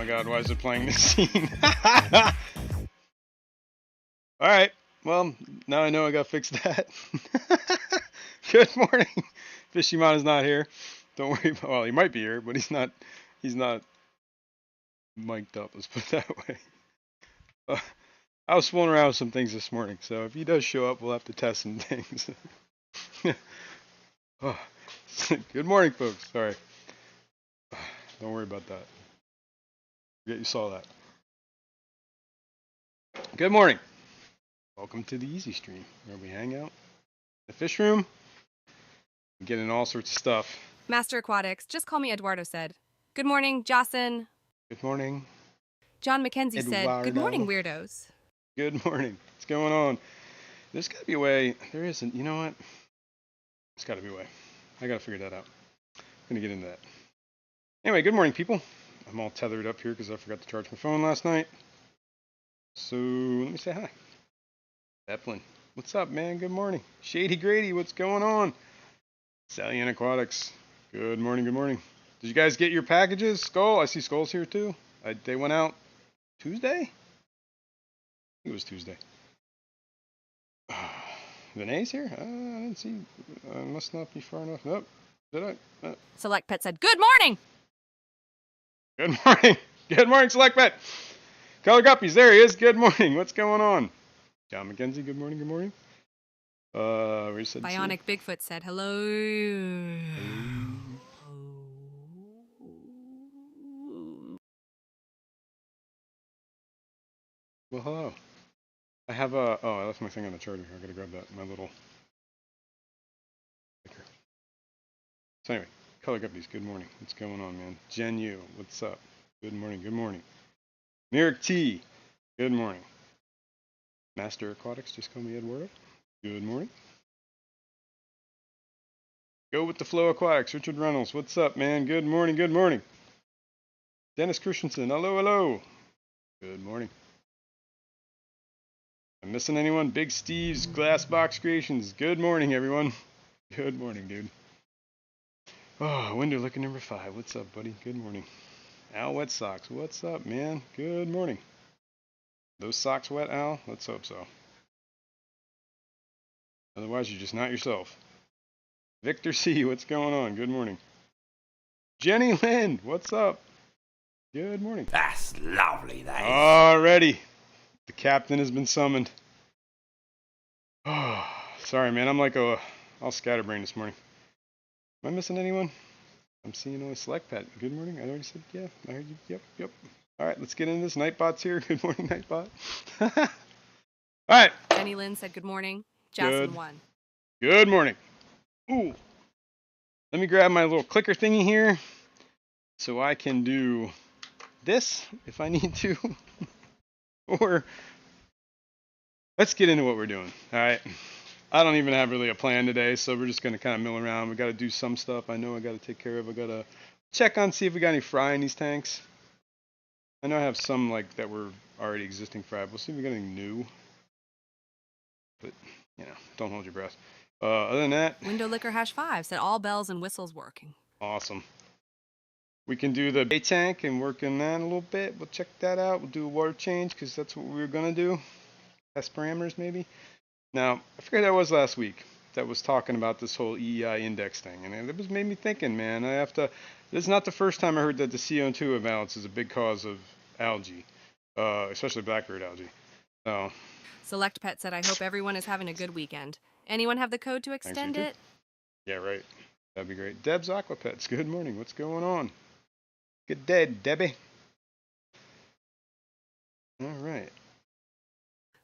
my god, why is it playing this scene? Alright, well, now I know I gotta fix that. Good morning. Fishroom is not here. Don't worry about, well, he might be here, but he's not mic'd up, let's put it that way. I was fooling around with some things this morning, so if he does show up, we'll have to test some things. Oh, good morning, folks. Sorry. Don't worry about that. Forget you saw that. Good morning. Welcome to the Easy Stream, where we hang out in the fish room and get in all sorts of stuff. Master Aquatics, just call me Eduardo said. Good morning, Jocelyn. Good morning. John McKenzie said, good morning, weirdos. Good morning. What's going on? There's got to be a way. There isn't. You know what? There's got to be a way. I got to figure that out. I'm going to get into that. Anyway, good morning, people. I'm all tethered up here because I forgot to charge my phone last night. So let me say hi. Eplin, what's up, man? Good morning. Shady Grady, what's going on? Stallion Aquatics, good morning, good morning. Did you guys get your packages? Skull, I see Skull's here too. They went out Tuesday? I think it was Tuesday. Vinay's here? I didn't see. I must not be far enough. Nope. Did I? Select Pet said, good morning! Good morning. Good morning, Select Pet. Color Guppies, there he is. Good morning. What's going on? John McKenzie, good morning, good morning. Bionic Bigfoot said, hello. Well, hello. I have a, oh, I left my thing on the charger. I gotta grab that, my little sticker. So anyway, Color Guppies, good morning. What's going on, man? Jen Yu, what's up? Good morning, good morning. Merrick T, good morning. Master Aquatics, just call me Eduardo. Good morning. Go with the Flow Aquatics, Richard Reynolds, what's up, man? Good morning, good morning. Dennis Christensen, hello, hello. Good morning. I'm missing anyone? Big Steve's Glass Box Creations, good morning, everyone. Good morning, dude. Oh, window looking number 5, what's up, buddy? Good morning. Al Wet Socks, what's up, man? Good morning. Those socks wet, Al? Let's hope so. Otherwise, you're just not yourself. Victor C, what's going on? Good morning. Jenny Lynn, what's up? Good morning. That's lovely, that is. Alrighty. The captain has been summoned. Oh, sorry, man. I'm like all scatterbrained this morning. Am I missing anyone? I'm seeing only Select Pet. Good morning. I already said, yeah. I heard you. Yep. All right, let's get into this. Nightbot's here. Good morning, Nightbot. All right. Jenny Lynn said, good morning. Jocelyn won. Good morning. Ooh. Let me grab my little clicker thingy here so I can do this if I need to. Or let's get into what we're doing. All right. I don't even have really a plan today, so we're just going to kind of mill around. We got to do some stuff I know I got to take care of. I got to check on, see if we got any fry in these tanks. I know I have some like that were already existing fry. We'll see if we got anything new. But, you know, don't hold your breath. Other than that, Window Liquor #5 said all bells and whistles working. Awesome. We can do the bait tank and work on that a little bit. We'll check that out. We'll do a water change because that's what we were going to do. Test parameters maybe. Now, I forget that was last week that was talking about this whole EEI index thing. And it was made me thinking, man, this is not the first time I heard that the CO2 imbalance is a big cause of algae, especially blackbird algae. So, Select Pet said, I hope everyone is having a good weekend. Anyone have the code to extend it? Yeah, right. That'd be great. Deb's Aquapets, good morning. What's going on? Good day, Debbie. All right.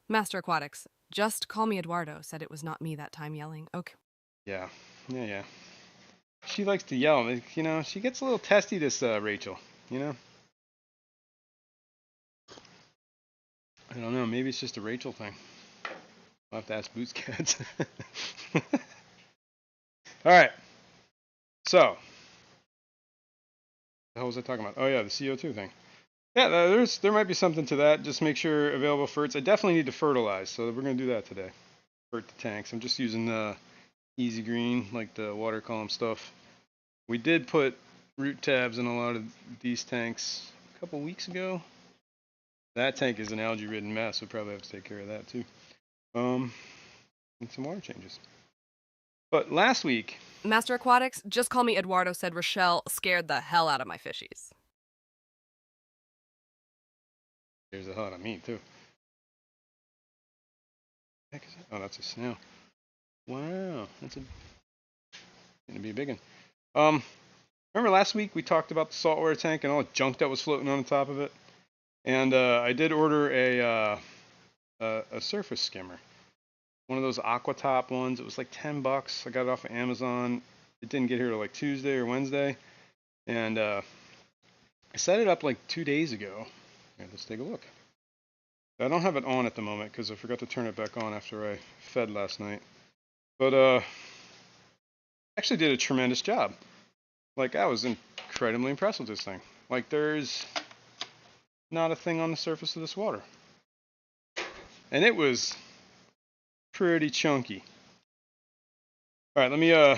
Master Aquatics, just call me Eduardo said it was not me that time yelling. Okay. Yeah. She likes to yell. You know, she gets a little testy, this Rachel. You know? I don't know. Maybe it's just a Rachel thing. I'll have to ask Boots Cats. All right. So, what the hell was I talking about? Oh, yeah, the CO2 thing. Yeah, there might be something to that. Just make sure available ferts. I definitely need to fertilize, so we're going to do that today. Fert the tanks. I'm just using the Easy Green, like the water column stuff. We did put root tabs in a lot of these tanks couple weeks ago. That tank is an algae-ridden mess, so probably have to take care of that too. And some water changes. But last week, Master Aquatics, just call me Eduardo, said Rochelle, scared the hell out of my fishies. there's a hell out of me too. Heck is that? Oh, that's a snail. Wow, that's gonna be a big one. Remember last week we talked about the saltwater tank and all the junk that was floating on the top of it, and I did order a surface skimmer, one of those Aquatop ones. It was like $10. I got it off of Amazon. It didn't get here till like Tuesday or Wednesday, and I set it up like 2 days ago. Here, let's take a look. I don't have it on at the moment because I forgot to turn it back on after I fed last night. But actually did a tremendous job. Like, I was incredibly impressed with this thing. Like, there's not a thing on the surface of this water. And it was pretty chunky. All right, let me, all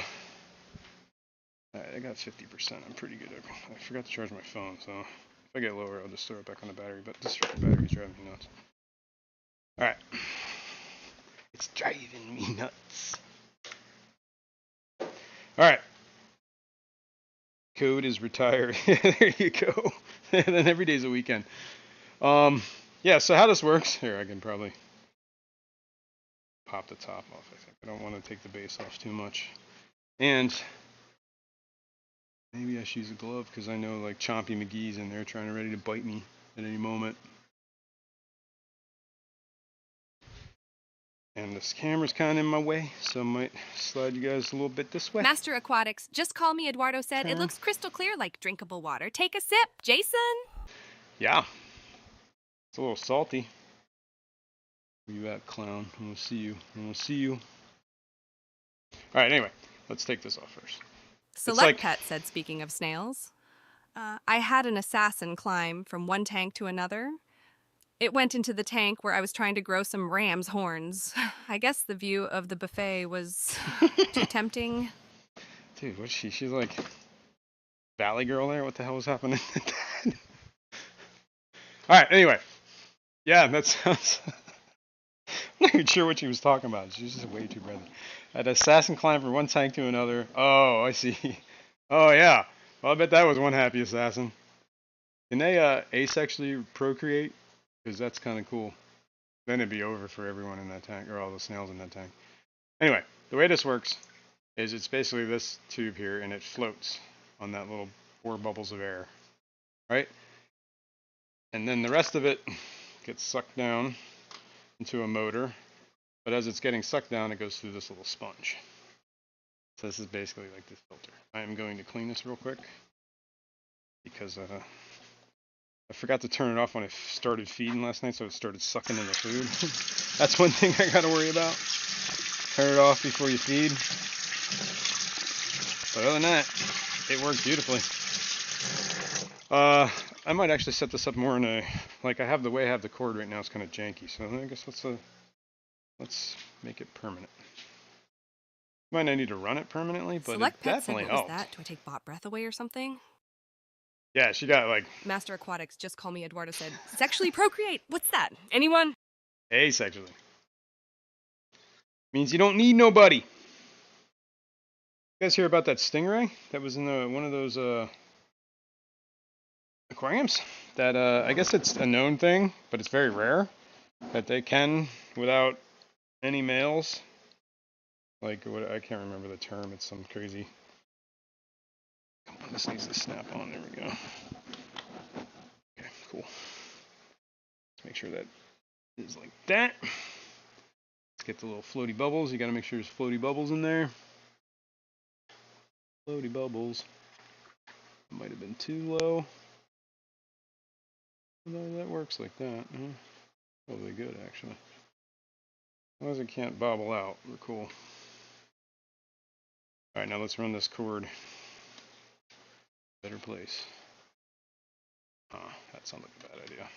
right, I got 50%. I'm pretty good. I forgot to charge my phone, so if I get lower, I'll just throw it back on the battery. But this battery's driving me nuts. All right. It's driving me nuts. All right. Code is retired. There you go. Then every day's a weekend. Yeah, so how this works, here, I can probably pop the top off, I think. I don't want to take the base off too much. And maybe I should use a glove because I know like Chompy McGee's in there trying to ready to bite me at any moment. And this camera's kind of in my way, so I might slide you guys a little bit this way. Master Aquatics, just call me Eduardo, said. It looks crystal clear like drinkable water. Take a sip, Jason. Yeah. It's a little salty. Where you at, clown? I want to see you. I want to see you. All right, anyway, let's take this off first. Select Pet said, speaking of snails, I had an assassin climb from one tank to another. It went into the tank where I was trying to grow some ram's horns. I guess the view of the buffet was too tempting. Dude, what's she? She's like Valley Girl there? What the hell was happening? All right, anyway. Yeah, that sounds... I'm not even sure what she was talking about. She's just way too breathy. An assassin climb from one tank to another. Oh, I see. Oh, yeah. Well, I bet that was one happy assassin. Can they asexually procreate? Because that's kind of cool. Then it'd be over for everyone in that tank, or all the snails in that tank. Anyway, the way this works is it's basically this tube here, and it floats on that little 4 bubbles of air, right? And then the rest of it gets sucked down into a motor, but as it's getting sucked down, it goes through this little sponge. So this is basically like this filter. I am going to clean this real quick because I forgot to turn it off when I started feeding last night, so it started sucking in the food. That's one thing I gotta worry about. Turn it off before you feed. But other than that, it worked beautifully. I might actually set this up more in a, like I have the way I have the cord right now, it's kind of janky, so I guess let's make it permanent. Might not need to run it permanently, but Select it Pet definitely said, what helps. was that? Do I take bot breath away or something? Yeah, she got like Master Aquatics, just call me Eduardo, said, sexually procreate. What's that? Anyone? asexually. Means you don't need nobody. You guys hear about that stingray that was in one of those aquariums? That I guess it's a known thing, but it's very rare that they can, without any males. Like what, I can't remember the term. It's some crazy. Come on, this needs to snap on. There we go. Okay, cool. Let's make sure that is like that. Let's get the little floaty bubbles. You got to make sure there's floaty bubbles in there. Floaty bubbles. Might have been too low. No, that works like that. Probably good, actually. As long as it can't bobble out, we're cool. Alright, now let's run this cord. Better place. That sounds like a bad idea.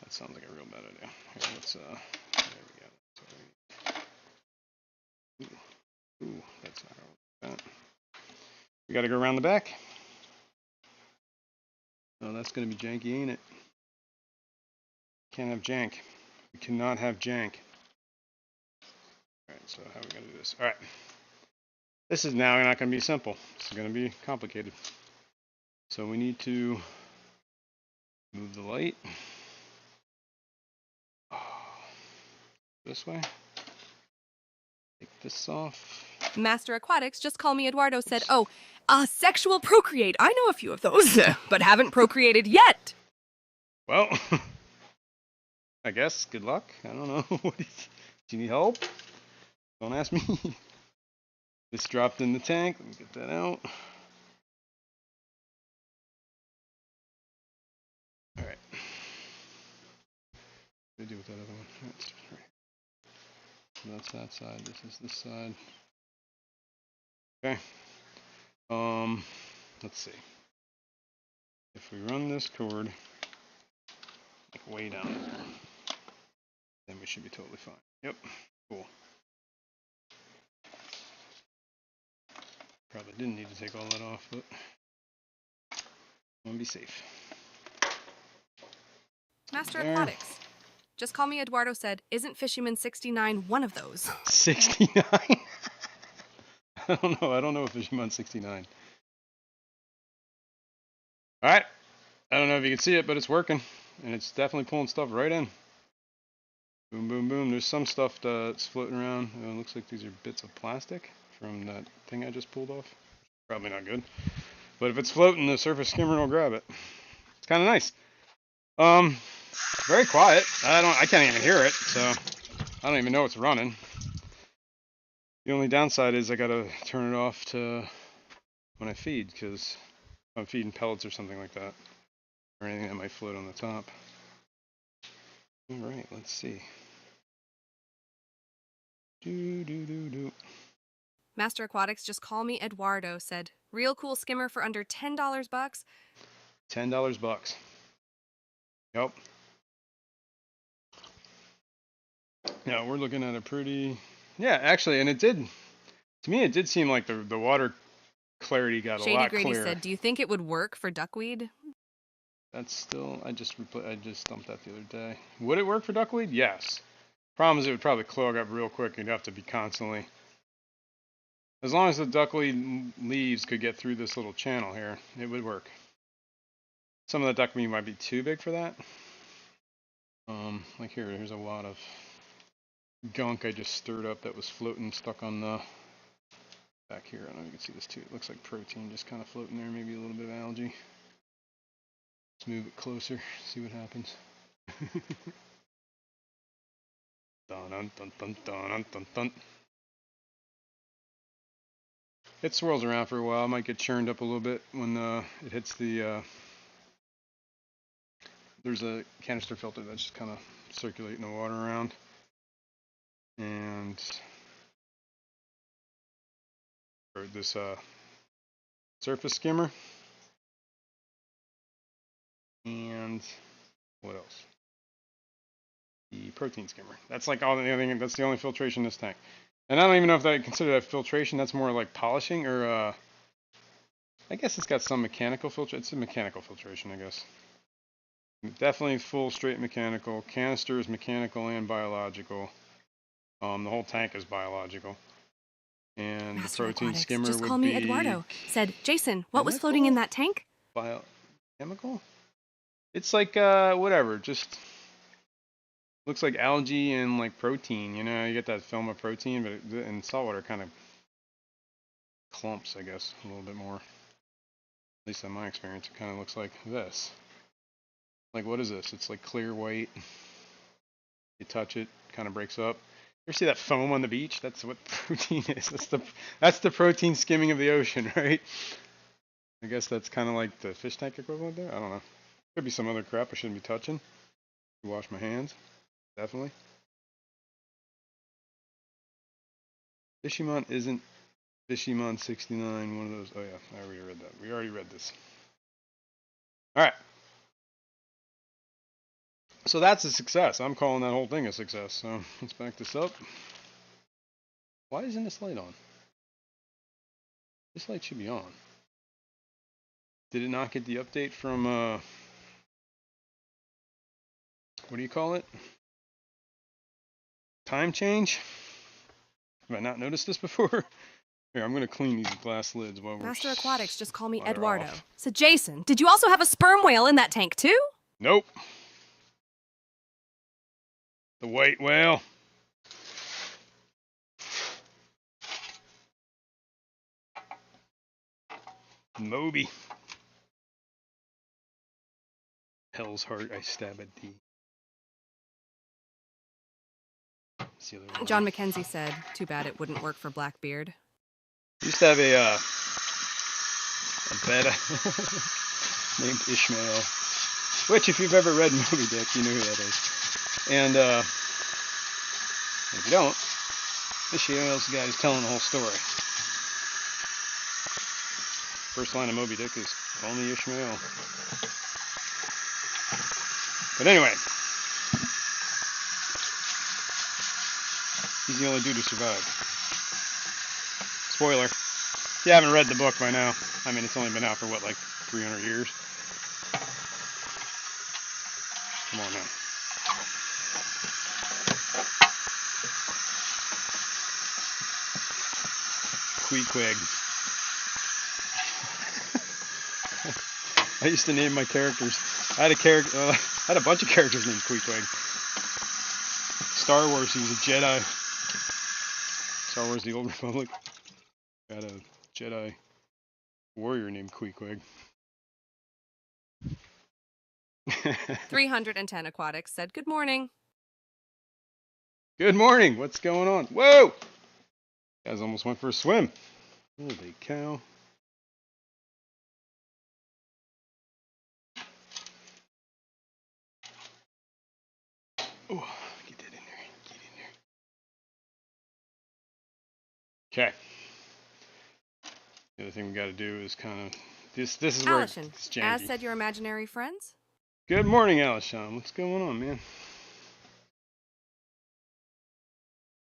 That sounds like a real bad idea. Here, let's, there we go. Ooh, that's not gonna work. We gotta go around the back. Oh, that's gonna be janky, ain't it? Can't have jank. We cannot have jank. Alright, so how are we gonna do this? Alright. This is now not gonna be simple. This is gonna be complicated. So we need to move the light. This way. Take this off. Master Aquatics, just call me Eduardo, said, oh, sexual procreate. I know a few of those, but haven't procreated yet. Well, I guess. Good luck. I don't know. Do you need help? Don't ask me. This dropped in the tank. Let me get that out. Alright. What do I do with that other one? That's right. So that's that side. This is this side. Okay. Let's see. If we run this cord like way down there, then we should be totally fine. Yep. Cool. Probably didn't need to take all that off, but I want to be safe. Master Aquatics, just call me Eduardo, said, isn't Fisherman 69 one of those? 69? I don't know. I don't know if Fisherman 69. Alright. I don't know if you can see it, but it's working. And it's definitely pulling stuff right in. Boom, boom, boom. There's some stuff that's floating around. It looks like these are bits of plastic from that thing I just pulled off. Probably not good. But if it's floating, the surface skimmer will grab it. It's kind of nice. Very quiet. I can't even hear it, so I don't even know it's running. The only downside is I gotta turn it off to when I feed, because if I'm feeding pellets or something like that, or anything that might float on the top. All right, let's see. Master Aquatics, just call me Eduardo, said, real cool skimmer for under $10 bucks. $10 bucks. Yep. Yeah, we're looking at a pretty, yeah, actually, and it did, to me, it did seem like the water clarity got a lot clearer. Shady Grady said, do you think it would work for duckweed? That's still, I just dumped that the other day. Would it work for duckweed? Yes. Problem is it would probably clog up real quick. You'd have to be constantly, as long as the duckweed leaves could get through this little channel here, it would work. Some of the duckweed might be too big for that. Like here's a lot of gunk I just stirred up that was floating, stuck on the back here. I don't know if you can see this too. It looks like protein just kind of floating there, maybe a little bit of algae. Let's move it closer, see what happens. Dun, dun, dun, dun, dun, dun, dun. It swirls around for a while. It might get churned up a little bit when it hits the. There's a canister filter that's just kind of circulating the water around, and this surface skimmer, and what else? The protein skimmer. That's like all the other thing. That's the only filtration in this tank. And I don't even know if I consider that filtration. That's more like polishing, or I guess it's got some mechanical filtration. It's a mechanical filtration, I guess. Definitely full straight mechanical. Canister is mechanical and biological. The whole tank is biological. And Master the protein Aquatics, skimmer just would call me be Eduardo, said, Jason, what was floating in that tank? Biochemical? It's like whatever, just looks like algae and like protein. You know, you get that film of protein, but in saltwater kind of clumps, I guess, a little bit more. At least in my experience, it kind of looks like this. Like, what is this? It's like clear white. You touch it, kind of breaks up. You ever see that foam on the beach? That's what protein is. That's the protein skimming of the ocean, right? I guess that's kind of like the fish tank equivalent there. I don't know. Could be some other crap I shouldn't be touching. Wash my hands, definitely. Fishymon isn't Fishymon 69 one of those. Oh yeah, I already read that. We already read this. All right. So that's a success. I'm calling that whole thing a success. So let's back this up. Why isn't this light on? This light should be on. Did it not get the update from, what do you call it? Time change? Have I not noticed this before? Here, I'm gonna clean these glass lids while we're... Master Aquatics, just call me while they're Eduardo. off. So Jason, did you also have a sperm whale in that tank too? Nope. The white whale. Moby. Hell's heart, I stab at thee. John Mackenzie said, too bad it wouldn't work for Blackbeard. Used to have a beta named Ishmael, which if you've ever read Moby Dick, you know who that is. And if you don't, Ishmael's the guy who's telling the whole story. First line of Moby Dick is, call me Ishmael. But anyway, he's the only dude who survived. Spoiler. If you haven't read the book by now, I mean, it's only been out for what, like 300 years? Come on now. Queequeg. I used to name my characters. I had a bunch of characters named Queequeg. Star Wars, he was a Jedi. Star Wars: The Old Republic. Got a Jedi warrior named Queequeg. 310 Aquatics said, good morning. Good morning. What's going on? Whoa! Guys almost went for a swim. Holy cow. Oh, get that in there. Get in there. Okay. The other thing we got to do is kind of this is where it's janky. As said your imaginary friends. Good morning, Alishon. What's going on, man?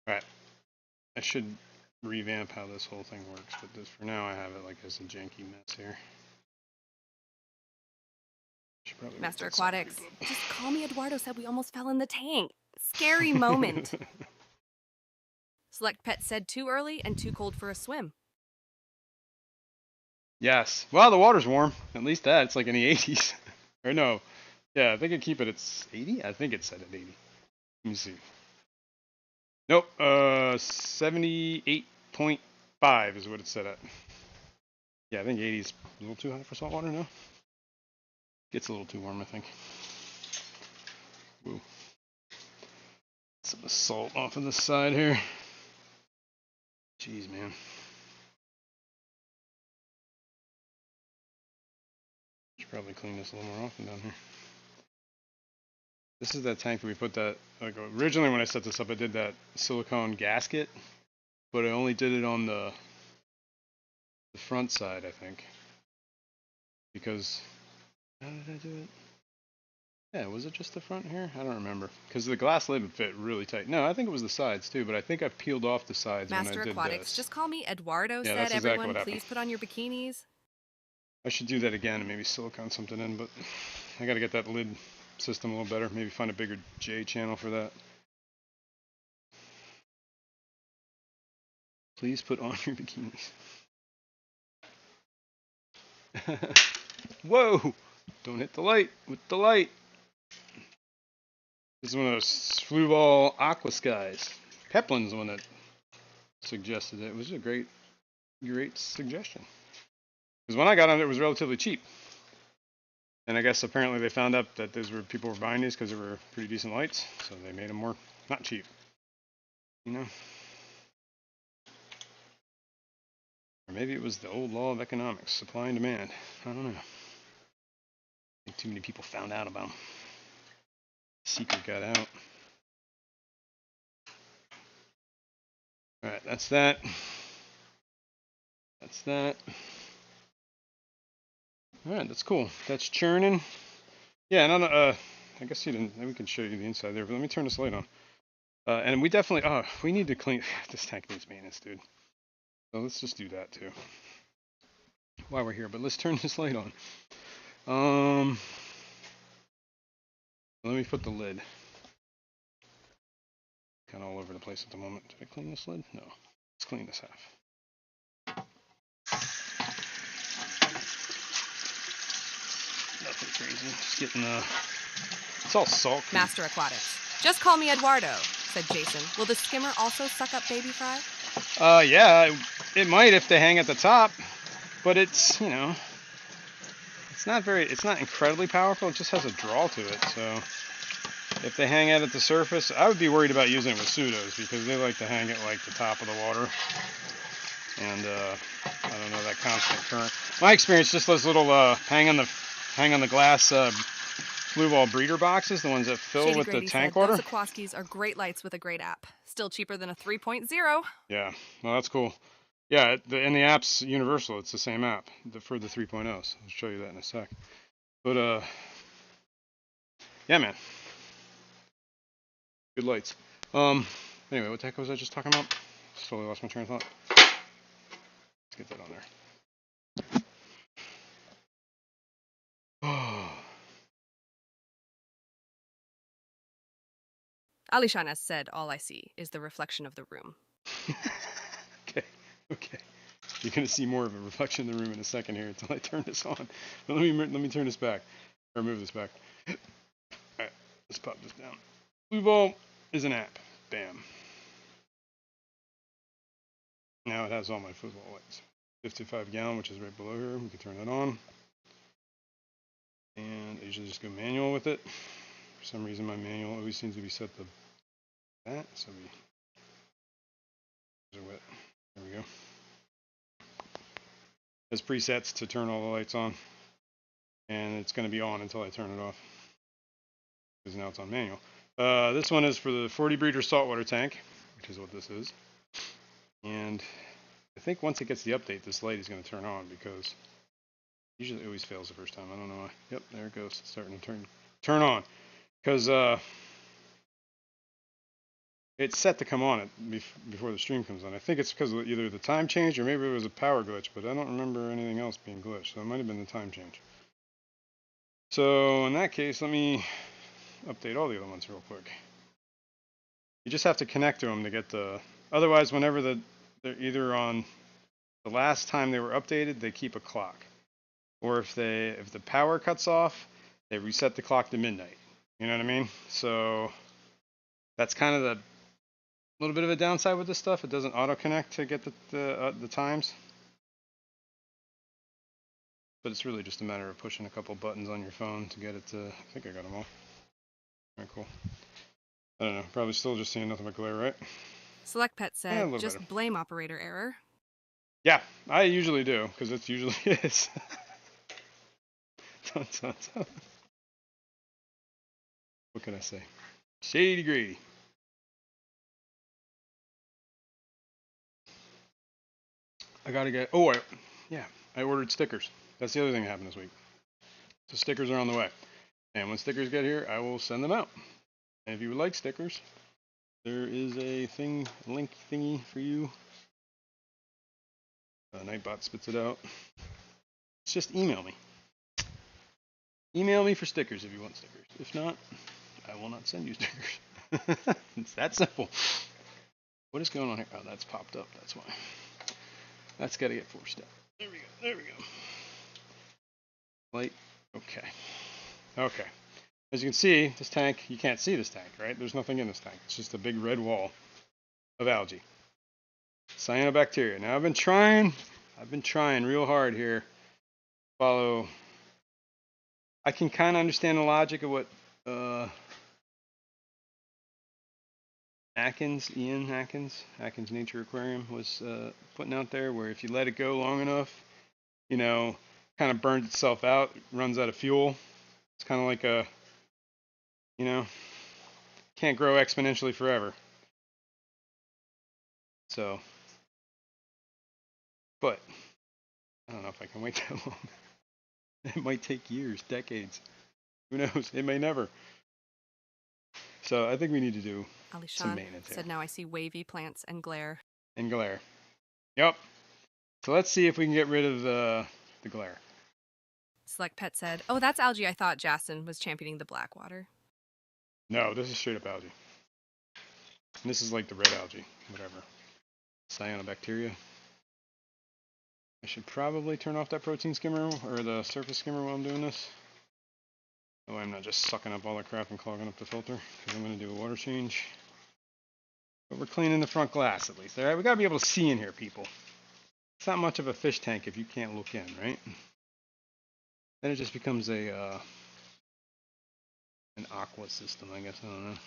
All right. I should revamp how this whole thing works, but this for now I have it like as a janky mess here. Master Aquatics, just call me Eduardo said we almost fell in the tank. Scary moment. Select Pet said too early and too cold for a swim. Yes. Well, the water's warm. At least that. It's like in the 80s. Or no. Yeah, I think I keep it at 80. I think it's set at 80. Let me see. Nope. 78.5 is what it's set at. Yeah, I think 80 is a little too hot for salt water now. Gets a little too warm, I think. Woo. Some salt off of the side here. Jeez, man. Should probably clean this a little more often down here. This is that tank that we put that, like originally when I set this up, I did that silicone gasket, but I only did it on the front side, I think. Because, how did I do it? Yeah, was it just the front here? I don't remember. Because the glass lid would fit really tight. No, I think it was the sides too, but I think I peeled off the sides when I Master did Aquatics, this. just call me Eduardo Yeah, said that's exactly everyone, what please happened. put on your bikinis. I should do that again and maybe silicone something in, but I gotta get that lid system a little better. Maybe find a bigger J channel for that. Please put on your bikinis. Whoa! Don't hit the light with the light. This is one of those flu ball aqua skies. Peplin's the one that suggested it. It was a great suggestion. Because when I got on it, it was relatively cheap. And I guess apparently they found out that people were buying these because they were pretty decent lights, so they made them more not cheap. You know? Or maybe it was the old law of economics, supply and demand. I don't know. I think too many people found out about them. Secret got out. Alright, that's that. That's that. Alright, that's cool. That's churning. Yeah, and I guess you didn't, we can show you the inside there, but let me turn this light on. And we definitely, we need to clean, this tank needs maintenance, dude. So let's just do that too. while we're here, but let's turn this light on. Let me put the lid. Kind of all over the place at the moment. Did I clean this lid? No. Let's clean this half. Nothing crazy. Just getting it's all salt. Master Aquatics. Just call me Eduardo, said Jason. Will the skimmer also suck up baby fry? Yeah, it might if they hang at the top, but it's, you know, it's not incredibly powerful. It just has a draw to it. So if they hang out at the surface, I would be worried about using it with pseudos because they like to hang at like the top of the water. And I don't know, that constant current. My experience, just those little hang on the glass blue ball breeder boxes, the ones that fill Shady with Grady the tank said, water. Those Aquaskis are great lights with a great app. Still cheaper than a 3.0. Yeah, well, that's cool. Yeah, and the app's universal. It's the same app for the 3.0s. I'll show you that in a sec. But yeah, man, good lights. Anyway, what the heck was I just talking about? Totally lost my train of thought. Let's get that on there. Alishan has said, all I see is the reflection of the room. Okay. You're gonna see more of a reflection in the room in a second here until I turn this on. But let me turn this back, or move this back. All right, let's pop this down. Blue Ball is an app. Bam. Now it has all my football lights. 55 gallon, which is right below here. We can turn that on. And I usually just go manual with it. For some reason, my manual always seems to be set to that. So there we go. Has presets to turn all the lights on, and it's going to be on until I turn it off because now it's on manual. This one is for the 40 breeder saltwater tank, which is what this is. And I think once it gets the update, this light is going to turn on because usually it always fails the first time. I don't know why. Yep, there it goes. It's starting to turn on because it's set to come on before the stream comes on. I think it's because of either the time change or maybe it was a power glitch, but I don't remember anything else being glitched. So it might have been the time change. So in that case, let me update all the other ones real quick. You just have to connect to them to get the. Otherwise, whenever they're either on the last time they were updated, they keep a clock, or if the power cuts off, they reset the clock to midnight. You know what I mean? So that's kind of the little bit of a downside with this stuff. It doesn't auto connect to get the times, but it's really just a matter of pushing a couple buttons on your phone to get it to. I think I got them all. All right, cool. I don't know. Probably still just seeing nothing but glare, right? Select Pet said, Yeah, just better. blame operator error. Yeah, I usually do because it usually is. What can I say? Shady Grady. I gotta get. Oh, I ordered stickers. That's the other thing that happened this week. So stickers are on the way, and when stickers get here, I will send them out. And if you would like stickers, there is a link thingy for you. Nightbot spits it out. It's just email me. Email me for stickers if you want stickers. If not, I will not send you stickers. It's that simple. What is going on here? Oh, that's popped up. That's why. That's got to get forced out. There we go. Light. Okay. As you can see, this tank, you can't see this tank, right? There's nothing in this tank. It's just a big red wall of algae. Cyanobacteria. Now I've been trying real hard here. Follow. I can kind of understand the logic of what Ian Atkins Nature Aquarium was putting out there, where if you let it go long enough, kind of burns itself out, runs out of fuel. It's kind of like can't grow exponentially forever. So, but I don't know if I can wait that long. It might take years, decades. Who knows? It may never. So I think we need to do some maintenance said, here. now I see wavy plants and glare. Yep. So let's see if we can get rid of the glare. Select Pet said, "Oh, that's algae. I thought Justin was championing the black water." No, this is straight up algae. And this is like the red algae, whatever. Cyanobacteria. I should probably turn off that protein skimmer or the surface skimmer while I'm doing this. Oh, I'm not just sucking up all the crap and clogging up the filter, because I'm going to do a water change. But we're cleaning the front glass at least. All right, we got to be able to see in here, people. It's not much of a fish tank if you can't look in, right? Then it just becomes a an aqua system, I guess. I don't know.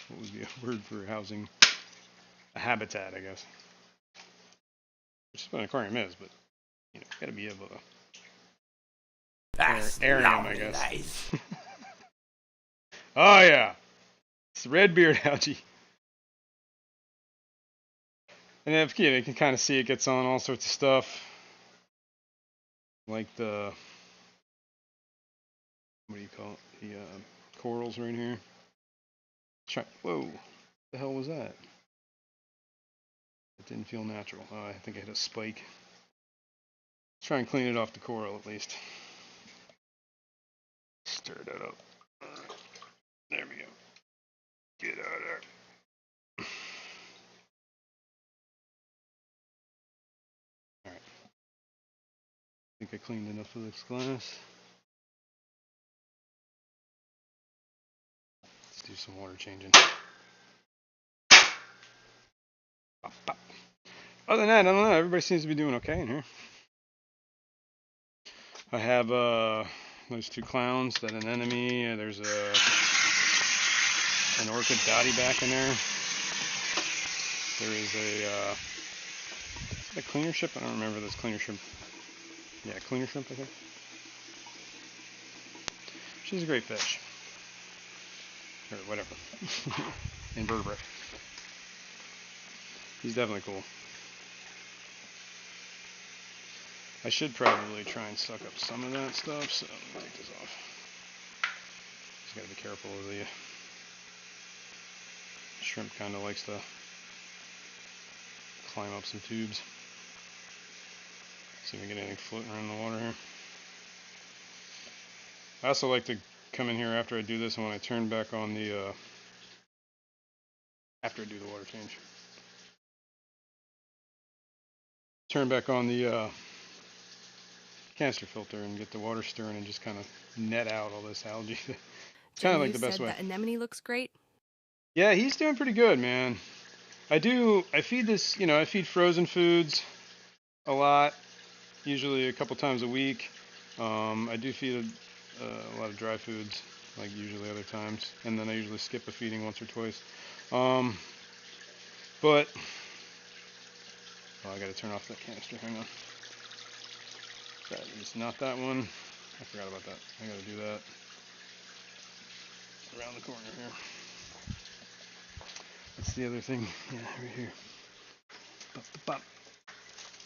What would be a word for housing? A habitat, I guess. Which is what an aquarium is, but you know, got to be able to air them, I guess. Nice. Oh yeah, it's red beard algae. And if you can kind of see it gets on all sorts of stuff, like the what do you call it? The corals right here. Whoa, what the hell was that? It didn't feel natural. Oh, I think I hit a spike. Let's try and clean it off the coral at least. Stir that up. Alright. There we go. Get out of there. Alright. I think I cleaned enough of this glass. Let's do some water changing. Pop, pop. Other than that, I don't know. Everybody seems to be doing okay in here. I have those two clowns, that anemone. There's an orchid dotty back in there. There is a cleaner shrimp. I don't remember this cleaner shrimp. Yeah, cleaner shrimp, I think. She's a great fish. Or whatever. Invertebrate. He's definitely cool. I should probably try and suck up some of that stuff, so let me take this off. Just gotta be careful of the shrimp. Kind of likes to climb up some tubes. See if we get anything floating around in the water here. I also like to come in here after I do this, and when I turn back on the after I do the water change, turn back on the canister filter and get the water stirring and just kind of net out all this algae. It's kind of like the best way. That anemone looks great. Yeah, he's doing pretty good, man. I feed this, I feed frozen foods a lot, usually a couple times a week. I do feed a lot of dry foods, like usually other times, and then I usually skip a feeding once or twice. But I gotta turn off that canister. Hang on. That is not that one. I forgot about that. I gotta do that around the corner here. That's the other thing. Yeah, right here. Bop, bop, bop.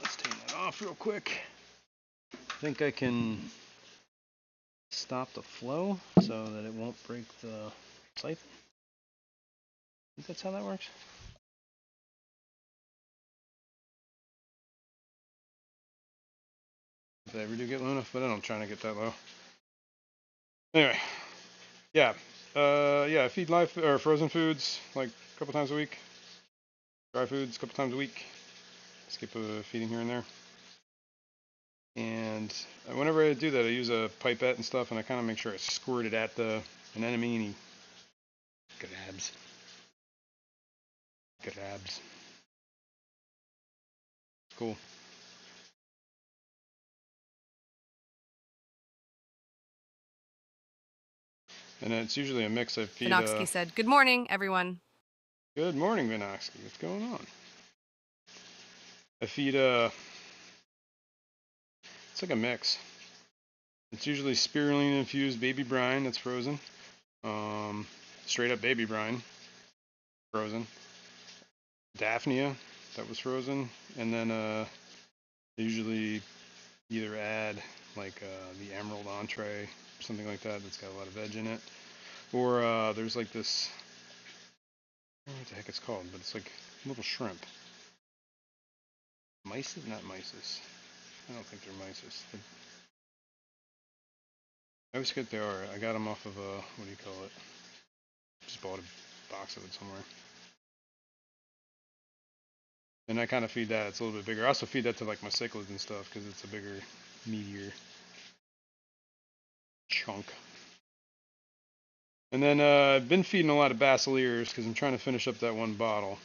Let's turn that off real quick. I think I can stop the flow so that it won't break the siphon. I think that's how that works. If I ever do get low enough, but I don't try to get that low. Anyway, yeah. I feed live or frozen foods like a couple times a week. Dry foods a couple times a week. Skip a feeding here and there. And whenever I do that, I use a pipette and stuff, and I kind of make sure I squirt it at the anemone and he grabs. Cool. And it's usually a mix. I feed. Vinoxky said, "Good morning, everyone." Good morning, Vinoxky. What's going on? I feed it's like a mix. It's usually spirulina infused baby brine that's frozen. Straight up baby brine, frozen. Daphnia that was frozen, and then usually either add like the emerald entree, something like that that's got a lot of veg in it, or there's like this. I don't know what the heck it's called, but it's like little shrimp. Mysis? Not mysis. I don't think they're mysis. I always forget they are. I got them off of what do you call it? Just bought a box of it somewhere. And I kind of feed that. It's a little bit bigger. I also feed that to like my cichlids and stuff because it's a bigger, meatier chunk. And then I've been feeding a lot of basileers because I'm trying to finish up that one bottle.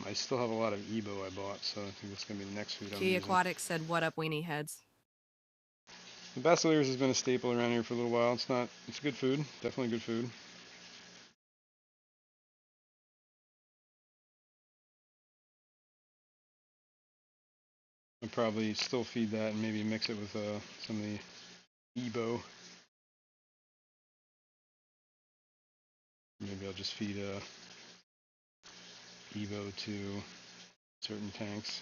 I still have a lot of Ebo I bought, so I think that's going to be the next food I'm Key using. Aquatics said, "What up, weenie heads?" The basileers has been a staple around here for a little while. It's good food. Definitely good food. I'll probably still feed that and maybe mix it with some of the Ebo. Maybe I'll just feed Evo to certain tanks,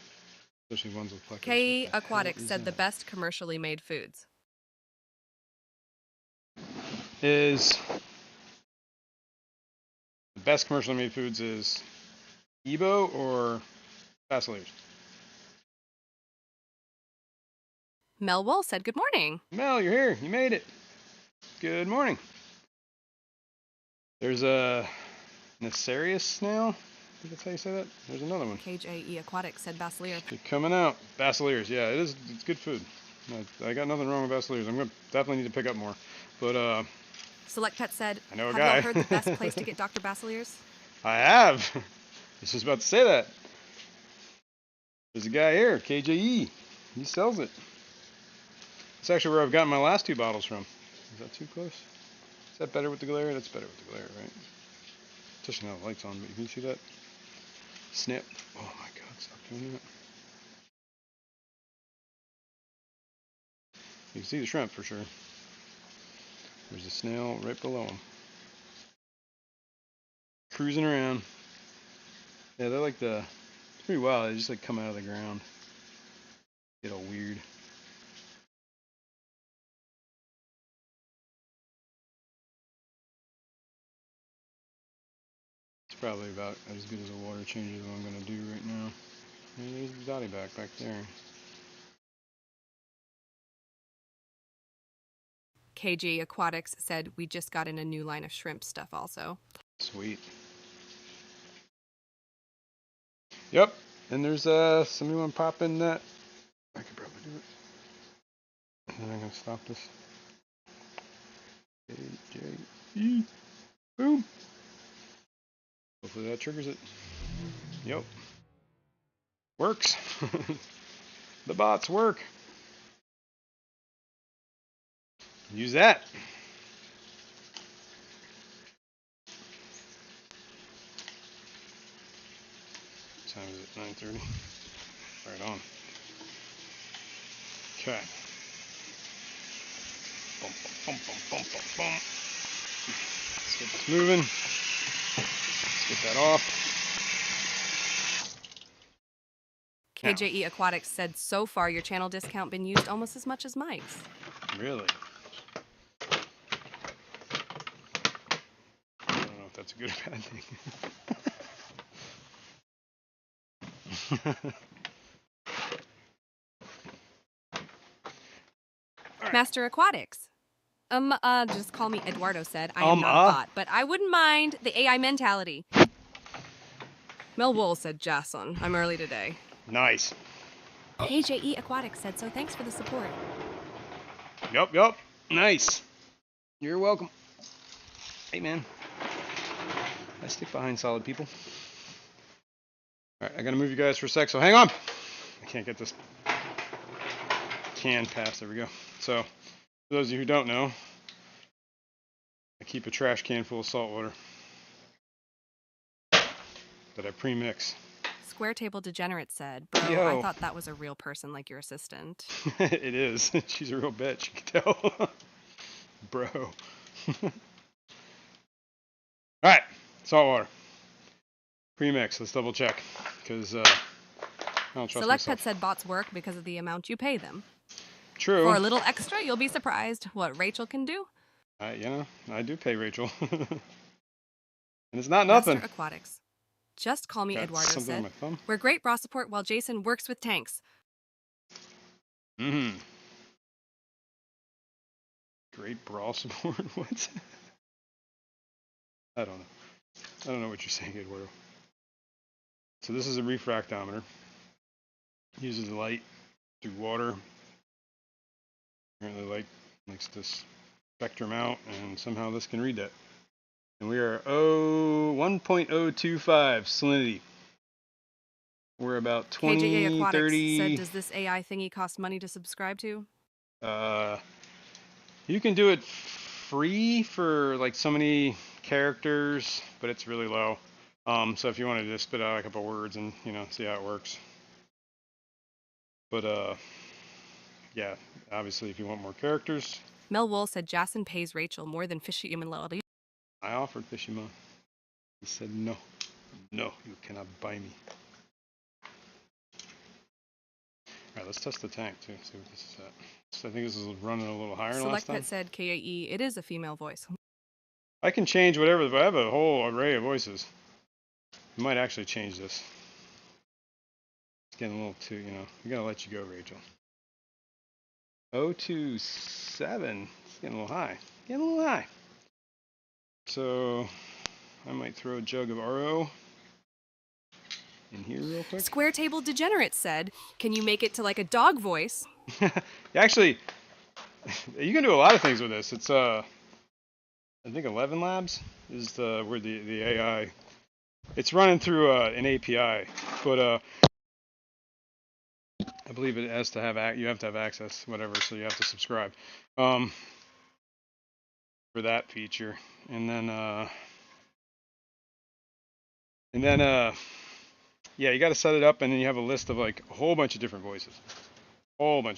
especially ones with plecos. Key Aquatics said the best commercially made foods. The best commercially made foods is Ebo or basileers? Mel Wool said, "Good morning." Mel, you're here. You made it. Good morning. There's a Necarius snail. I think that's how you say that. There's another one. KJE Aquatics said basileer. They're coming out. Basileers. Yeah, it is. It's good food. I got nothing wrong with basileers. I'm going to definitely need to pick up more. But Select Pet said, I know a "Have guy. y'all heard the best place to get Dr. Basileers?" I have. I was just about to say that. There's a guy here, KJE. He sells it. It's actually where I've gotten my last 2 bottles from. Is that too close? Is that better with the glare? That's better with the glare, right? Especially now the light's on, but can you see that? Snip. Oh my god, stop doing that. You can see the shrimp for sure. There's a snail right below him. Cruising around. Yeah, they're like it's pretty wild. They just like come out of the ground. Get all weird. It's probably about as good as a water change as I'm going to do right now. And there's the dotty back there. KG Aquatics said, "We just got in a new line of shrimp stuff also." Sweet. Yep. And there's somebody want to pop in that. I could probably do it. And then I'm going to stop this. KJE. Boom. Hopefully that triggers it. Yep. Works. The bots work. Use that. What time is it? 9:30. Right on. Okay. Bum, bum, bum, bum, bum, bum. Let's get this moving. Let's get that off. KJE Aquatics said, "So far your channel discount been used almost as much as Mike's." Really? I don't know if that's a good or bad thing. Right. Master Aquatics. Just call me Eduardo said, "I am not a bot, but I wouldn't mind the AI mentality." Mel Wool said, "Jason, I'm early today." Nice. KJE Aquatics said, "So thanks for the support." Yup. Nice. You're welcome. Hey, man. I stick behind solid people. All right, I got to move you guys for a sec, so hang on. I can't get this can past. There we go. So, for those of you who don't know, I keep a trash can full of salt water that I pre-mix. Square Table Degenerate said, "Bro, Yo. I thought that was a real person like your assistant." It is. She's a real bitch, you can tell. Bro. All right, salt water. Pre-mix. Let's double check, because I don't trust Select myself. Pet said bots work because of the amount you pay them. True. For a little extra, you'll be surprised what Rachel can do. I do pay Rachel. And it's not nothing. Master Aquatics. Just call me Got Eduardo something on said. my thumb. We're great bra support while Jason works with tanks. Great bra support. What? I don't know. I don't know what you're saying, Eduardo. So this is a refractometer. Uses light through water. Apparently light makes this spectrum out, and somehow this can read that. And we are 1.025 salinity. We're about KJA 20, Aquatics 30. said, does this AI thingy cost money to subscribe to? You can do it free for like so many characters, but it's really low. So if you wanted to just spit out a couple words and see how it works. But yeah, obviously if you want more characters. Mel Wool said Jason pays Rachel more than fishy human loyalty. I offered Fishroom. He said no, you cannot buy me. All right, let's test the tank too. See what this is at. So I think this is running a little higher than last time. Select Pet said KAE, it is a female voice. I can change whatever, but I have a whole array of voices. I might actually change this. It's getting a little too, we gotta let you go, Rachel. 027. It's getting a little high. So I might throw a jug of RO in here real quick. Square Table Degenerate said, can you make it to like a dog voice? Actually, you can do a lot of things with this. It's I think 11 Labs is where the AI. It's running through an API, but I believe it has to have you have to have access, whatever. So you have to subscribe for that feature, and then yeah, you got to set it up, and then you have a list of like a whole bunch of different voices, and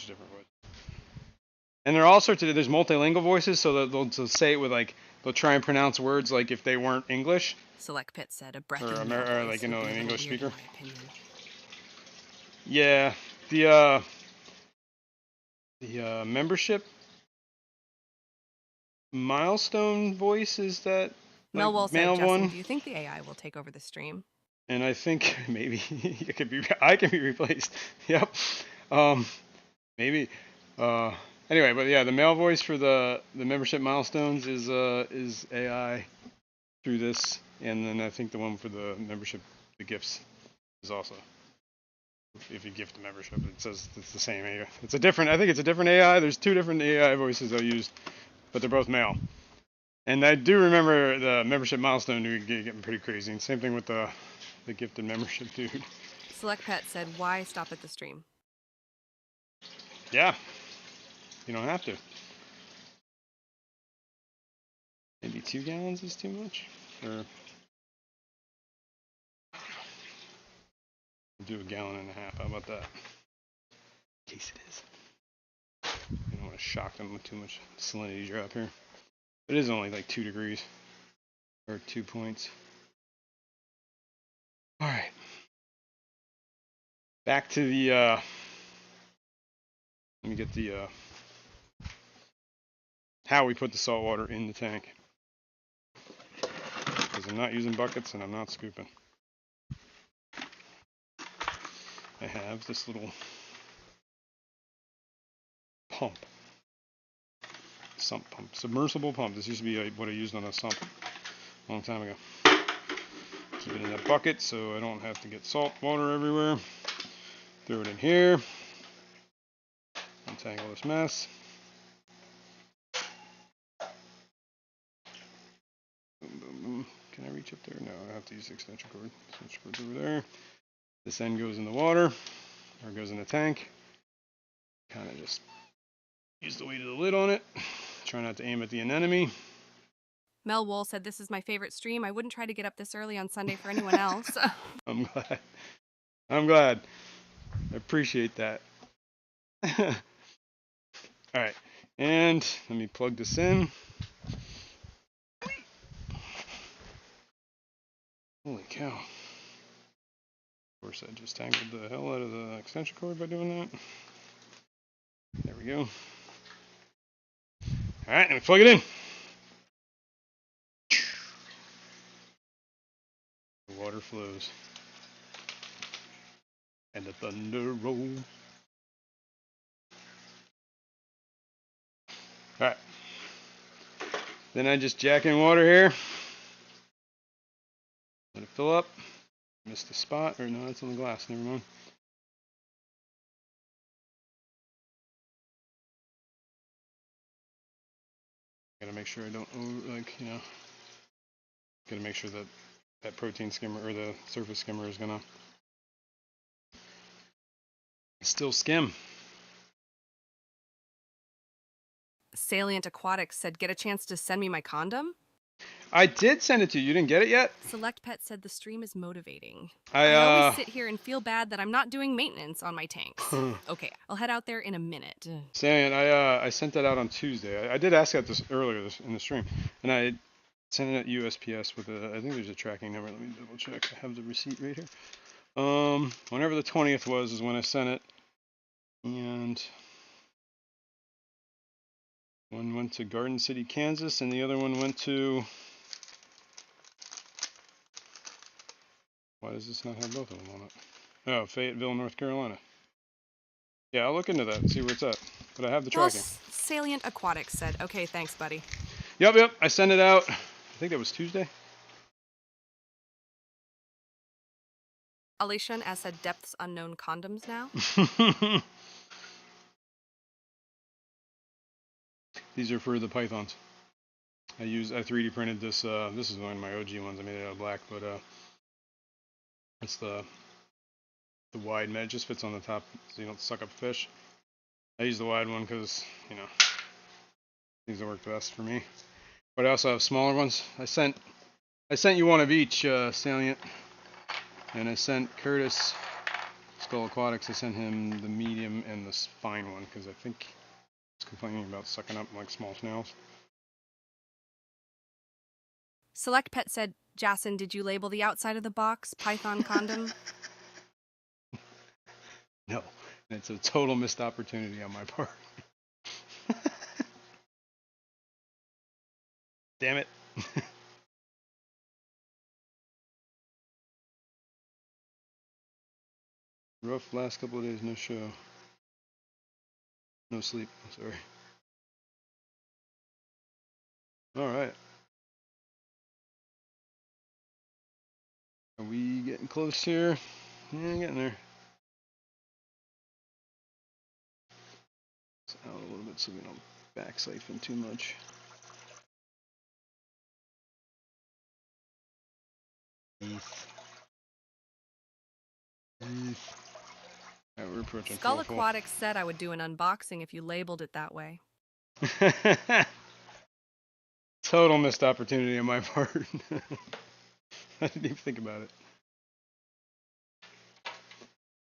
there are all sorts of there's multilingual voices, so that they'll say it with like they'll try and pronounce words like if they weren't English. Select Pit said a breath or like an English speaker. Yeah, the membership milestone voice is that Mel Wall said, Justin, one. do you think the AI will take over the stream? And I think maybe I can be replaced. Yep. Maybe. Anyway, but yeah, the male voice for the membership milestones is AI through this, and then I think the one for the membership, the gifts, is also. If you gift a membership, it says it's the same AI. It's a different. I think it's a different AI. There's two different AI voices I used, but they're both male. And I do remember the membership milestone dude getting pretty crazy. And same thing with the gifted membership dude. Select Pet said, why stop at the stream? Yeah, you don't have to. Maybe 2 gallons is too much, or we'll do 1.5 gallons. How about that? In case it is. You don't want to shock them with too much salinity drop here. It is only like 2 degrees or 2 points. All right. Back to the. Let me get the how we put the salt water in the tank. Because I'm not using buckets and I'm not scooping. I have this little pump. Sump pump. Submersible pump. This used to be what I used on a sump a long time ago. Keep it in a bucket so I don't have to get salt water everywhere. Throw it in here. Untangle this mess. Boom, boom, boom. Can I reach up there? No, I have to use the extension cord. Extension cord's over there. This end goes in the water, or goes in the tank. Kind of just use the weight of the lid on it. Try not to aim at the anemone. Mel Wool said, this is my favorite stream. I wouldn't try to get up this early on Sunday for anyone else. I'm glad. I appreciate that. All right, and let me plug this in. Holy cow. Of course, I just tangled the hell out of the extension cord by doing that. There we go. All right, let me plug it in. The water river flows and the thunder rolls. All right. Then I just jack in water here. Let it fill up. Missed a spot, or no, it's on the glass. Never mind. Gotta make sure I don't gotta make sure that that protein skimmer or the surface skimmer is gonna still skim. Salient Aquatics said, get a chance to send me my condom? I did send it to you. You didn't get it yet? Select Pet said the stream is motivating. I always sit here and feel bad that I'm not doing maintenance on my tanks. Okay, I'll head out there in a minute. Saying I sent that out on Tuesday. I did ask that earlier in the stream, and I sent it at USPS with I think there's a tracking number. Let me double check. I have the receipt right here. Whenever the 20th was is when I sent it, and one went to Garden City, Kansas, and the other one went to. Why does this not have both of them on it? Oh, Fayetteville, North Carolina. Yeah, I'll look into that and see where it's at. But I have the tracking. Salient Aquatics said, okay, thanks, buddy. Yep. I sent it out. I think that was Tuesday. Alician as said, depths unknown condoms now. These are for the pythons. I 3D printed this. This is one of my OG ones. I made it out of black, but it's the wide med. It just fits on the top, so you don't suck up fish. I use the wide one because these work best for me. But I also have smaller ones. I sent you one of each, Salient, and I sent Curtis Skull Aquatics. I sent him the medium and the fine one because I think he's complaining about sucking up like small snails. Select Pet said, Jason, did you label the outside of the box Python condom? No, it's a total missed opportunity on my part. Damn it. Rough last couple of days, no show. No sleep, sorry. Alright. Are we getting close here? Yeah, getting there. It's out a little bit so we don't back siphon too much. Alright, we're approaching Skull Aquatics said I would do an unboxing if you labeled it that way. Total missed opportunity on my part. I didn't even think about it.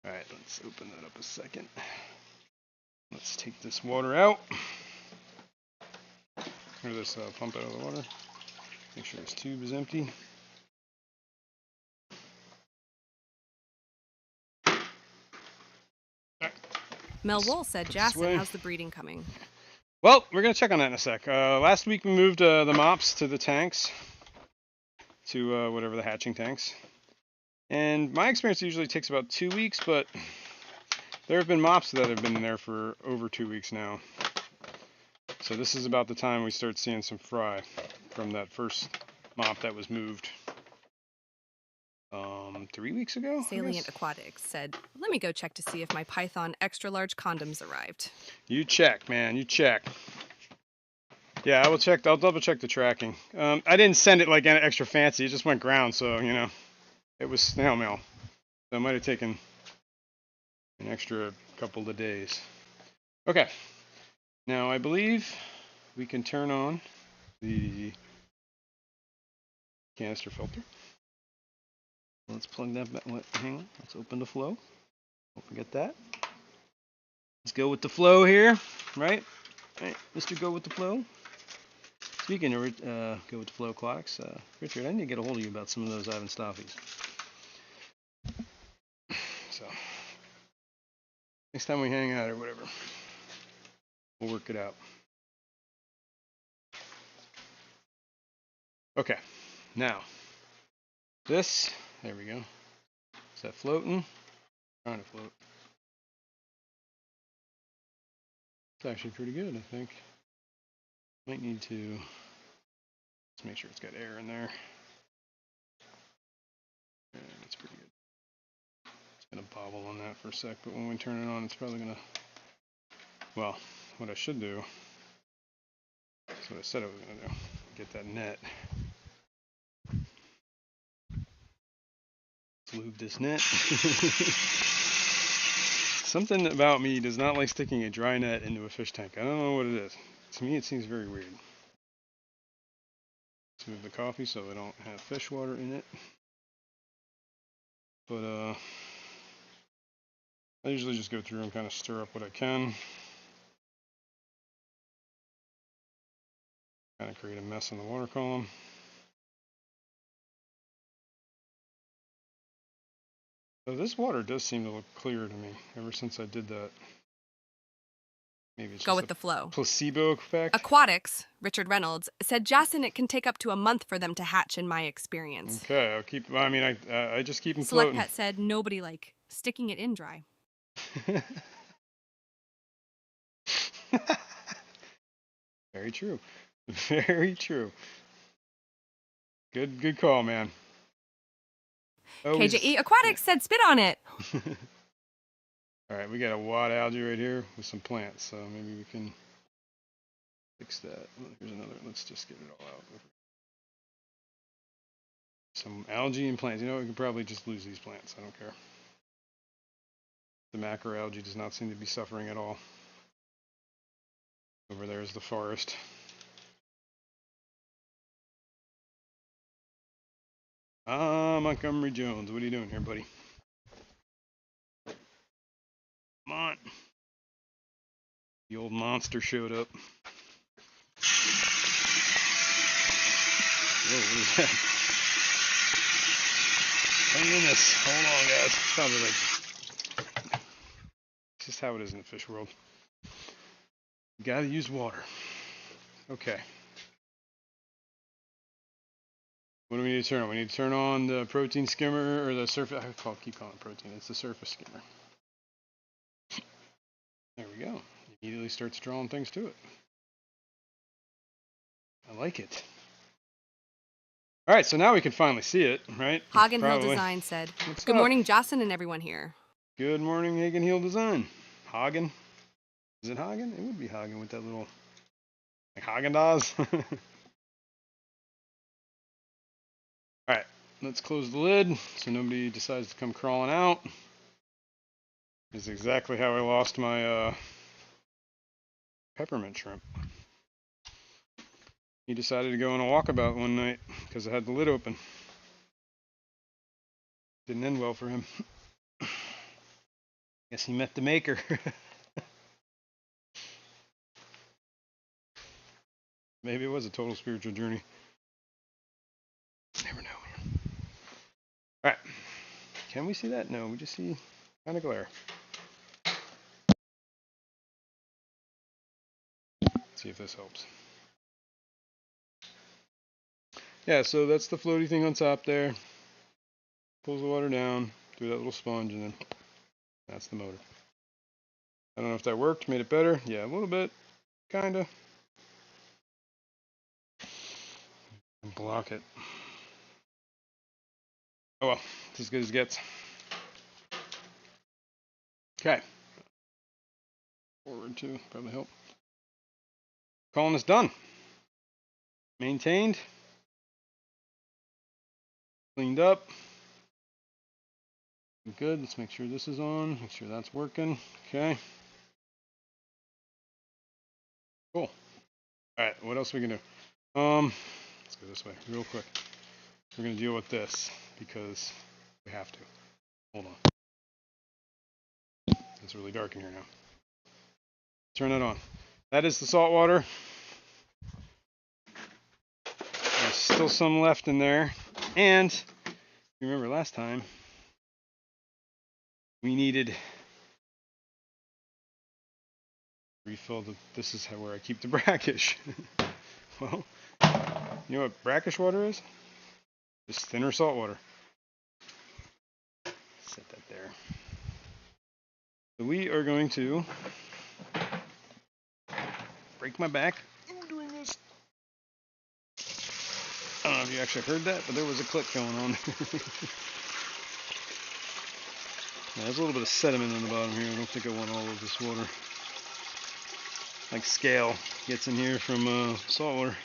Alright, let's open that up a second. Let's take this water out. Or this pump out of the water. Make sure this tube is empty. Mel Wool said, Jason, how's the breeding coming? Well, we're going to check on that in a sec. Last week we moved the mops to the tanks. To whatever the hatching tanks. And my experience usually takes about 2 weeks, but there have been mops that have been in there for over 2 weeks now. So this is about the time we start seeing some fry from that first mop that was moved 3 weeks ago. Salient Aquatics said, let me go check to see if my Python extra large condoms arrived. You check, man, you check. Yeah, I will check. I'll double check the tracking. I didn't send it like extra fancy. It just went ground, so it was snail mail. So it might have taken an extra couple of days. Okay. Now I believe we can turn on the canister filter. Let's plug that back. Hang on. Let's open the flow. Don't forget that. Let's go with the flow here, right? All right, Mr. Go with the flow. Speaking of Go with the Flow Aquatics, Richard, I need to get a hold of you about some of those Ivan Stoffies. So, next time we hang out or whatever, we'll work it out. Okay, now, this There we go. Is that floating? Trying to float. It's actually pretty good, I think. Might need to, let's make sure it's got air in there. Yeah, that's pretty good. It's gonna bobble on that for a sec, but when we turn it on, it's probably gonna, well, what I should do, that's what I said I was gonna do, get that net. Let's lube this net. Something about me does not like sticking a dry net into a fish tank. I don't know what it is. To me, it seems very weird. Let's move the coffee so I don't have fish water in it. But I usually just go through and kind of stir up what I can. Kind of create a mess in the water column. So this water does seem to look clear to me ever since I did that. Maybe it's Go just with a the flow. placebo effect. Aquatics, Richard Reynolds, said Jason, it can take up to a month for them to hatch in my experience. Okay, I'll keep, I mean, I just keep them Select floating. Pet said nobody like sticking it in dry. Very true. Very true. Good call, man. Always. KJE Aquatics said spit on it. All right, we got a wad algae right here with some plants, so maybe we can fix that. Here's another. Let's just get it all out. Some algae and plants. You know, we could probably just lose these plants. I don't care. The macroalgae does not seem to be suffering at all. Over there is the forest. Montgomery Jones, what are you doing here, buddy? Come on. The old monster showed up. Whoa, what is that? Thank goodness. Hold on, guys. It's probably like, it's just how it is in the fish world. You gotta use water. Okay. What do we need to turn on? We need to turn on the protein skimmer, or the surface, I keep calling it protein. It's the surface skimmer. There we go. Immediately starts drawing things to it. I like it. All right, so now we can finally see it, right? Hagen Hill Design said, good morning, Jason and everyone here. Good morning, Hagen Hill Design. Hagen? Is it Hagen? It would be Hagen with that little, like Haagen-Dazs. All right, let's close the lid so nobody decides to come crawling out. This is exactly how I lost my peppermint shrimp. He decided to go on a walkabout one night because I had the lid open. Didn't end well for him. Guess he met the maker. Maybe it was a total spiritual journey. Never know, man. All right. Can we see that? No, we just see kind of glare. Let's see if this helps. Yeah, so that's the floaty thing on top there. Pulls the water down through that little sponge, and then that's the motor. I don't know if that worked, made it better. Yeah, a little bit, kinda. Block it. Oh well, it's as good as it gets. Okay. Forward to probably help. Calling this done. Maintained. Cleaned up. Good. Let's make sure this is on. Make sure that's working. Okay. Cool. All right. What else are we gonna do? Let's go this way real quick. We're gonna deal with this because we have to. Hold on. It's really dark in here now. Turn it on. That is the salt water. There's still some left in there. And you remember last time we needed refill the, this is where I keep the brackish. Well, you know what brackish water is? Just thinner salt water. there. So we are going to break my back doing this. I don't know if you actually heard that, but there was a click going on. There's a little bit of sediment on the bottom here. I don't think I want all of this water. Like scale gets in here from salt water.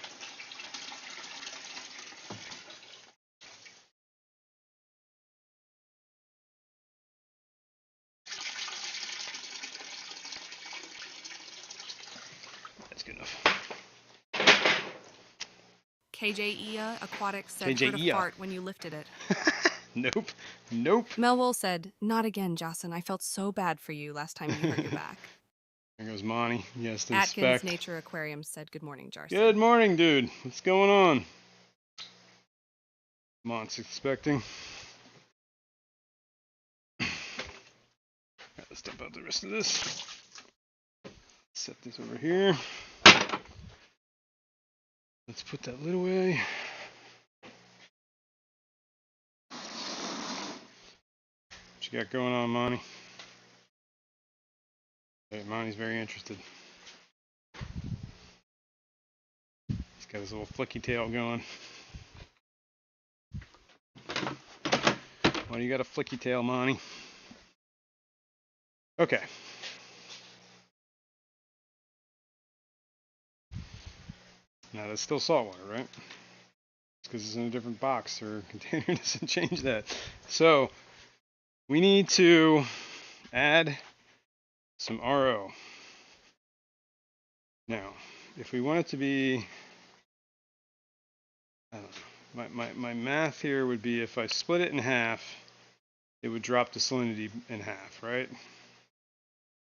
That's good enough. KJEA Aquatics said heard a KJEA. fart when you lifted it. Nope. Nope. Melwool said, not again, Jocelyn. I felt so bad for you last time you hurt your back. There goes Monty. Yes, to Atkins inspect. Nature Aquarium said, good morning, Jarson. Good morning, dude. What's going on? Mont's expecting. Let's dump out the rest of this. Set this over here. Let's put that lid away. What you got going on, Monty? Hey, Monty's very interested. He's got his little flicky tail going. Why do you got a flicky tail, Monty? Okay. Now that's still salt water, right? It's because it's in a different box or container doesn't change that. So we need to add some RO. Now, if we want it to be, I don't know, my math here would be if I split it in half, it would drop the salinity in half, right?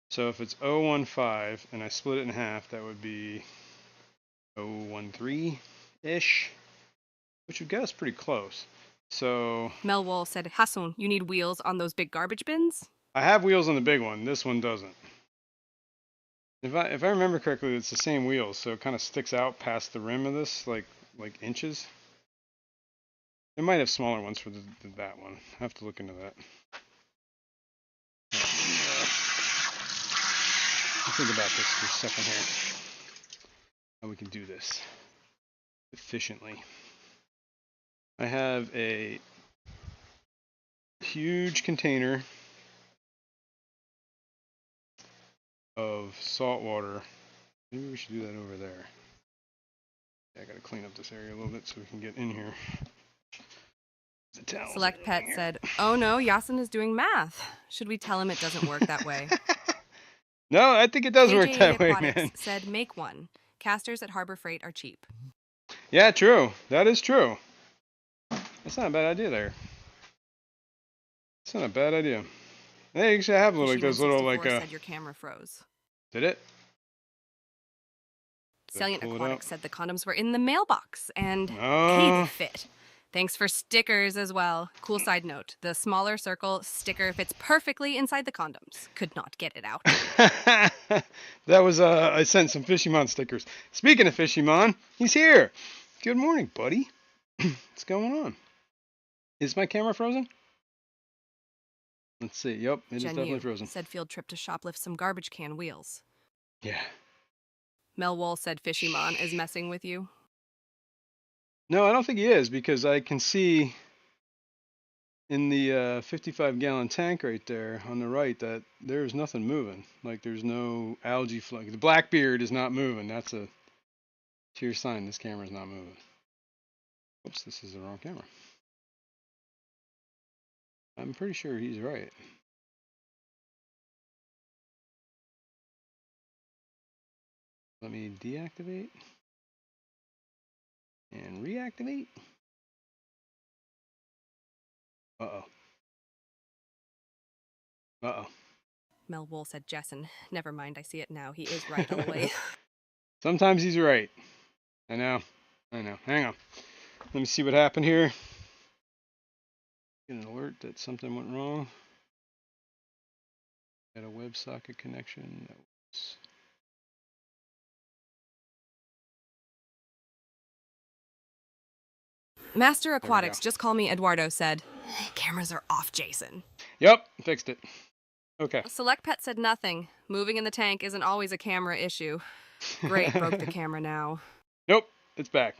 So if it's 0.15 and I split it in half, that would be 0.13-ish, which would get us pretty close. So Melwool said, Hassan, you need wheels on those big garbage bins? I have wheels on the big one. This one doesn't. If I remember correctly, it's the same wheels, so it kind of sticks out past the rim of this, like inches. They might have smaller ones for that one. I have to look into that. Let's think about this for a second here. How we can do this efficiently. I have a huge container of salt water. Maybe we should do that over there. Yeah, I gotta clean up this area a little bit so we can get in here. The towels Select are Pet in here. said, oh no, Yasin is doing math. Should we tell him it doesn't work that way? No, I think it does work KJA that way, Aquatics man. said, make one. Casters at Harbor Freight are cheap. Yeah, true. That is true. That's not a bad idea there. It's not a bad idea. They actually have like those little said your camera froze. Did it? Salient Aquatics said the condoms were in the mailbox and hey, Oh. they fit. Thanks for stickers as well. Cool side note, the smaller circle sticker fits perfectly inside the condoms. Could not get it out. That was I sent some Fishymon stickers. Speaking of Fishymon, he's here. Good morning, buddy. What's going on? Is my camera frozen? Let's see. Yep, it is definitely frozen. Said field trip to shoplift some garbage can wheels. Yeah. Melwool said Fishymon is messing with you. No, I don't think he is, because I can see in the 55-gallon tank right there on the right that there's nothing moving. Like there's no algae flow. The Blackbeard is not moving. That's a clear sign this camera's not moving. Oops, this is the wrong camera. I'm pretty sure he's right. Let me deactivate and reactivate. Uh-oh. Uh-oh. Melwool said Jessen. Never mind, I see it now. He is right all the way. Sometimes he's right. I know. Hang on. Let me see what happened here. Get an alert that something went wrong. Got a WebSocket connection. That was... Master Aquatics, just call me Eduardo, said, cameras are off, Jason. Yep, fixed it. Okay. Select Pet said nothing. Moving in the tank isn't always a camera issue. Great, broke the camera now. Nope, it's back.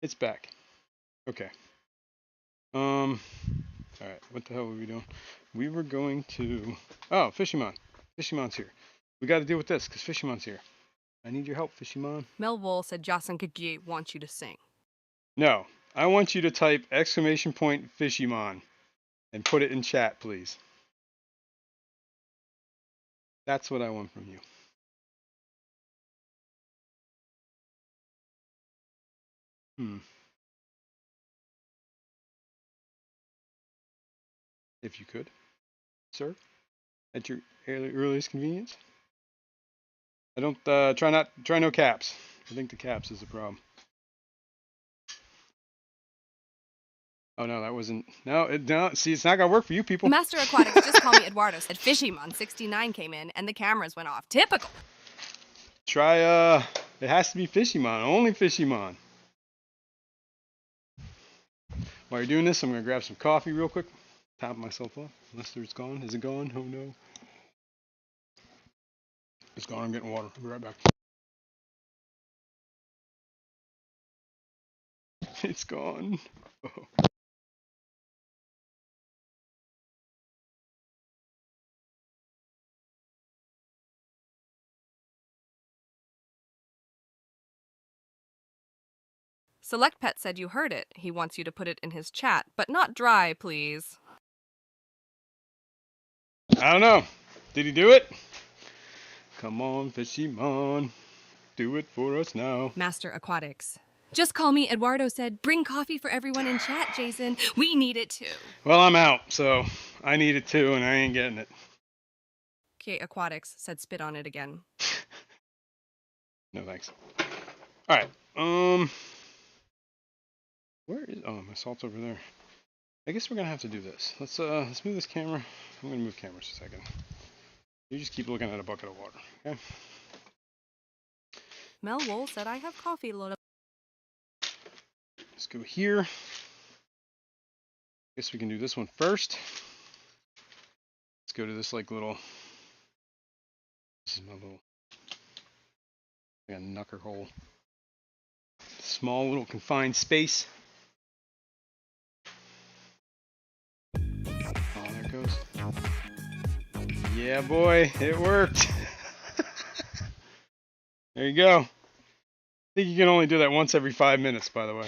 It's back. Okay. All right, what the hell were we doing? We were going to... Oh, Fishymon. Fishymon's here. We got to deal with this, because Fishymon's here. I need your help, Fishymon. Melville said Jason Kajie wants you to sing. No, I want you to type !Fishymon and put it in chat, please. That's what I want from you. If you could, sir, at your earliest convenience. I don't try no caps. I think the caps is the problem. Oh no, that wasn't. No. See, it's not gonna work for you people. Master Aquatics, just call me Eduardo, said Fishymon 69 came in and the cameras went off. Typical. Try it has to be Fishymon, only Fishymon. While you're doing this, I'm gonna grab some coffee real quick. Top myself off. Unless it's gone. Is it gone? Oh no. It's gone. I'm getting water. I'll be right back. It's gone. Oh. Select Pet said you heard it. He wants you to put it in his chat, but not dry, please. I don't know. Did he do it? Come on, Fishymon. Do it for us now. Master Aquatics. Just call me Eduardo said, bring coffee for everyone in chat, Jason. We need it too. Well, I'm out, so I need it too, and I ain't getting it. Okay, Aquatics said spit on it again. No thanks. All right. Where is? Oh, my salt's over there. I guess we're gonna have to do this. Let's move this camera. I'm gonna move cameras a second. You just keep looking at a bucket of water, okay? Mel Wool said I have coffee loaded. Let's go here. Guess we can do this one first. Let's go to this like little. This is my little. Like a knucker hole. Small little confined space. Oh, there it goes. Yeah, boy, it worked. There you go. I think you can only do that once every 5 minutes, by the way.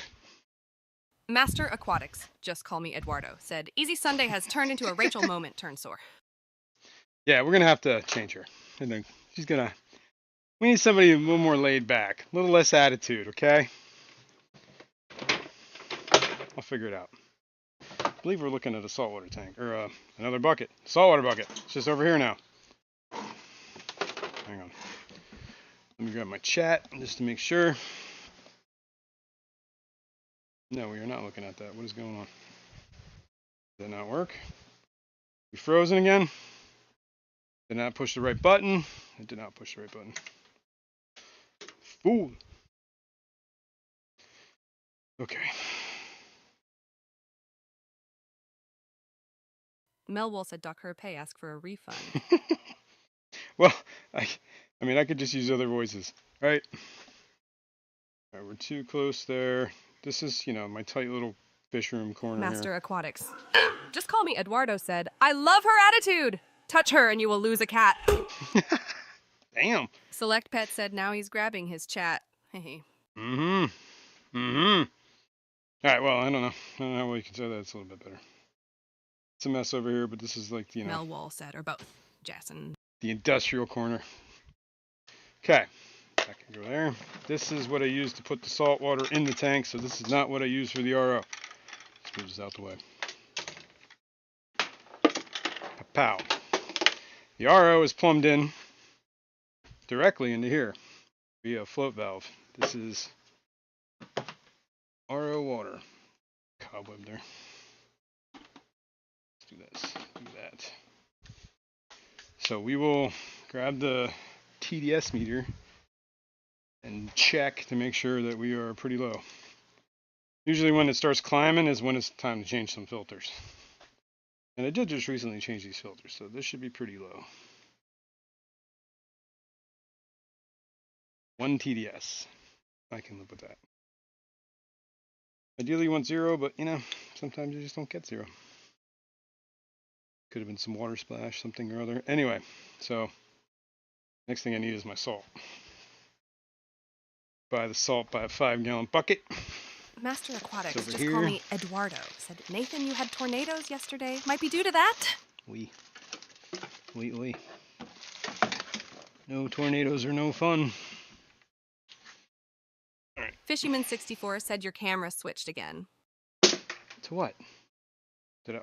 Master Aquatics, just call me Eduardo, said Easy Sunday has turned into a Rachel moment turn sore. Yeah, we're gonna have to change her. I think she's gonna. We need somebody a little more laid back, a little less attitude, okay? I'll figure it out. I believe we're looking at a saltwater tank, or another bucket, saltwater bucket. It's just over here now. Hang on. Let me grab my chat just to make sure. No, we are not looking at that. What is going on? Did that not work? We frozen again? Did not push the right button. It did not push the right button. Fool. Okay. Melwool said duck her pay, ask for a refund. Well, I mean, I could just use other voices, right? All right, we're too close there. This is, my tight little fish room corner Master here. Aquatics. Just call me Eduardo said, I love her attitude. Touch her and you will lose a cat. Damn. Select Pet said now he's grabbing his chat. Hey. All right, well, I don't know. I don't know how we can say that. It's a little bit better. It's a mess over here, but this is like, Melwool said, or both. Jason. The industrial corner. Okay. I can go there. This is what I use to put the salt water in the tank, so this is not what I use for the RO. Let's move this out the way. Pow. The RO is plumbed in directly into here via float valve. This is RO water. Cobweb there. Let's do this. Do that. So we will grab the TDS meter and check to make sure that we are pretty low. Usually when it starts climbing is when it's time to change some filters. And I did just recently change these filters, so this should be pretty low. 1 TDS. I can live with that. Ideally you want 0, but you know, sometimes you just don't get 0. Could have been some water splash, something or other. Anyway, so next thing I need is my salt. Buy the salt by a 5-gallon bucket. Master Aquatics, Over just here. call me Eduardo, said, Nathan, you had tornadoes yesterday. Might be due to that. Oui. No tornadoes are no fun. All right. Fishyman64 said your camera switched again. To what?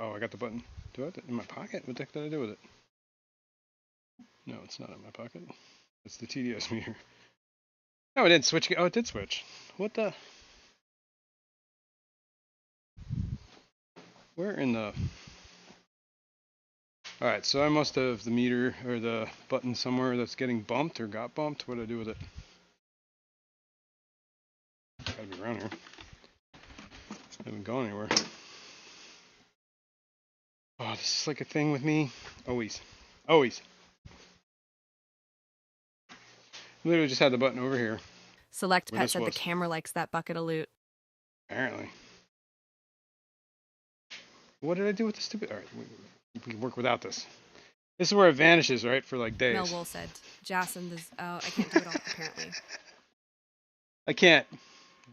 Oh, I got the button. Do I have it in my pocket? What the heck did I do with it? No, it's not in my pocket. It's the TDS meter. No, it didn't switch. Oh, it did switch. What the? Where in the... Alright, so I must have the meter or the button somewhere that's getting bumped or got bumped. What do I do with it? Gotta be around here. I haven't gone anywhere. Oh, this is like a thing with me. Always. Literally just had the button over here. Select Pet said the camera likes that bucket of loot. Apparently. What did I do with the stupid... Alright, we can work without this. This is where it vanishes, right? For like days. Melwool said, Jason, this... Oh, I can't do it all, apparently. I can't.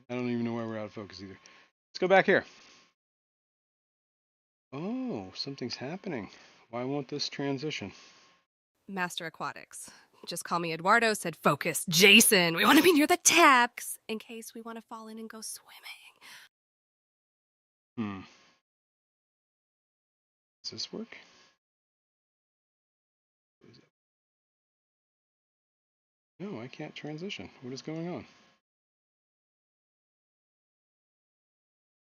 I don't even know why we're out of focus either. Let's go back here. Oh, something's happening. Why won't this transition? Master Aquatics. Just call me Eduardo, said, focus, Jason. We want to be near the taps in case we want to fall in and go swimming. Does this work? No, I can't transition. What is going on?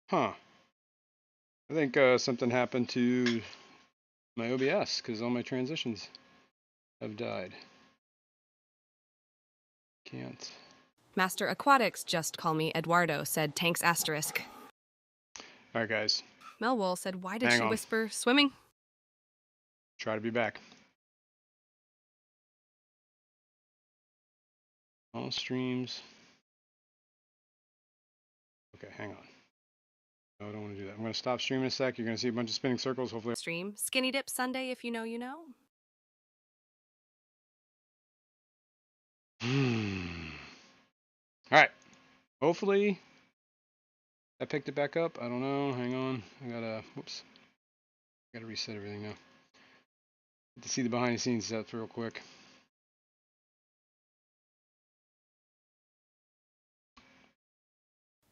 Huh. I think something happened to my OBS because all my transitions have died. Can't. Master Aquatics, just call me Eduardo, said Tanks asterisk. Alright, guys. Melwool said, why did Hang she on. whisper swimming? Try to be back. All streams. Okay, hang on. No, I don't want to do that. I'm going to stop streaming in a sec. You're going to see a bunch of spinning circles, hopefully. Stream. Skinny Dip Sunday, if you know, you know. Alright. Hopefully I picked it back up. I don't know. Hang on. I gotta, whoops. I gotta reset everything now. Get to see the behind the scenes stuff real quick.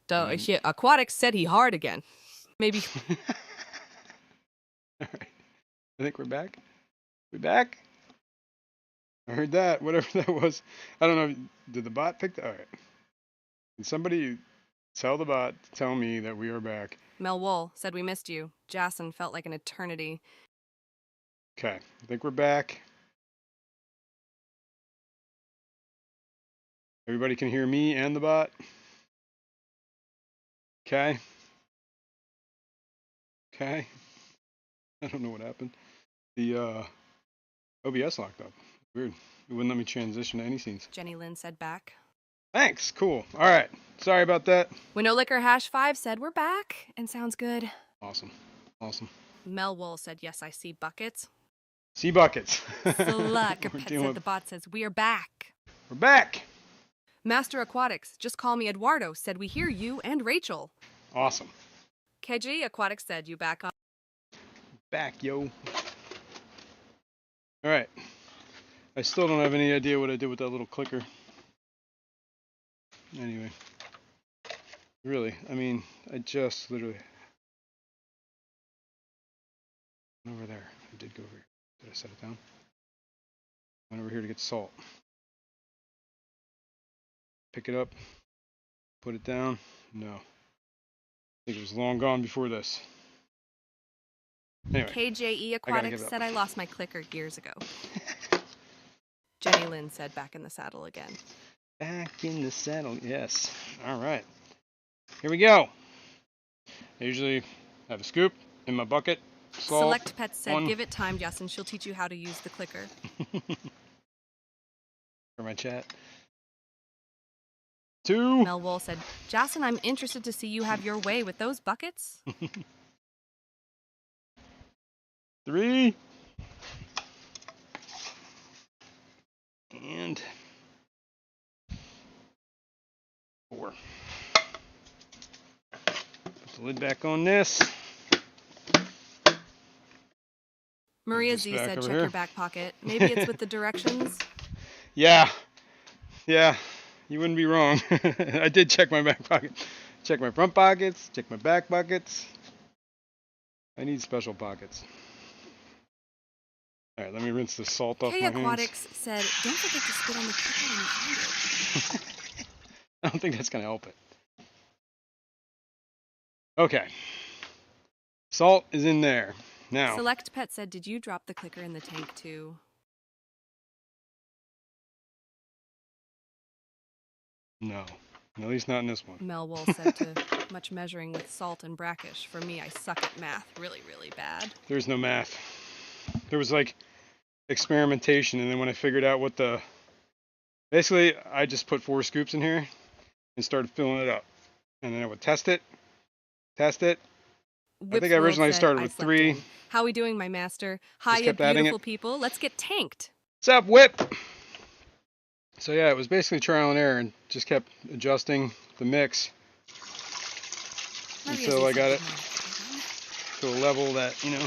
Aquatics said he hard again. Maybe. Alright. I think we're back. We back? I heard that. Whatever that was. I don't know. Did the bot pick that? Alright. Can somebody tell the bot to tell me that we are back? Melwool said we missed you. Jason felt like an eternity. Okay. I think we're back. Everybody can hear me and the bot. Okay. Okay. I don't know what happened. The OBS locked up. Weird. It wouldn't let me transition to any scenes. Jenny Lynn said back. Thanks. Cool. All right. Sorry about that. Winnow Liquor #5 said we're back and sounds good. Awesome. Awesome. Melwool said yes, I see buckets. See buckets. Slucker Pet said the bot says we are back. We're back. Master Aquatics, just call me Eduardo, said we hear you and Rachel. Awesome. KG Aquatics said you back on. Back, yo. All right. I still don't have any idea what I did with that little clicker. Anyway. Really, I mean, I just literally went over there. I did go over here. Did I set it down? Went over here to get salt. Pick it up. Put it down. No. I think it was long gone before this. Anyway. KJE Aquatics said I lost my clicker years ago. Jenny Lynn said back in the saddle again. Back in the saddle, yes. All right. Here we go. I usually have a scoop in my bucket salt. Select Pets said, 1 give it time, Justin. She'll teach you how to use the clicker. for my chat. 2. Mel Wool said, Justin, I'm interested to see you have your way with those buckets. 3. And 4. Put the lid back on this. Maria This Z back said, over check here. your back pocket. Maybe it's with the directions. Yeah, you wouldn't be wrong. I did check my back pocket. Check my front pockets, check my back pockets. I need special pockets. All right, let me rinse the salt off K my hands. Aquatics said, don't forget to spit on the clicker when you find it. I don't think that's going to help it. Okay. Salt is in there. Now. Select Pet said, did you drop the clicker in the tank too? No. At least not in this one. Mel Wool said, to much measuring with salt and brackish. For me, I suck at math really, really bad. There's no math. There was like experimentation, and then when I figured out what the... Basically, I just put 4 scoops in here and started filling it up. And then I would test it. I think I originally started with 3. How we doing, my master? Hiya, kept adding beautiful it. people. Let's get tanked. What's up, Whip? So yeah, it was basically trial and error, and just kept adjusting the mix until I got it to a level that, you know,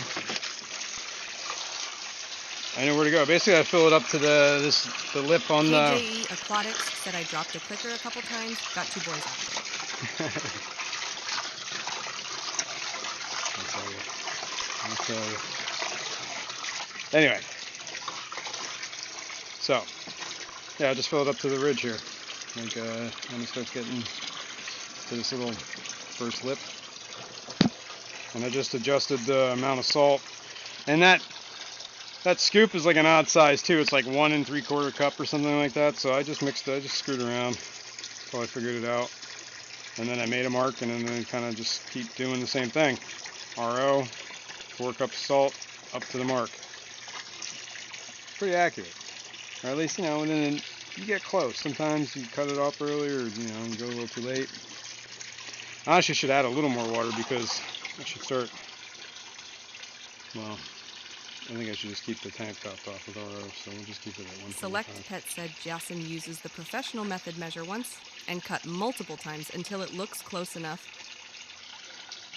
I know where to go. Basically, I fill it up to the lip on the... KJE Aquatics said I dropped a clicker a couple times. Got 2 boys out of it. I'll tell you. Anyway. So, yeah, I just fill it up to the ridge here. Like, when it starts getting to this little first lip. And I just adjusted the amount of salt. And that scoop is like an odd size too. It's like 1 3/4 cup or something like that. So I just mixed it, I just screwed around until I figured it out. And then I made a mark, and then kind of just keep doing the same thing. RO, 4 cups of salt, up to the mark. Pretty accurate. Or at least, you know, and then you get close. Sometimes you cut it off early, or, you know, you go a little too late. I actually should add a little more water because I should start, well, I think I should just keep the tank topped off with RO, so we'll just keep it at 125. Select Pet said Jason uses the professional method measure once and cut multiple times until it looks close enough.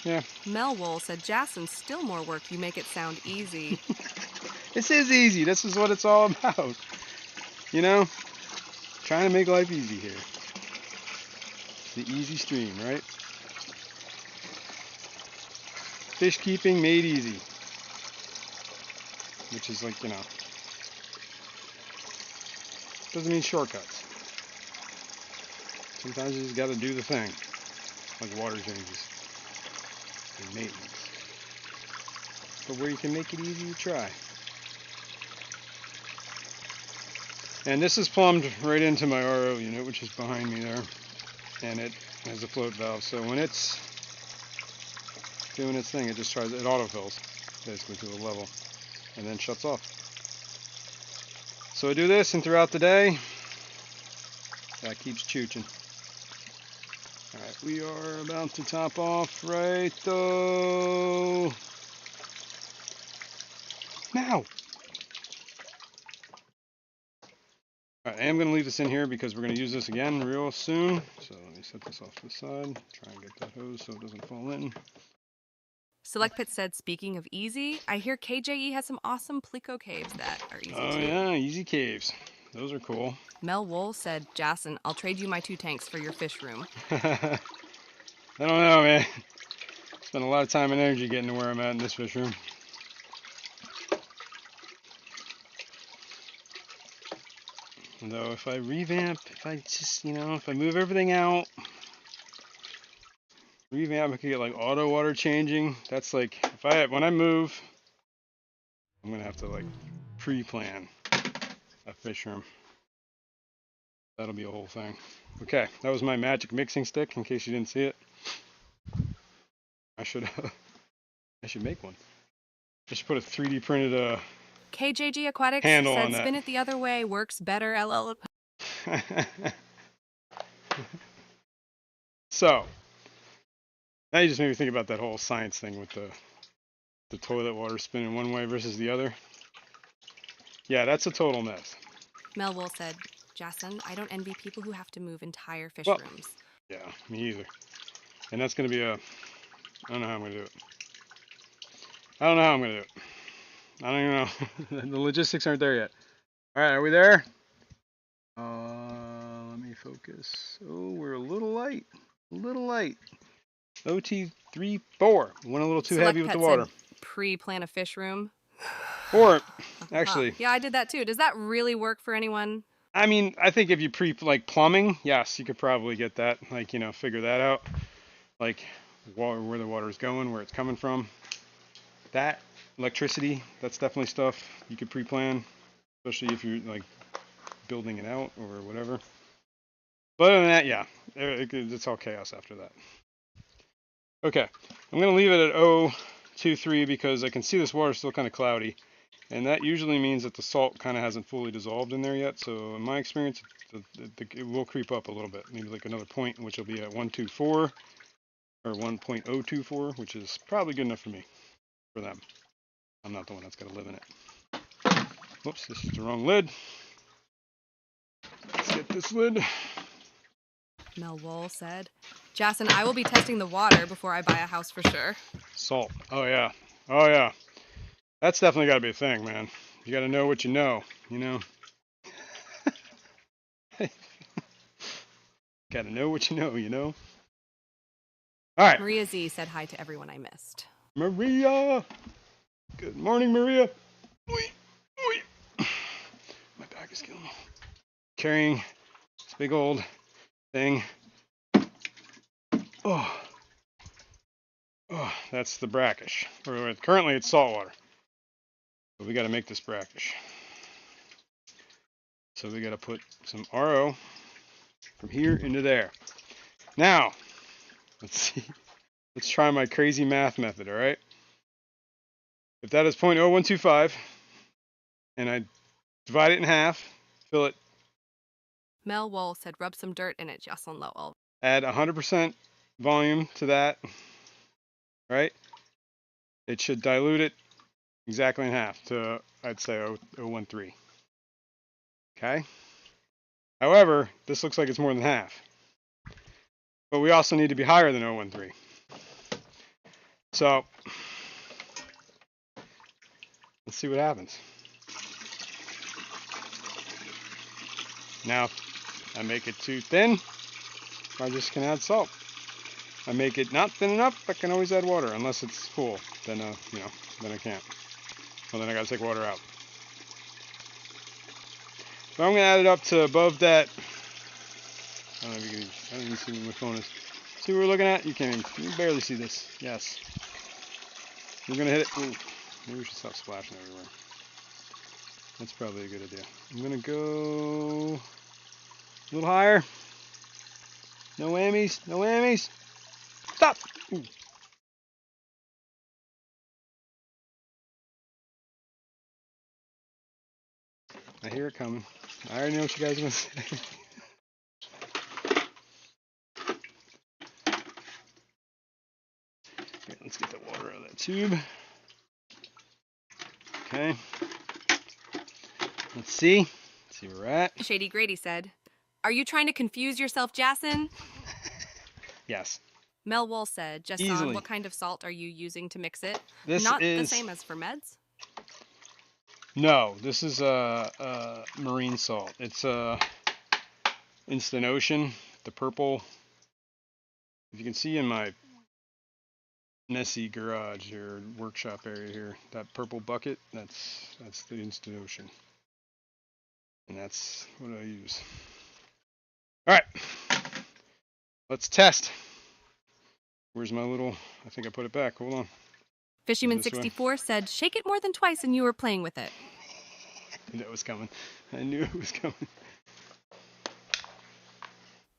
Yeah. Mel Wool said, Jason, still more work. You make it sound easy. This is easy. This is what it's all about. You know? Trying to make life easy here. It's the easy stream, right? Fish keeping made easy. Which is like, you know, doesn't mean shortcuts. Sometimes you just got to do the thing, like water changes and maintenance. But where you can make it easy, you try. And this is plumbed right into my RO unit, which is behind me there, and it has a float valve. So when it's doing its thing, it just tries, it autofills basically to a level, and then shuts off. So I do this, and throughout the day, that keeps chooching. Alright, we are about to top off right though. Now! Alright, I am going to leave this in here because we're going to use this again real soon. So let me set this off to the side, try and get that hose so it doesn't fall in. Select Pit said, speaking of easy, I hear KJE has some awesome Plico caves that are easy Oh too. yeah, easy caves. Those are cool. Mel Wool said, Jason, I'll trade you my 2 tanks for your fish room. I don't know, man. Spent a lot of time and energy getting to where I'm at in this fish room. Though if I revamp, if I just, you know, if I move everything out, revamp, I could get like auto water changing. That's like, when I move, I'm gonna have to like pre-plan a fish room. That'll be a whole thing. Okay, that was my magic mixing stick, in case you didn't see it. I should make one. I should put a 3D printed KJG Aquatics handle said on that. spin it the other way works better, LL. So, now you just made me think about that whole science thing with the toilet water spinning one way versus the other. Yeah, that's a total mess. Melwool said, Jason, I don't envy people who have to move entire fish Well, rooms. Yeah, me either. And that's going to be I don't know how I'm going to do it. I don't know how I'm going to do it. I don't even know. The logistics aren't there yet. All right, are we there? Let me focus. Oh, we're a little light. A little light. OT34. Went a little too heavy with the water. Pre-plan a fish room. Or, actually. Yeah, I did that too. Does that really work for anyone? I mean, I think if you like plumbing, yes, you could probably get that. Like, figure that out. Like, where the water is going, where it's coming from. That, electricity, that's definitely stuff you could pre-plan. Especially if you're, like, building it out or whatever. But other than that, yeah, it's all chaos after that. Okay, I'm going to leave it at 023 because I can see this water still kind of cloudy. And that usually means that the salt kind of hasn't fully dissolved in there yet. So in my experience, it will creep up a little bit. Maybe like another point, which will be at 124 or 1.024, which is probably good enough for me, for them. I'm not the one that's got to live in it. Whoops, this is the wrong lid. Let's get this lid. Melwool said, Jason, I will be testing the water before I buy a house for sure. Salt. Oh, yeah. Oh, yeah. That's definitely got to be a thing, man. You got to know what you know, Got to know what you know, All right. Maria Z said hi to everyone I missed. Maria! Good morning, Maria. My back is killing me. Carrying this big old thing. Oh, that's the brackish. Currently it's saltwater. But we got to make this brackish. So we got to put some RO from here into there. Now, let's see. Let's try my crazy math method, all right? If that is 0.0125, and I divide it in half, fill it. Melwool said, rub some dirt in it, Jason Lowell. Add 100% volume to that, right? It should dilute it exactly in half to, I'd say, 0.013. Okay? However, this looks like it's more than half. But we also need to be higher than 0.013. So, let's see what happens. Now, I make it too thin, I just can add salt. I make it not thin enough, I can always add water, unless it's full. Then, then I can't. Well, then I gotta take water out. So I'm gonna add it up to above that. I don't know if you can. I don't even see where my phone is. See what we're looking at? You can't even. You can barely see this. Yes. We're gonna hit it. Ooh, maybe we should stop splashing everywhere. That's probably a good idea. I'm gonna go a little higher. No whammies. No whammies. Stop. Ooh. I hear it coming. I already know what you guys are gonna say. Okay, let's get the water out of that tube. Okay. Let's see where we're at. Shady Grady said, are you trying to confuse yourself, Jason? Yes. Melwool said, Jason, what kind of salt are you using to mix it? This Not is the same as for meds? No, this is marine salt. It's Instant Ocean, the purple. If you can see in my Nessie garage or workshop area here, that purple bucket, that's the Instant Ocean. And that's what I use. All right, let's test. Where's my little, I think I put it back, hold on. Fishyman64 said, shake it more than twice and you were playing with it. I knew it was coming. I knew it was coming.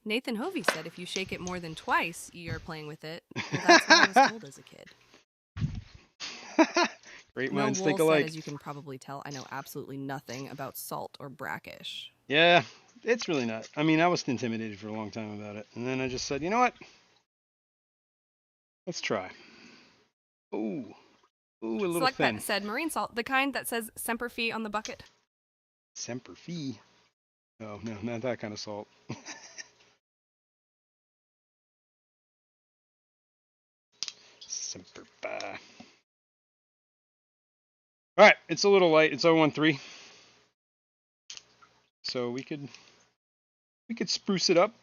Nathan Hovey said, if you shake it more than twice, you're playing with it. Well, that's what I was told as a kid. Great Mel minds Wool think said, alike. as you can probably tell, I know absolutely nothing about salt or brackish. Yeah, it's really not. I mean, I was intimidated for a long time about it. And then I just said, you know what? Let's try. Ooh. Ooh, a little Select thin. Pet said marine salt, the kind that says Semper Fi on the bucket. Semper Fi. Oh, no, not that kind of salt. Semper Fi. All right, it's a little light. It's 013. So we could spruce it up.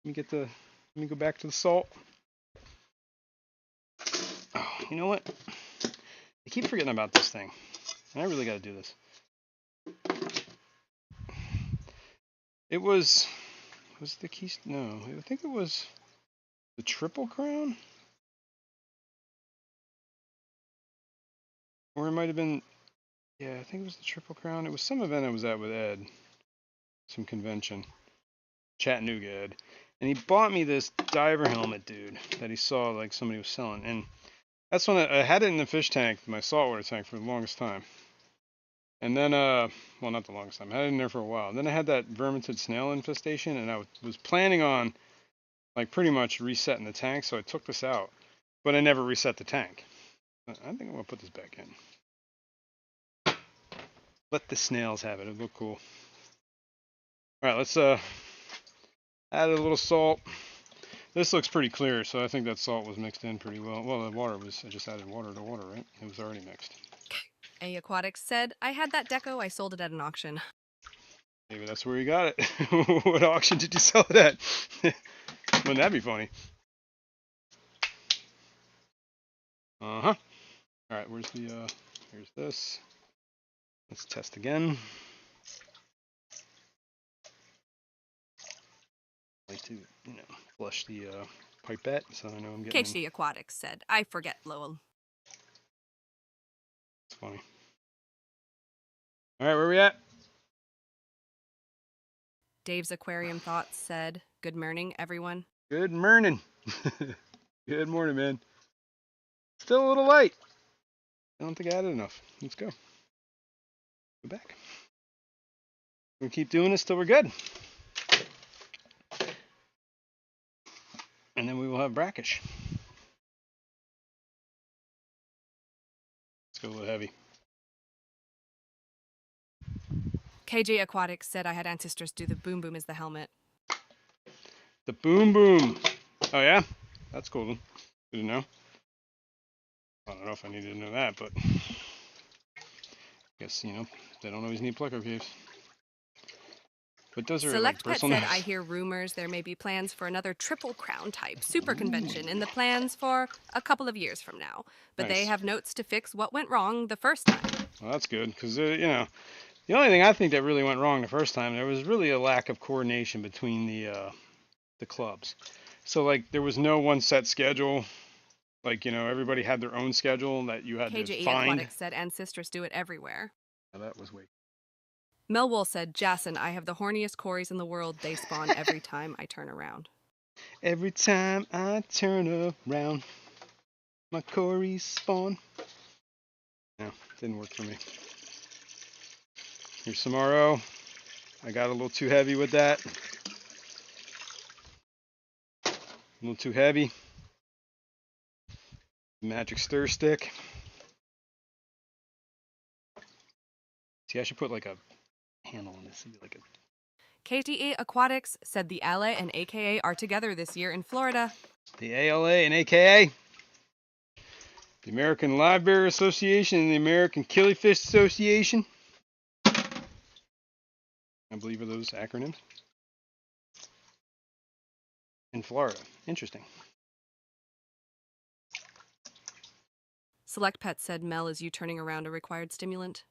Let me go back to the salt. Oh, you know what? I keep forgetting about this thing. I really got to do this. It was the key? No, I think it was the Triple Crown, or it might have been. Yeah, I think it was the Triple Crown. It was some event I was at with Ed, some convention, Chattanooga Ed, and he bought me this diver helmet, dude, that he saw like somebody was selling, and that's when I had it in the fish tank, my saltwater tank, for the longest time. And then, well, not the longest time. I had it in there for a while. And then I had that vermintid snail infestation, and I was planning on, like, pretty much resetting the tank, so I took this out. But I never reset the tank. I think I'm going to put this back in. Let the snails have it. It'll look cool. All right, let's add a little salt. This looks pretty clear, so I think that salt was mixed in pretty well. Well, the water was, I just added water to water, right? It was already mixed. A Aquatics said, I had that deco, I sold it at an auction. Maybe that's where you got it. What auction did you sell it at? Wouldn't that be funny? Uh-huh. All right, where's the, here's this. Let's test again. I like to, flush the pipette so I know I'm getting KHD Aquatics said, I forget, Lowell. It's funny. All right, where are we at? Dave's Aquarium Thoughts said, good morning, everyone. Good morning. Good morning, man. Still a little light. I don't think I added enough. Let's go. Go back. We'll keep doing this till we're good. And then we will have brackish. Let's go a little heavy. KJ Aquatics said I had ancestors do the boom boom as the helmet. The boom boom. Oh, yeah? That's cool. Good to know. I don't know if I needed to know that, but I guess, they don't always need pleco caves. But those are Select like Pet bristle said, knives. I hear rumors there may be plans for another Triple Crown type super convention in the plans for a couple of years from now. But Nice. they have notes to fix what went wrong the first time. Well, that's good, because, the only thing I think that really went wrong the first time, there was really a lack of coordination between the clubs. So, like, there was no one set schedule. Like, everybody had their own schedule that you had to KJE find. Aquatics said ancestors do it everywhere. Oh, that was weak. Melwool said, Jason, I have the horniest cories in the world. They spawn every time I turn around. Every time I turn around, my cories spawn. No, didn't work for me. Here's some RO. I got a little too heavy with that. A little too heavy. Magic stir stick. See, I should put like a handle on this. Like a KTE Aquatics said the ALA and AKA are together this year in Florida. The ALA and AKA, the American Livebearer Association and the American Killifish Association. I believe are those acronyms. In Florida. Interesting. Select Pet said Mel is you turning around a required stimulant.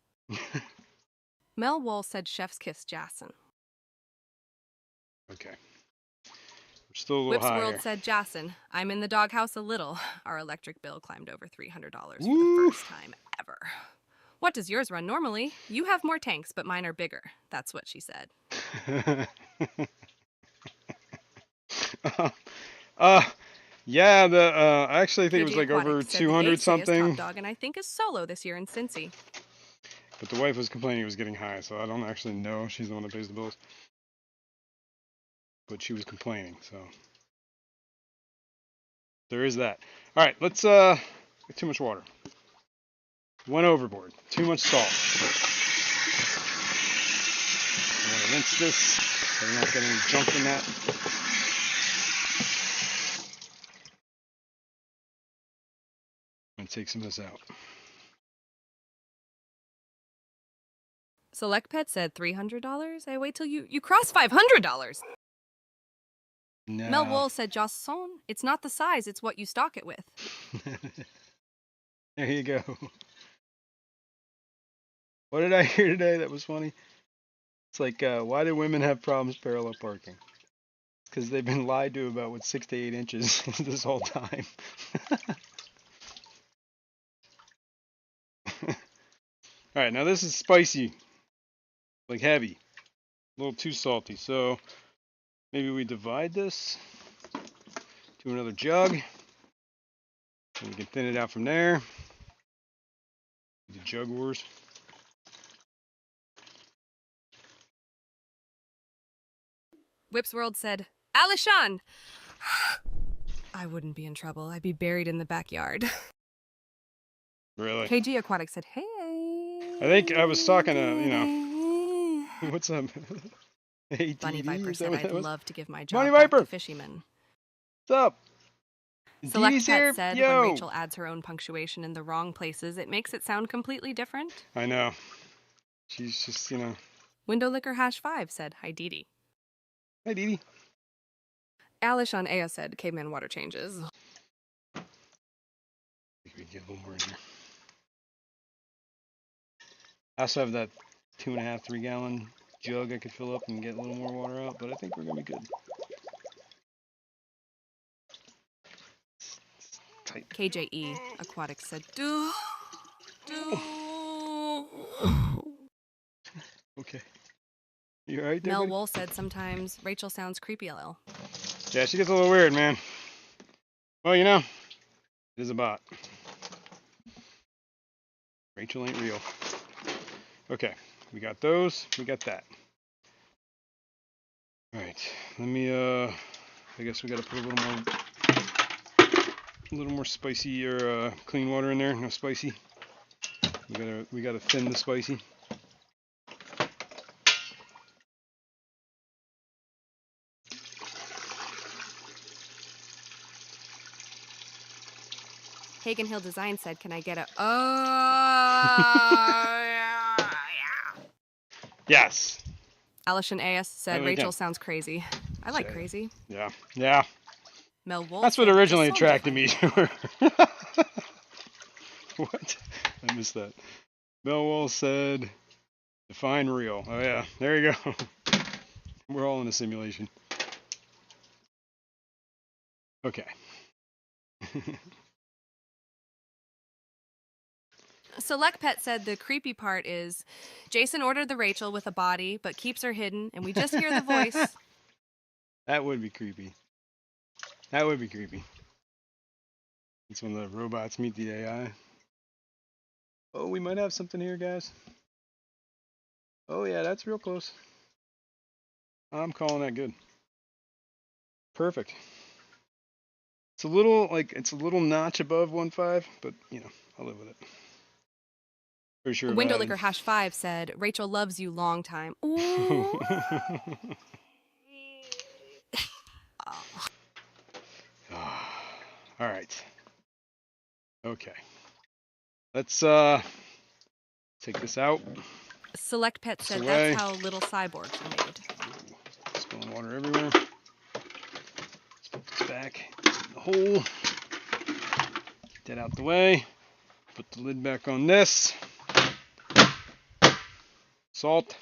Mel Wool said chef's kiss Jason. Okay. We're still a little Whips high World here. said Jason, I'm in the doghouse a little. Our electric bill climbed over $300 for Woo. the first time ever. What does yours run normally? You have more tanks, but mine are bigger. That's what she said. Yeah, I actually think it was KG like over Aquatics said the 200 ACE is something. top dog, and I think is solo this year in Cincy. But the wife was complaining it was getting high, so I don't actually know. She's the one that pays the bills. But she was complaining, so there is that. All right, let's get too much water. Went overboard. Too much salt. I want to rinse this so we're not getting any junk in that. I'm going to take some of this out. Select Pet said $300. I wait till you cross $500. No. Mel Wool said Josson, it's not the size, it's what you stock it with. There you go. What did I hear today that was funny? It's like, why do women have problems parallel parking? Because they've been lied to about what 6 to 8 inches this whole time. All right, now this is spicy, like heavy, a little too salty. So maybe we divide this to another jug, and we can thin it out from there. The jug wars. Whips World said, Alishan! I wouldn't be in trouble. I'd be buried in the backyard. Really? KG Aquatic said, hey. I think I was talking to, what's up? ATD, Bunny Viper said, I'd love to give my job Bunny back Viper! to fishymen. What's up? Select DD's Pet here? said, Yo! when Rachel adds her own punctuation in the wrong places, it makes it sound completely different. I know. She's just, Window Liquor #5 said, hi Dee. Hi, Dee. Alish on Aya said, caveman water changes. I think we get a little more in here. I also have that 2.5, 3 gallon jug I could fill up and get a little more water out, but I think we're gonna be good. It's tight. KJE Aquatic said, do. Okay. You alright there, Mel buddy? Wool said sometimes Rachel sounds creepy LL. Yeah, she gets a little weird, man. Well, it is a bot. Rachel ain't real. Okay, we got those. We got that. All right, let me. I guess we got to put a little more spicy or clean water in there. No spicy. We gotta thin the spicy. Hagen Hill Design said, can I get a... Yes. Alishan A.S. said, Really Rachel can. sounds crazy. I like crazy. Yeah. Yeah. Mel Wool That's what said, originally "Just attracted me different." to her. What? I missed that. Melwell said, define real. Oh, yeah. There you go. We're all in a simulation. Okay. Select Pet said the creepy part is Jason ordered the Rachel with a body, but keeps her hidden, and we just hear the voice. That would be creepy. That would be creepy. It's when the robots meet the AI. Oh, we might have something here, guys. Oh, yeah, that's real close. I'm calling that good. Perfect. It's a little notch above 1.5, but, I'll live with it. Pretty sure. Window Liquor #5 said, Rachel loves you long time. Ooh. All right. Okay. Let's take this out. Select Pet said away. that's how little cyborgs are made. Spilling water everywhere. Let's put this back in the hole. Get that out the way. Put the lid back on this. Salt.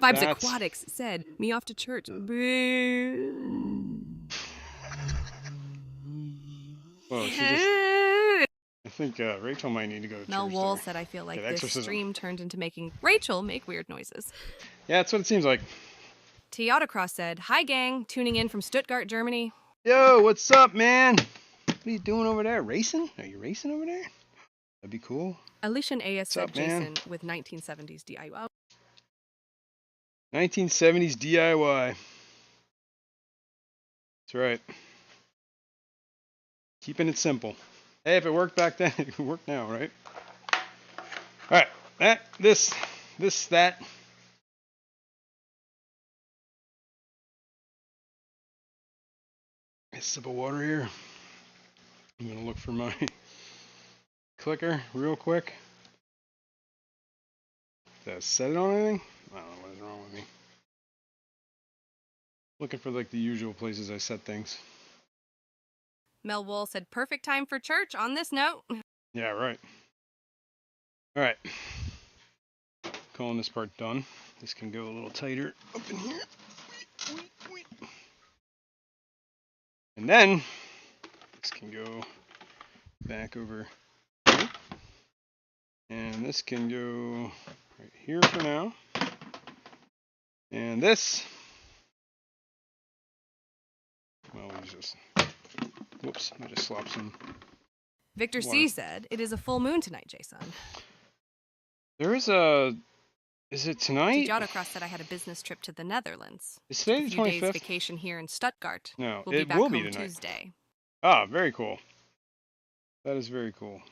Vibes That's... Aquatics said, me off to church. Whoa, she just... I think Rachel might need to go to Mel church. Wool said, I feel like this exorcism. stream turned into making Rachel make weird noises. Yeah, that's what it seems like. T. Autocross said, hi gang, tuning in from Stuttgart, Germany. Yo, what's up, man? What are you doing over there? Racing? Are you racing over there? That'd be cool. Alician A.S. What's said up, man? Jason with 1970s DIY. 1970s DIY. That's right. Keeping it simple. Hey, if it worked back then, it can work now, right? All right. That, this, that. A sip of water here. I'm gonna look for my clicker real quick. Did I set it on anything? I don't know what is wrong with me. Looking for like the usual places I set things. Mel Wool said perfect time for church on this note. Yeah, right. All right. Calling this part done. This can go a little tighter up in here. And then this can go back over here. And this can go right here for now. And this, well, we just, whoops, I just slopped some. Victor water. C. said it is a full moon tonight, Jason. There is a, is it tonight? Autocross said I had a business trip to the Netherlands. Is today the 25th? A few days vacation here in Stuttgart. No, We'll be it back will be home tonight. Tuesday. Ah, very cool. That is very cool.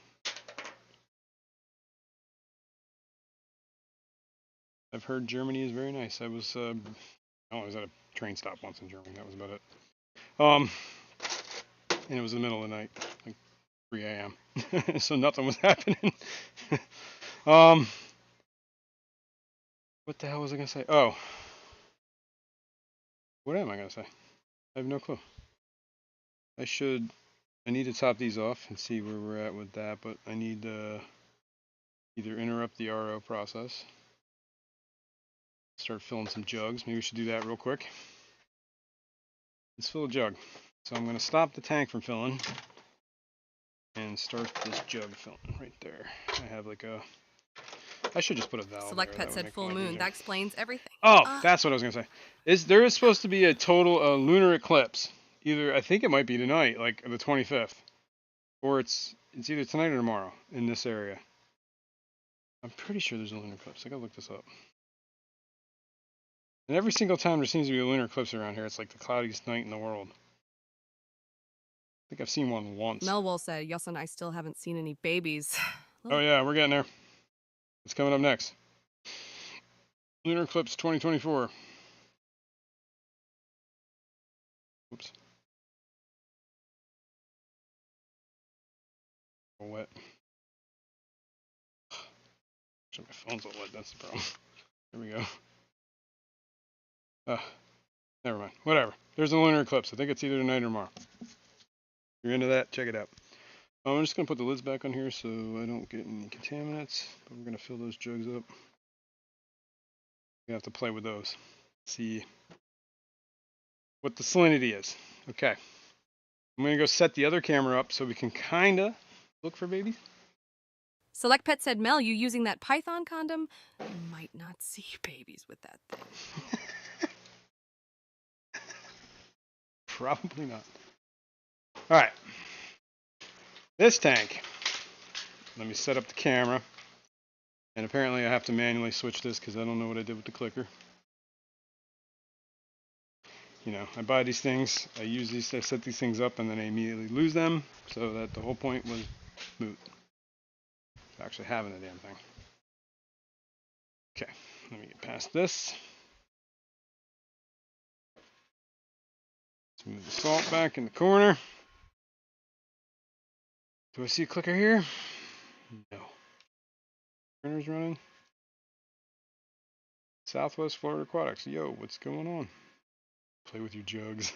I've heard Germany is very nice. I was at a train stop once in Germany. That was about it. And it was the middle of the night, like 3 a.m. So nothing was happening. What the hell was I gonna say? Oh, what am I gonna say? I have no clue. I need to top these off and see where we're at with that, but I need to either interrupt the RO process, start filling some jugs. Maybe we should do that real quick. Let's fill a jug. So I'm going to stop the tank from filling and start this jug filling right there. I have like a, I should just put a valve Select there. Pet said full moon. Easier. That explains everything. Oh, that's what I was going to say. There is supposed to be a total lunar eclipse. I think it might be tonight, like the 25th. Or it's either tonight or tomorrow in this area. I'm pretty sure there's a lunar eclipse. I gotta look this up. And every single time there seems to be a lunar eclipse around here, it's like the cloudiest night in the world. I think I've seen one once. Melwell said, yes, and I still haven't seen any babies. Oh yeah, we're getting there. It's coming up next. Lunar eclipse 2024. Oops. All wet. Actually, my phone's all wet. That's the problem. There we go. Never mind. Whatever. There's a lunar eclipse. I think it's either tonight or tomorrow. If you're into that, check it out. I'm just going to put the lids back on here so I don't get any contaminants. But we're going to fill those jugs up. We have to play with those. See what the salinity is. Okay. I'm going to go set the other camera up so we can kind of look for babies. Select Pet said, Mel, you using that python condom? You might not see babies with that thing. Probably not. All right. This tank. Let me set up the camera. And apparently I have to manually switch this because I don't know what I did with the clicker. You know, I buy these things, I use these, I set these things up, and then I immediately lose them. So that the whole point was moot. Actually having the damn thing. Okay, let me get past this. Let's move the salt back in the corner. Do I see a clicker here? No. Printer's running. Southwest Florida Aquatics. Yo, what's going on? Play with your jugs.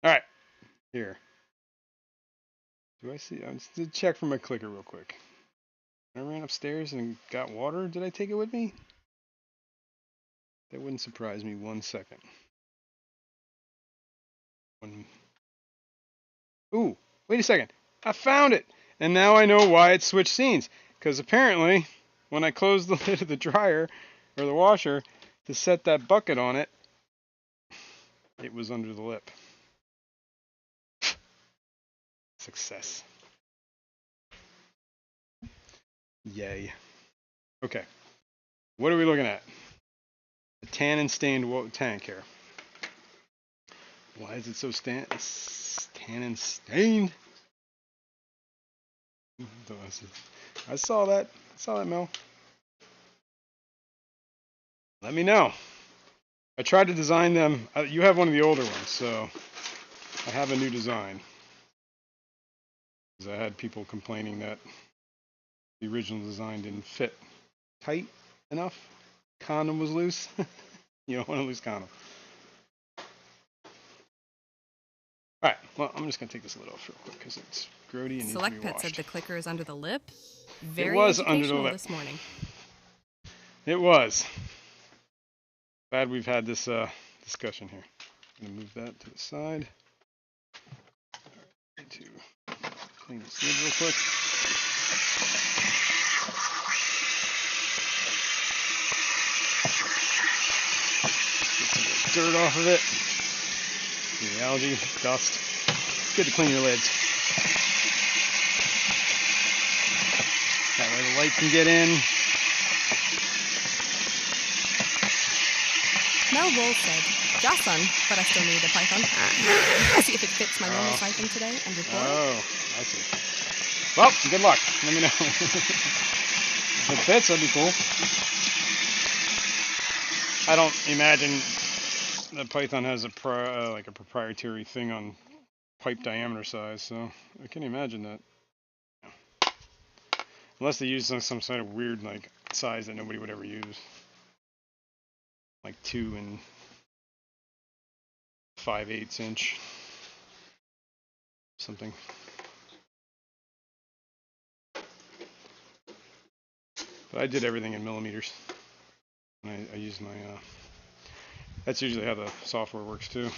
Alright, here. Do I see? I just did check for my clicker real quick. I ran upstairs and got water. Did I take it with me? That wouldn't surprise me 1 second. Ooh, wait a second. I found it! And now I know why it switched scenes. Because apparently, when I closed the lid of the dryer, or the washer, to set that bucket on it, It was under the lip. Success. Yay. Okay. What are we looking at? A tannin stained tank here. Why is it so tannin stained? I saw that. Mel. Let me know. I tried to design them. You have one of the older ones, so I have a new design. Because I had people complaining that the original design didn't fit tight enough. Condom was loose. You don't want to lose condom. All right, well, I'm just going to take this lid off real quick because it's grody and needs to be washed. Select Pet said the clicker is under the lip. It was under the lip this morning. It was. Glad we've had this discussion here. I'm going to move that to the side. All right, to clean this lid real quick. Get some dirt off of it. The algae, dust. It's good to clean your lids. That way the light can get in. Mel Wool said, Jocelyn, but I still need a python. See if it fits my normal siphon today and report. Oh, I see. Well, good luck. Let me know. If it fits, that'd be cool. I don't imagine the Python has a like a proprietary thing on pipe diameter size, so I can imagine that. Unless they use some sort of weird like size that nobody would ever use, like 2 and 5/8 inch, something. But I did everything in millimeters. And I used my. That's usually how the software works too.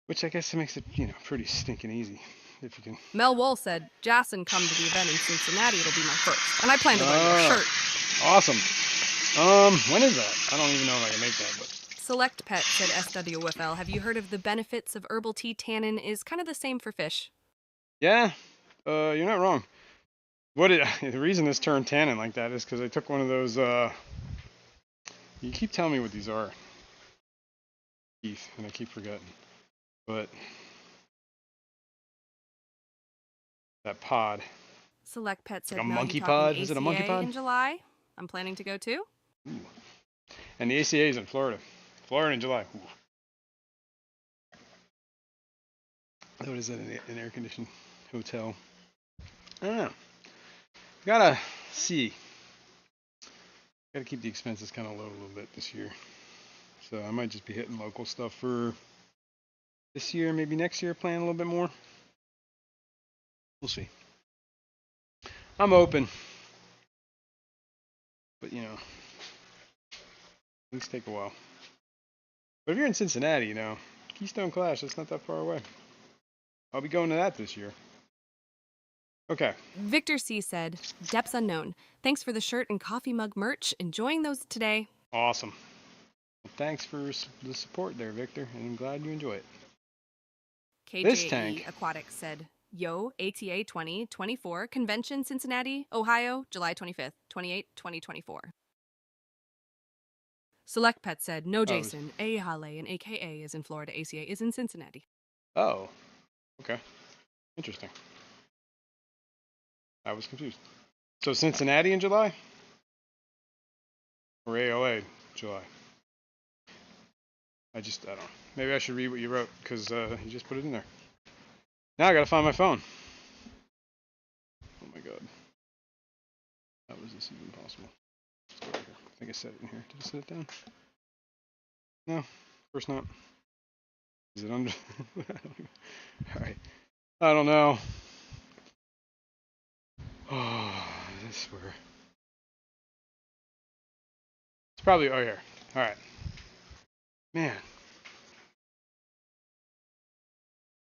Which I guess makes it, pretty stinking easy. If you can. Mel Wool said, Jason come to the event in Cincinnati, it'll be my first. And I plan to wear your shirt. Awesome. When is that? I don't even know if I can make that, but. Select Pet said SWFL, have you heard of the benefits of herbal tea? Tannin is kind of the same for fish. Yeah, you're not wrong. The reason this turned tannin like that is because I took one of those, you keep telling me what these are, Keith, and I keep forgetting. But that pod. Select Pet said, like a Mel, monkey pod? Is it a monkey pod? In July. I'm planning to go too. Ooh. And the ACA is in Florida. Florida in July. Ooh. What is that, an air-conditioned hotel? I don't know. Gotta see. Gotta keep the expenses kind of low a little bit this year. So I might just be hitting local stuff for this year, maybe next year, plan a little bit more. We'll see. I'm open. But, things take a while. But if you're in Cincinnati, Keystone Clash, that's not that far away. I'll be going to that this year. Okay. Victor C. said, Depths unknown. Thanks for the shirt and coffee mug merch. Enjoying those today. Awesome. Well, thanks for the support there, Victor, and I'm glad you enjoy it. This tank. Aquatic said, Yo, ATA 2024, Convention, Cincinnati, Ohio, July 25th, 2024. Select Pet said, No, Jason. AHALE and AKA is in Florida. ACA is in Cincinnati. Oh, okay. Interesting. I was confused. So Cincinnati in July? Or ALA July? I don't know. Maybe I should read what you wrote, because you just put it in there. Now I gotta find my phone. Oh my god. How is this even possible? Let's go over here. I think I set it in here. Did I set it down? No, of course not. Is it under? Alright. I don't know. Oh, I swear. It's probably here. Alright. Man.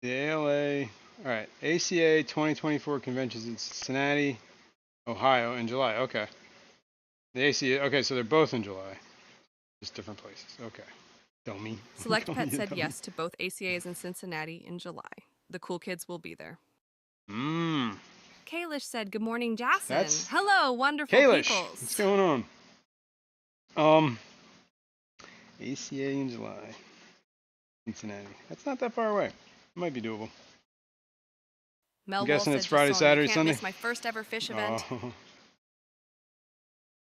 The ALA, alright, ACA 2024 conventions in Cincinnati, Ohio in July. Okay. The ACA, okay, so they're both in July. Just different places. Okay. Dummy. Select Call Pet me a said dummy. yes to both ACAs in Cincinnati in July. The cool kids will be there. Mmm. Kalish said, "Good morning, Jason. That's Hello, wonderful Kalish. What's peoples." going on? ACA in July. Cincinnati. That's not that far away. It might be doable. Mel I'm Wolf guessing said, it's Friday, "Jason, you Saturday, can't Sunday. miss my first ever fish event." Oh.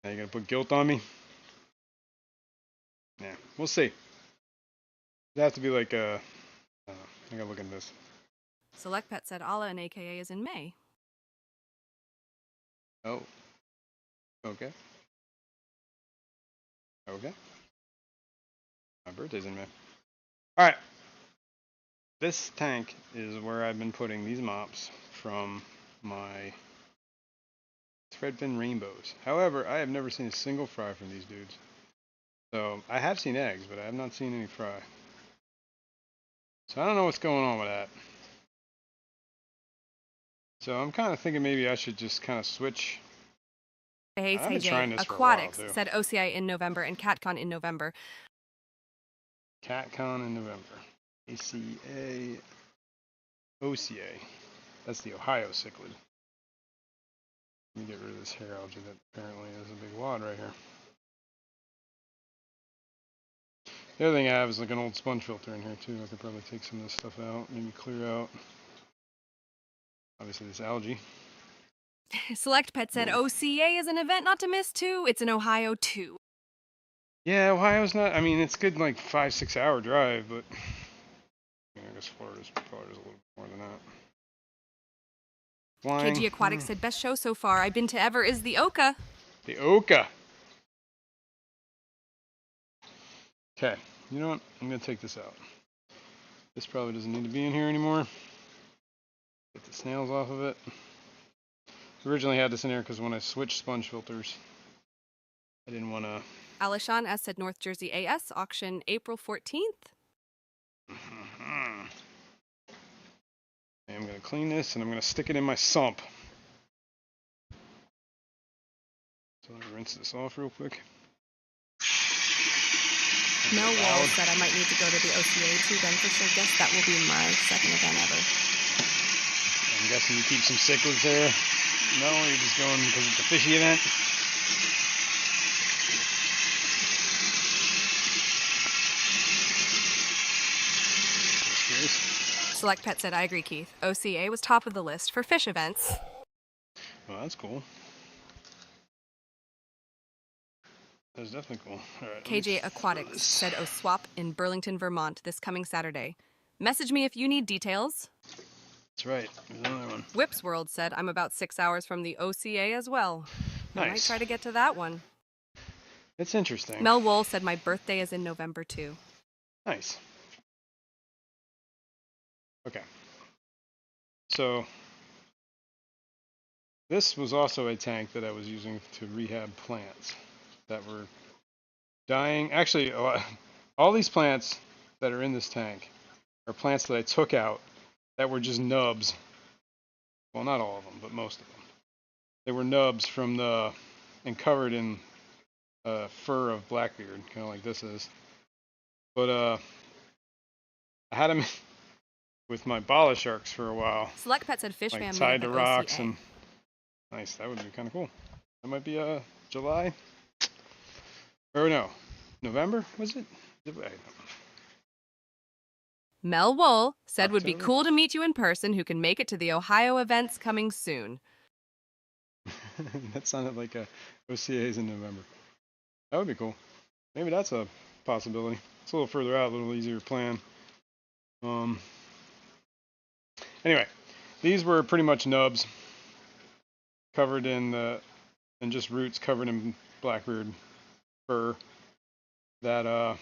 Now you gonna put guilt on me? Yeah, we'll see. It'd have to be like I gotta look at this. Select Pet said, "Allah and AKA is in May." Oh. Okay. Okay. My birthday's in May. Alright. This tank is where I've been putting these mops from my threadfin rainbows. However, I have never seen a single fry from these dudes. So, I have seen eggs, but I have not seen any fry. So, I don't know what's going on with that. So, I'm kind of thinking maybe I should just kind of switch. Hey, I've been trying this for a Aquatics while, too. said OCI in November and CatCon in November. CatCon in November. ACA. OCA. That's the Ohio cichlid. Let me get rid of this hair algae that apparently is a big wad right here. The other thing I have is like an old sponge filter in here too. I could probably take some of this stuff out, maybe clear out. Obviously this algae. Select Pet said, "OCA is an event not to miss too. It's in Ohio too." Yeah, Ohio's not. I mean, it's good like 5-6 hour drive, but I guess Florida's a little more than that. Flying. KG Aquatics said, "Best show so far I've been to ever is the Oka." The Oka. Okay, you know what? I'm gonna take this out. This probably doesn't need to be in here anymore. Get the snails off of it. Originally had this in there because when I switched sponge filters, I didn't want to. Alishan S said, "North Jersey AS auction April 14th." I'm going to clean this and I'm going to stick it in my sump. So let me rinse this off real quick. Mel Wall said, "I might need to go to the OCA too then for sure. Guess that will be my second event ever." I'm guessing you keep some cichlids there. No, you're just going because it's a fishy event. Select Pet said, "I agree, Keith. OCA was top of the list for fish events." Well, that's cool. That's definitely cool. All right, KJ Aquatics said, "OSWAP in Burlington, Vermont this coming Saturday. Message me if you need details." That's right. There's another one. Whips World said, "I'm about 6 hours from the OCA as well. Nice. I might try to get to that one." It's interesting. Mel Wool said, "My birthday is in November too." Nice. Okay. So this was also a tank that I was using to rehab plants that were dying. Actually, all these plants that are in this tank are plants that I took out that were just nubs. Well, not all of them, but most of them. They were nubs from and covered in fur of Blackbeard, kind of like this is. But I had them with my bala sharks for a while. Select Pet said, "Fish like fam tied to meetup at rocks OCA." and nice. That would be kind of cool. That might be July or no, November was it? Mel Wool said, "Would be October? cool to meet you in person who can make it to the Ohio events coming soon." That sounded like OCA's in November. That would be cool. Maybe that's a possibility. It's a little further out, a little easier to plan. Anyway, these were pretty much nubs covered in just roots covered in Blackbeard fur that oh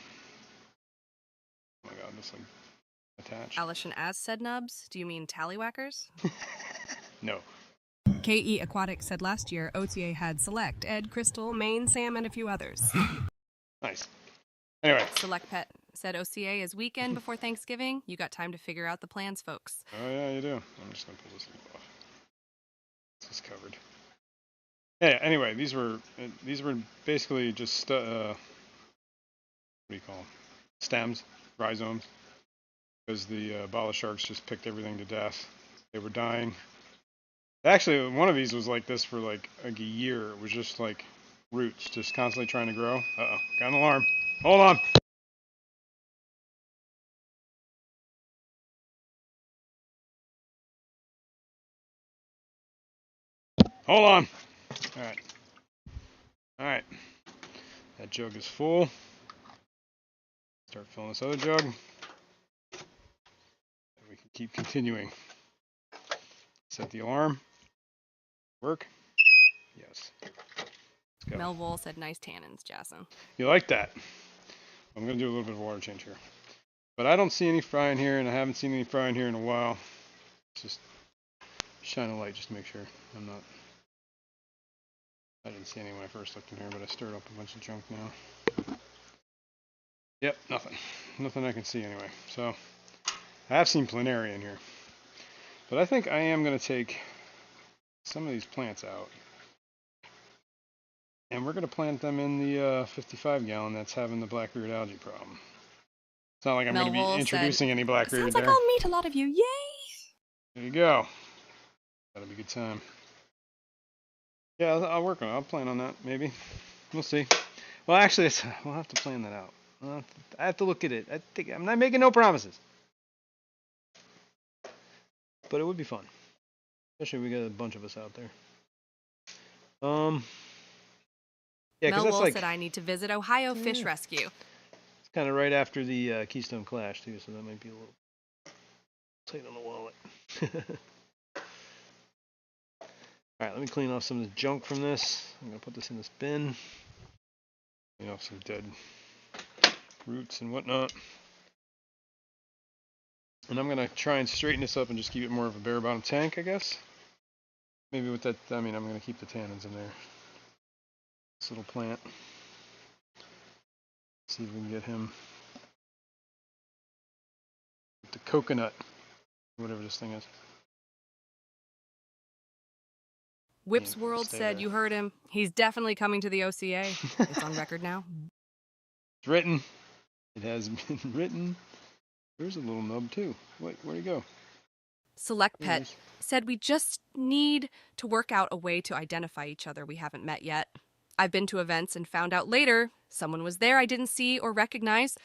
my god, this like attached. Alishan Az said, "Nubs? Do you mean tallywhackers?" No. KE Aquatics said, "Last year, OTA had Select, Ed, Crystal, Maine, Sam, and a few others." Nice. Anyway. Select Pet said, "OCA is weekend before Thanksgiving. You got time to figure out the plans, folks." Oh yeah, you do. I'm just gonna pull this leaf off. This is covered. Yeah. Anyway, these were basically just what do you call them? stems, rhizomes, because the bala sharks just picked everything to death. They were dying. Actually, one of these was like this for like a year. It was just like roots, just constantly trying to grow. Uh-oh, got an alarm. Hold on. Hold on. All right. All right. That jug is full. Start filling this other jug. We can keep continuing. Set the alarm. Work. Yes. Let's go. Melville said nice tannins, Jason. You like that? I'm going to do a little bit of water change here. But I don't see any fry in here, and I haven't seen any fry in here in a while. Just shine a light just to make sure I'm not... I didn't see any when I first looked in here, but I stirred up a bunch of junk now. Yep, nothing. Nothing I can see anyway. So, I have seen planaria in here. But I think I am going to take some of these plants out. And we're going to plant them in the 55 gallon that's having the black-root algae problem. It's not like I'm going to be introducing any black-root sounds there. like I'll meet a lot of you. Yay! There you go. That'll be a good time. Yeah, I'll work on it. I'll plan on that, maybe. We'll see. Well, actually, we'll have to plan that out. I have to look at it. I'm not making no promises. But it would be fun. Especially if we got a bunch of us out there. Yeah, because that's like... said I need to visit Ohio Fish Rescue. It's kind of right after the Keystone Clash, too, so that might be a little tight on the wallet. Alright, let me clean off some of the junk from this. I'm going to put this in this bin. Clean off some dead roots and whatnot. And I'm going to try and straighten this up and just keep it more of a bare bottom tank, I guess. Maybe with that, I mean, I'm going to keep the tannins in there. This little plant. See if we can get him with the coconut, whatever this thing is. Whip's World said there. you heard him. He's definitely coming to the OCA. It's on record now. It's written. It has been written. There's a little nub too. Wait, where'd he go? Select Pet said we just need to work out a way to identify each other we haven't met yet. I've been to events and found out later someone was there I didn't see or recognize.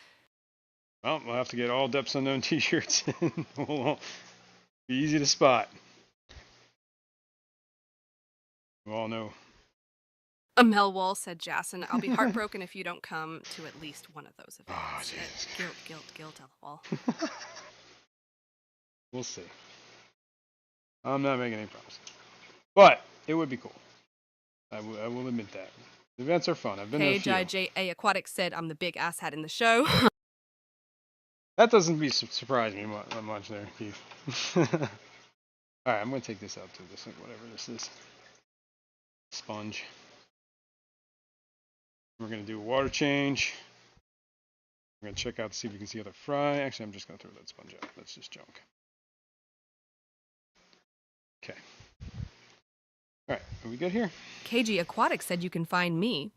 Well, we'll have to get all Depths Unknown t-shirts in. We'll be easy to spot. We all know. Mel Wall said, Jason, I'll be heartbroken if you don't come to at least one of those events. Oh, Jesus. Guilt, Wall. We'll see. I'm not making any promises. But it would be cool. I will admit that. The events are fun. I've been to a few. KJA Aquatic said, I'm the big asshat in the show. That doesn't surprise me much there, Keith. Alright, I'm going to take this out too. This whatever this is. Sponge. We're going to do a water change. We're going to check out to see if we can see other fry. Actually, I'm just going to throw that sponge out. That's just junk. Okay. Alright, are we good here? KG Aquatic said you can find me.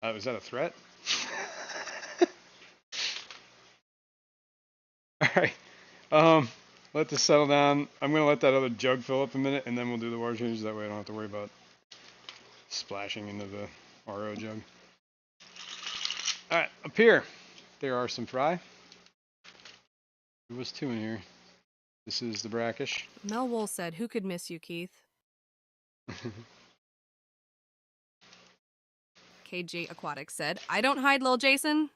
Was that a threat? Alright. Let this settle down. I'm going to let that other jug fill up a minute, and then we'll do the water change. That way I don't have to worry about splashing into the RO jug. Alright, up here, there are some fry. There was 2 in here. This is the brackish. Mel Wool said, who could miss you, Keith? KG Aquatic said, I don't hide, Lil Jason.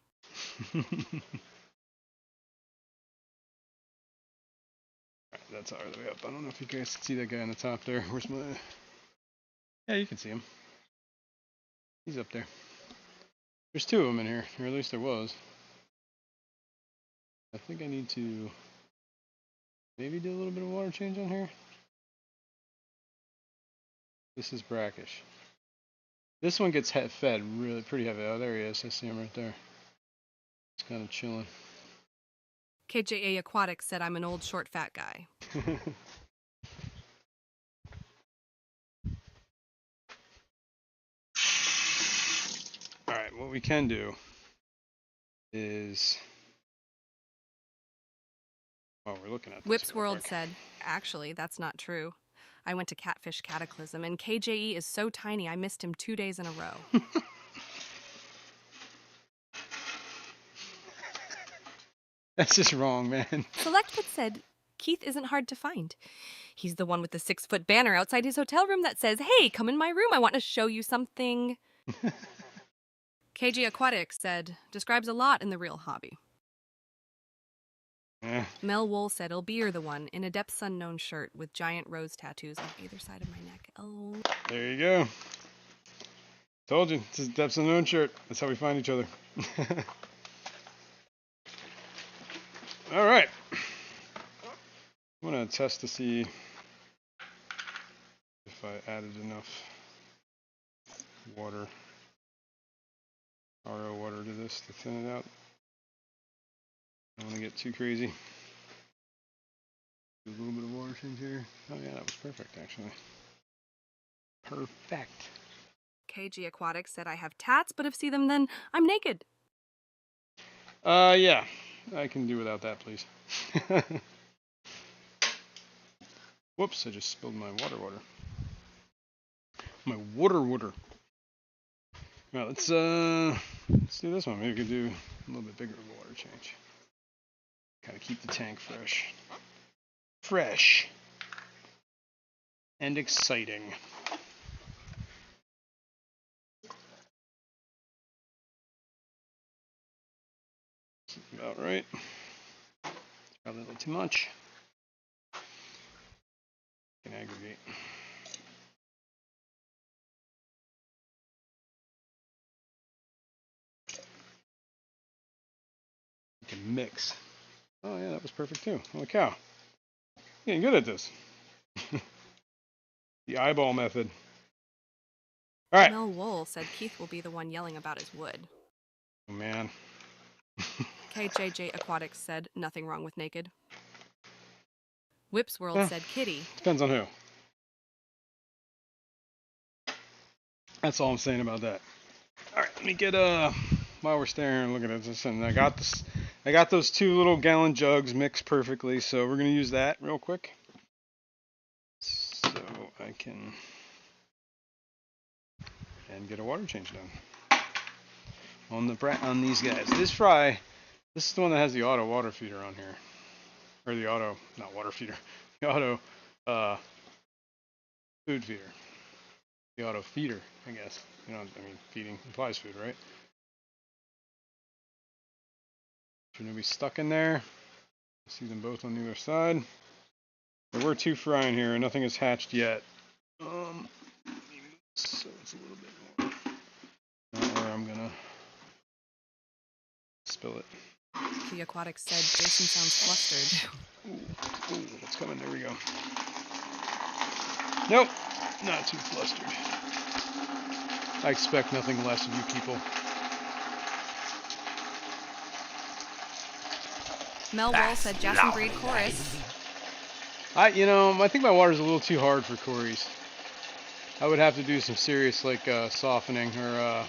That's all the way up. I don't know if you guys can see that guy on the top there. Where's my... Yeah, you can see him. He's up there. There's 2 of them in here, or at least there was. I think I need to maybe do a little bit of water change on here. This is brackish. This one gets fed really pretty heavy. Oh, there he is. I see him right there. It's kind of chilling. KJA Aquatic said I'm an old short fat guy. Alright, what we can do is, while we're looking at this Whip's real World quick. said, actually, that's not true. I went to Catfish Cataclysm, and KJE is so tiny I missed him 2 days in a row. That's just wrong, man. SelectPit said, Keith isn't hard to find. He's the one with the 6-foot banner outside his hotel room that says, hey, come in my room, I want to show you something. KG Aquatics said, describes a lot in the real hobby. Yeah. Mel Wool said, Elbeer the one, in a depths unknown shirt with giant rose tattoos on either side of my neck. Oh. There you go. Told you, this is Depths Unknown shirt. That's how we find each other. All right. I'm gonna test to see if I added enough water, RO water to this to thin it out. I don't want to get too crazy. Do a little bit of water change here. Oh yeah, that was perfect actually. Perfect. KG Aquatics said, I have tats, but if see them then I'm naked. Yeah, I can do without that, please. Whoops, I just spilled my water. My water. All right, let's do this one. Maybe we could do a little bit bigger of a water change. Kind of keep the tank fresh and exciting. About right. It's probably a little too much. Can aggregate. You can mix. Oh yeah, that was perfect too. Holy cow. Getting good at this. The eyeball method. All right. Mel Wool said Keith will be the one yelling about his wood. Oh man. KJJ Aquatics said, nothing wrong with naked. Whip's World Well, said, kitty. Depends on who. That's all I'm saying about that. All right, let me get while we're staring here and looking at this, and I got those 2 little gallon jugs mixed perfectly, so we're gonna use that real quick, so I can get a water change done on these guys. This is the one that has the auto water feeder on here, or the auto, not water feeder, the auto food feeder, the auto feeder, I guess. You know, I mean, feeding implies food, right? Shouldn't be stuck in there. See them both on the other side. There were 2 frying here, and nothing has hatched yet. So it's a little bit more. Not where I'm gonna spill it. The Aquatics said, Jason sounds flustered. Ooh, it's coming. There we go. Nope, not too flustered. I expect nothing less of you people. Mel Wool said, Jason Breed chorus. I think my water's a little too hard for Corey's. I would have to do some serious softening or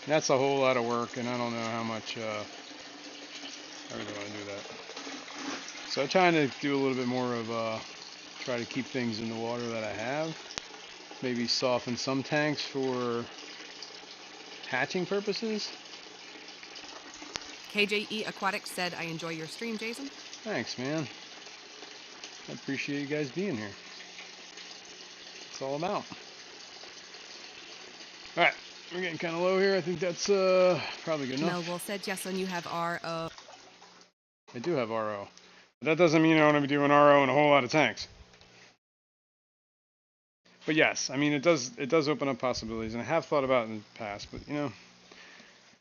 that's a whole lot of work, and I don't know how much I really want to do that. So I'm trying to do a little bit more of try to keep things in the water that I have. Maybe soften some tanks for hatching purposes. KJE Aquatics said, I enjoy your stream, Jason. Thanks, man. I appreciate you guys being here. It's all about. Alright, we're getting kind of low here. I think that's probably good enough. Melville said, Jesslyn, you have RO. I do have RO. But that doesn't mean I want to be doing RO in a whole lot of tanks. But yes, I mean, it does open up possibilities, and I have thought about it in the past, but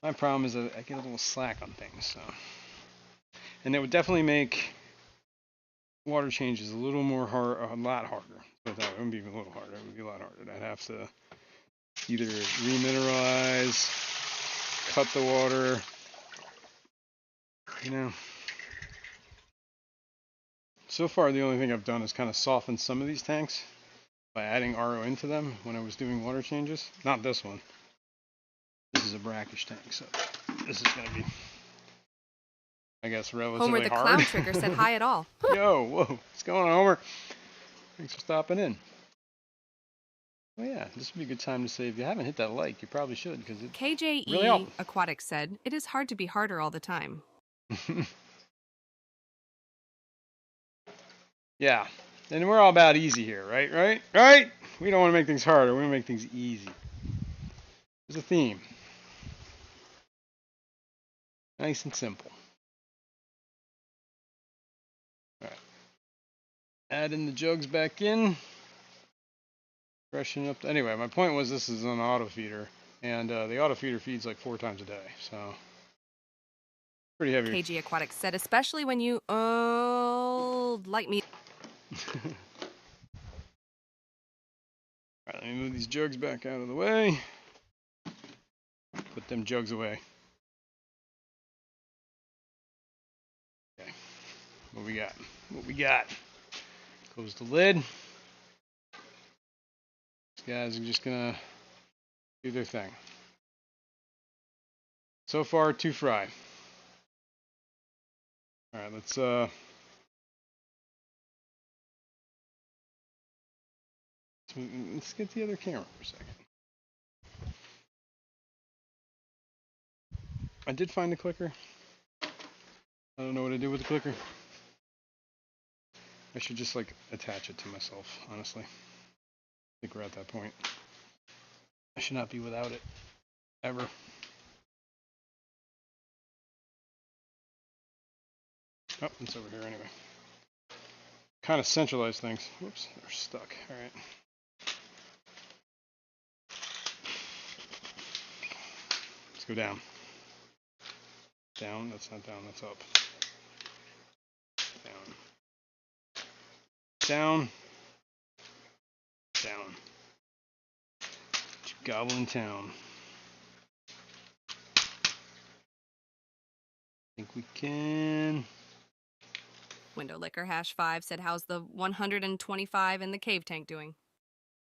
my problem is that I get a little slack on things, so. And it would definitely make water changes a lot harder. But that wouldn't be even a little harder, it would be a lot harder. I'd have to either remineralize, cut the water, So far, the only thing I've done is kind of soften some of these tanks by adding RO into them when I was doing water changes. Not this one. this is a brackish tank, so this is going to be, I guess, relatively Homer the hard. clown trigger said hi at all. Yo, whoa, what's going on, Homer? Thanks for stopping in. Oh yeah, this would be a good time to say if you haven't hit that like, you probably should, because it KJE really helps. Aquatic said, it is hard to be harder all the time. Yeah, and we're all about easy here, right? Right? We don't want to make things harder. We want to make things easy. There's a theme. Nice and simple. All right. Adding the jugs back in. Freshen up. Anyway, my point was this is an auto feeder, and the auto feeder feeds like 4 times a day, so pretty heavy. KG Aquatic said, especially when you like me. All right, let me move these jugs back out of the way. Put them jugs away. Okay. What we got? What we got? Close the lid. These guys are just gonna do their thing. So far, 2 fry. All right, let's get the other camera for a second. I did find the clicker. I don't know what to do with the clicker. I should just like attach it to myself, honestly. I think we're at that point. I should not be without it, ever. Oh, it's over here anyway. Kind of centralize things. Whoops, they're stuck. All right. Let's go down. Down, that's not down, that's up. Down. Down. Down. Goblin Town. I think we can. Window Liquor #5 said, how's the 125 in the cave tank doing?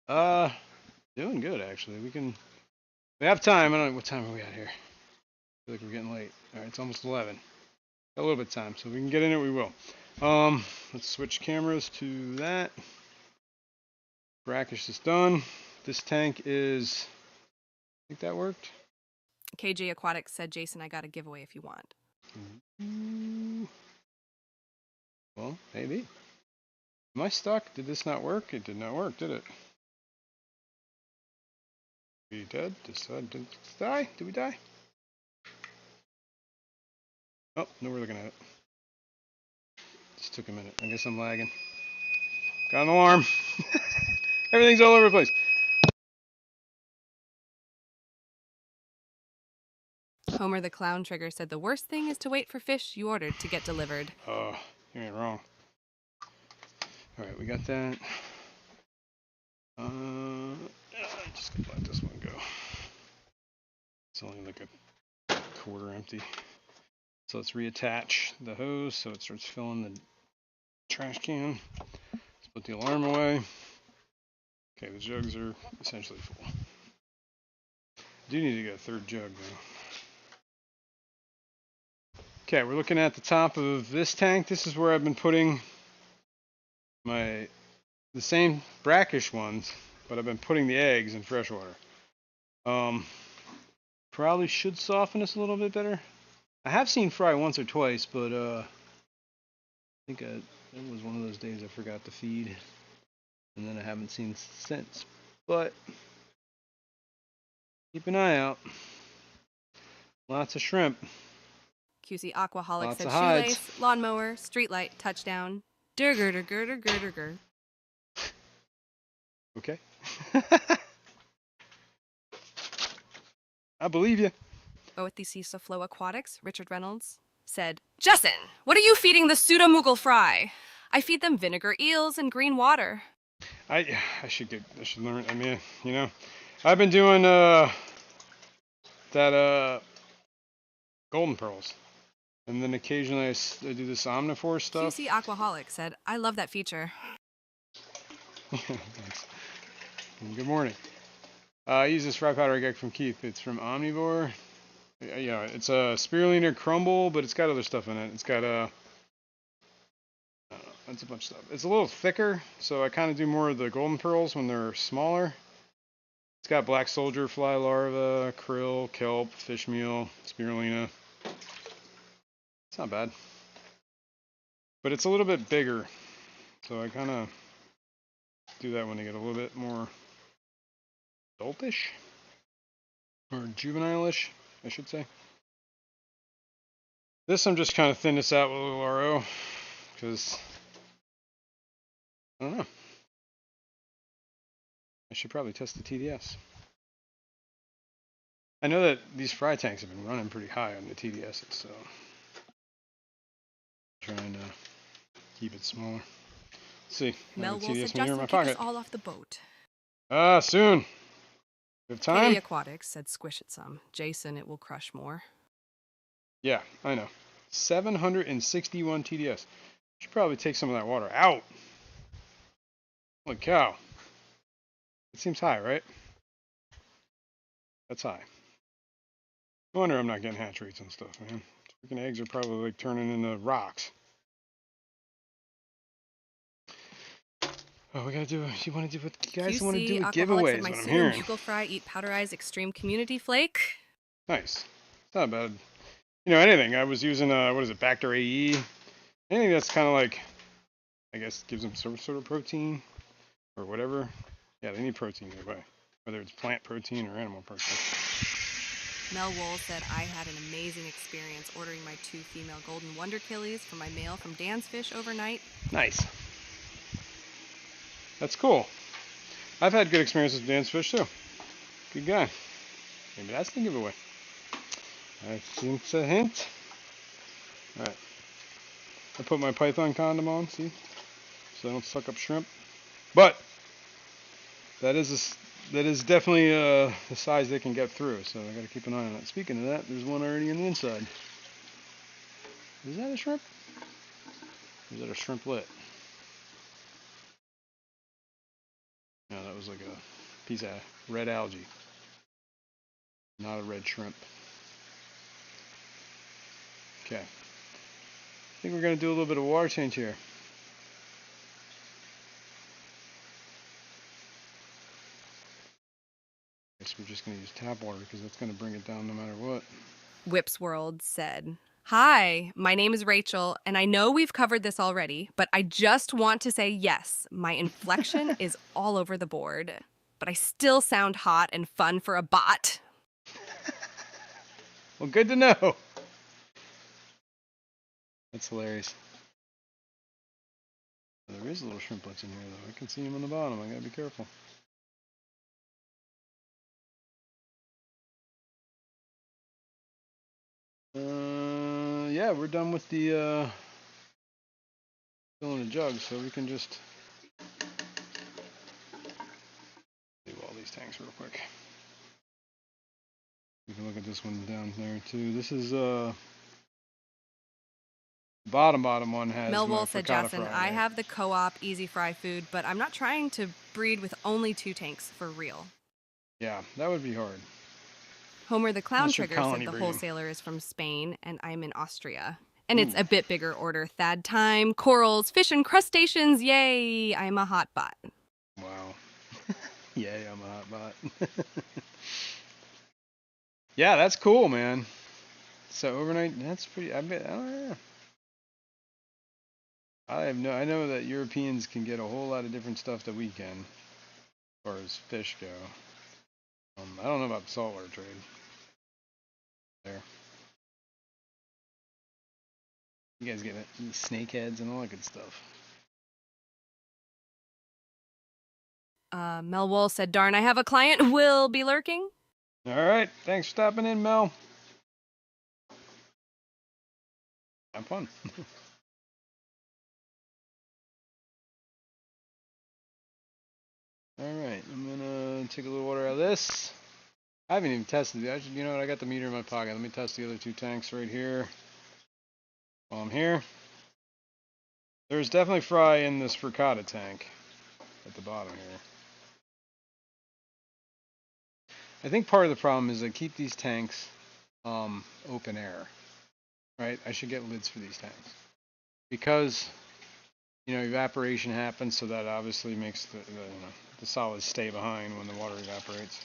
Doing good actually. We have time. I don't know what time are we at here. I feel like we're getting late. All right, it's almost 11. A little bit of time, so if we can get in it, we will. Let's switch cameras to that. Brackish is done. This tank is, I think that worked. KJ Aquatic said, Jason, I got a giveaway if you want. Well, maybe. Am I stuck? Did this not work? It did not work, did it? We dead? Did we die? Did we die? Oh, no, we're looking at it. Just took a minute. I guess I'm lagging. Got an alarm. Everything's all over the place. Homer the Clown Trigger said, the worst thing is to wait for fish you ordered to get delivered. Oh, you ain't wrong. All right, we got that. Just gonna let this one go. It's only like a quarter empty. So let's reattach the hose so it starts filling the trash can. Let's put the alarm away. Okay, the jugs are essentially full. I do need to get a 3rd jug though. Okay, we're looking at the top of this tank. This is where I've been putting the same brackish ones, but I've been putting the eggs in fresh water. Probably should soften this a little bit better. I have seen fry once or twice, but I think it was one of those days I forgot to feed, and then I haven't seen since. But keep an eye out. Lots of shrimp. QC Aquaholic Lots said, of hides. shoelace, lawnmower, streetlight, touchdown. Durger. Okay. I believe you. OTC Flow Aquatics, Richard Reynolds, said, Justin, what are you feeding the pseudo-moogle fry? I feed them vinegar eels and green water. I should learn. I mean, you know, I've been doing that golden pearls, and then occasionally I do this omnivore stuff. QC Aquaholic said, I love that feature. Thanks. And good morning. I use this fry powder I got from Keith. It's from Omnivore. Yeah, it's a spirulina crumble, but it's got other stuff in it. It's got I don't know, it's a bunch of stuff. It's a little thicker, so I kind of do more of the golden pearls when they're smaller. It's got black soldier fly larva, krill, kelp, fish meal, spirulina. It's not bad. But it's a little bit bigger, so I kind of do that when they get a little bit more adultish, or juvenile-ish, I should say. This I'm just kind of thin this out with a little RO, because, I don't know. I should probably test the TDS. I know that these fry tanks have been running pretty high on the TDSs, so I'm trying to keep it smaller. Let's see. Mel Wolf TDS said, meter in Justin, my kick us pocket. all off the boat. Soon. We have time? Katie Aquatics said, squish it some. Jason, it will crush more. Yeah, I know. 761 TDS. Should probably take some of that water out. Holy cow. It seems high, right? That's high. No wonder I'm not getting hatch rates and stuff, man. Freaking eggs are probably like turning into rocks. Oh, we gotta do. You want to do what you guys want to do with giveaways? What I'm hearing. Bugle fry, eat powderized extreme community flake. Nice. It's not bad. You know, anything. I was using what is it, Bacter AE? Anything that's kind of like, I guess, gives them some sort of protein or whatever. Yeah, they need protein either way, whether it's plant protein or animal protein. Mel Wool said, I had an amazing experience ordering my 2 female golden wonder killies for my mail from Dan's Fish overnight. Nice. That's cool. I've had good experiences with Dan's Fish too. Good guy. Maybe that's the giveaway. I think it's a hint. Alright. I put my Python condom on, see? So I don't suck up shrimp. But that is definitely the size they can get through, so I gotta keep an eye on that. Speaking of that, there's one already on the inside. Is that a shrimp? Or is that a shrimplet? No, that was like a piece of red algae. Not a red shrimp. Okay. I think we're going to do a little bit of water change here. Guess we're just going to use tap water because that's going to bring it down no matter what. Whips World said, Hi, my name is Rachel, and I know we've covered this already, but I just want to say yes, my inflection is all over the board, but I still sound hot and fun for a bot. Well, good to know. That's hilarious. There is little shrimplets in here, though. I can see them on the bottom. I gotta be careful. Yeah, we're done with the filling the jug, so we can just do all these tanks real quick. You can look at this one down there too. This is bottom one has Melville said, Justin, I right? have the co-op easy fry food, but I'm not trying to breed with only 2 tanks for real. Yeah, that would be hard. Homer the Clown Unless you're Trigger said colony the breeding. wholesaler is from Spain and I'm in Austria. And it's a bit bigger order. Thad time, corals, fish and crustaceans. Yay, I'm a hot bot. Wow. Yay, I'm a hot bot. Yeah, that's cool, man. So overnight, that's pretty. I bet. I don't know. I know that Europeans can get a whole lot of different stuff that we can, as far as fish go. I don't know about the saltwater trade. There. You guys get it? Snakeheads and all that good stuff. Mel Wool said, darn, I have a client. Will be lurking. All right. Thanks for stopping in, Mel. Have fun. All right. I'm going to take a little water out of this. I haven't even tested it. You know what? I got the meter in my pocket. Let me test the other 2 tanks right here while I'm here. There's definitely fry in this frittata tank at the bottom here. I think part of the problem is I keep these tanks open air, right? I should get lids for these tanks because evaporation happens, so that obviously makes the solids stay behind when the water evaporates.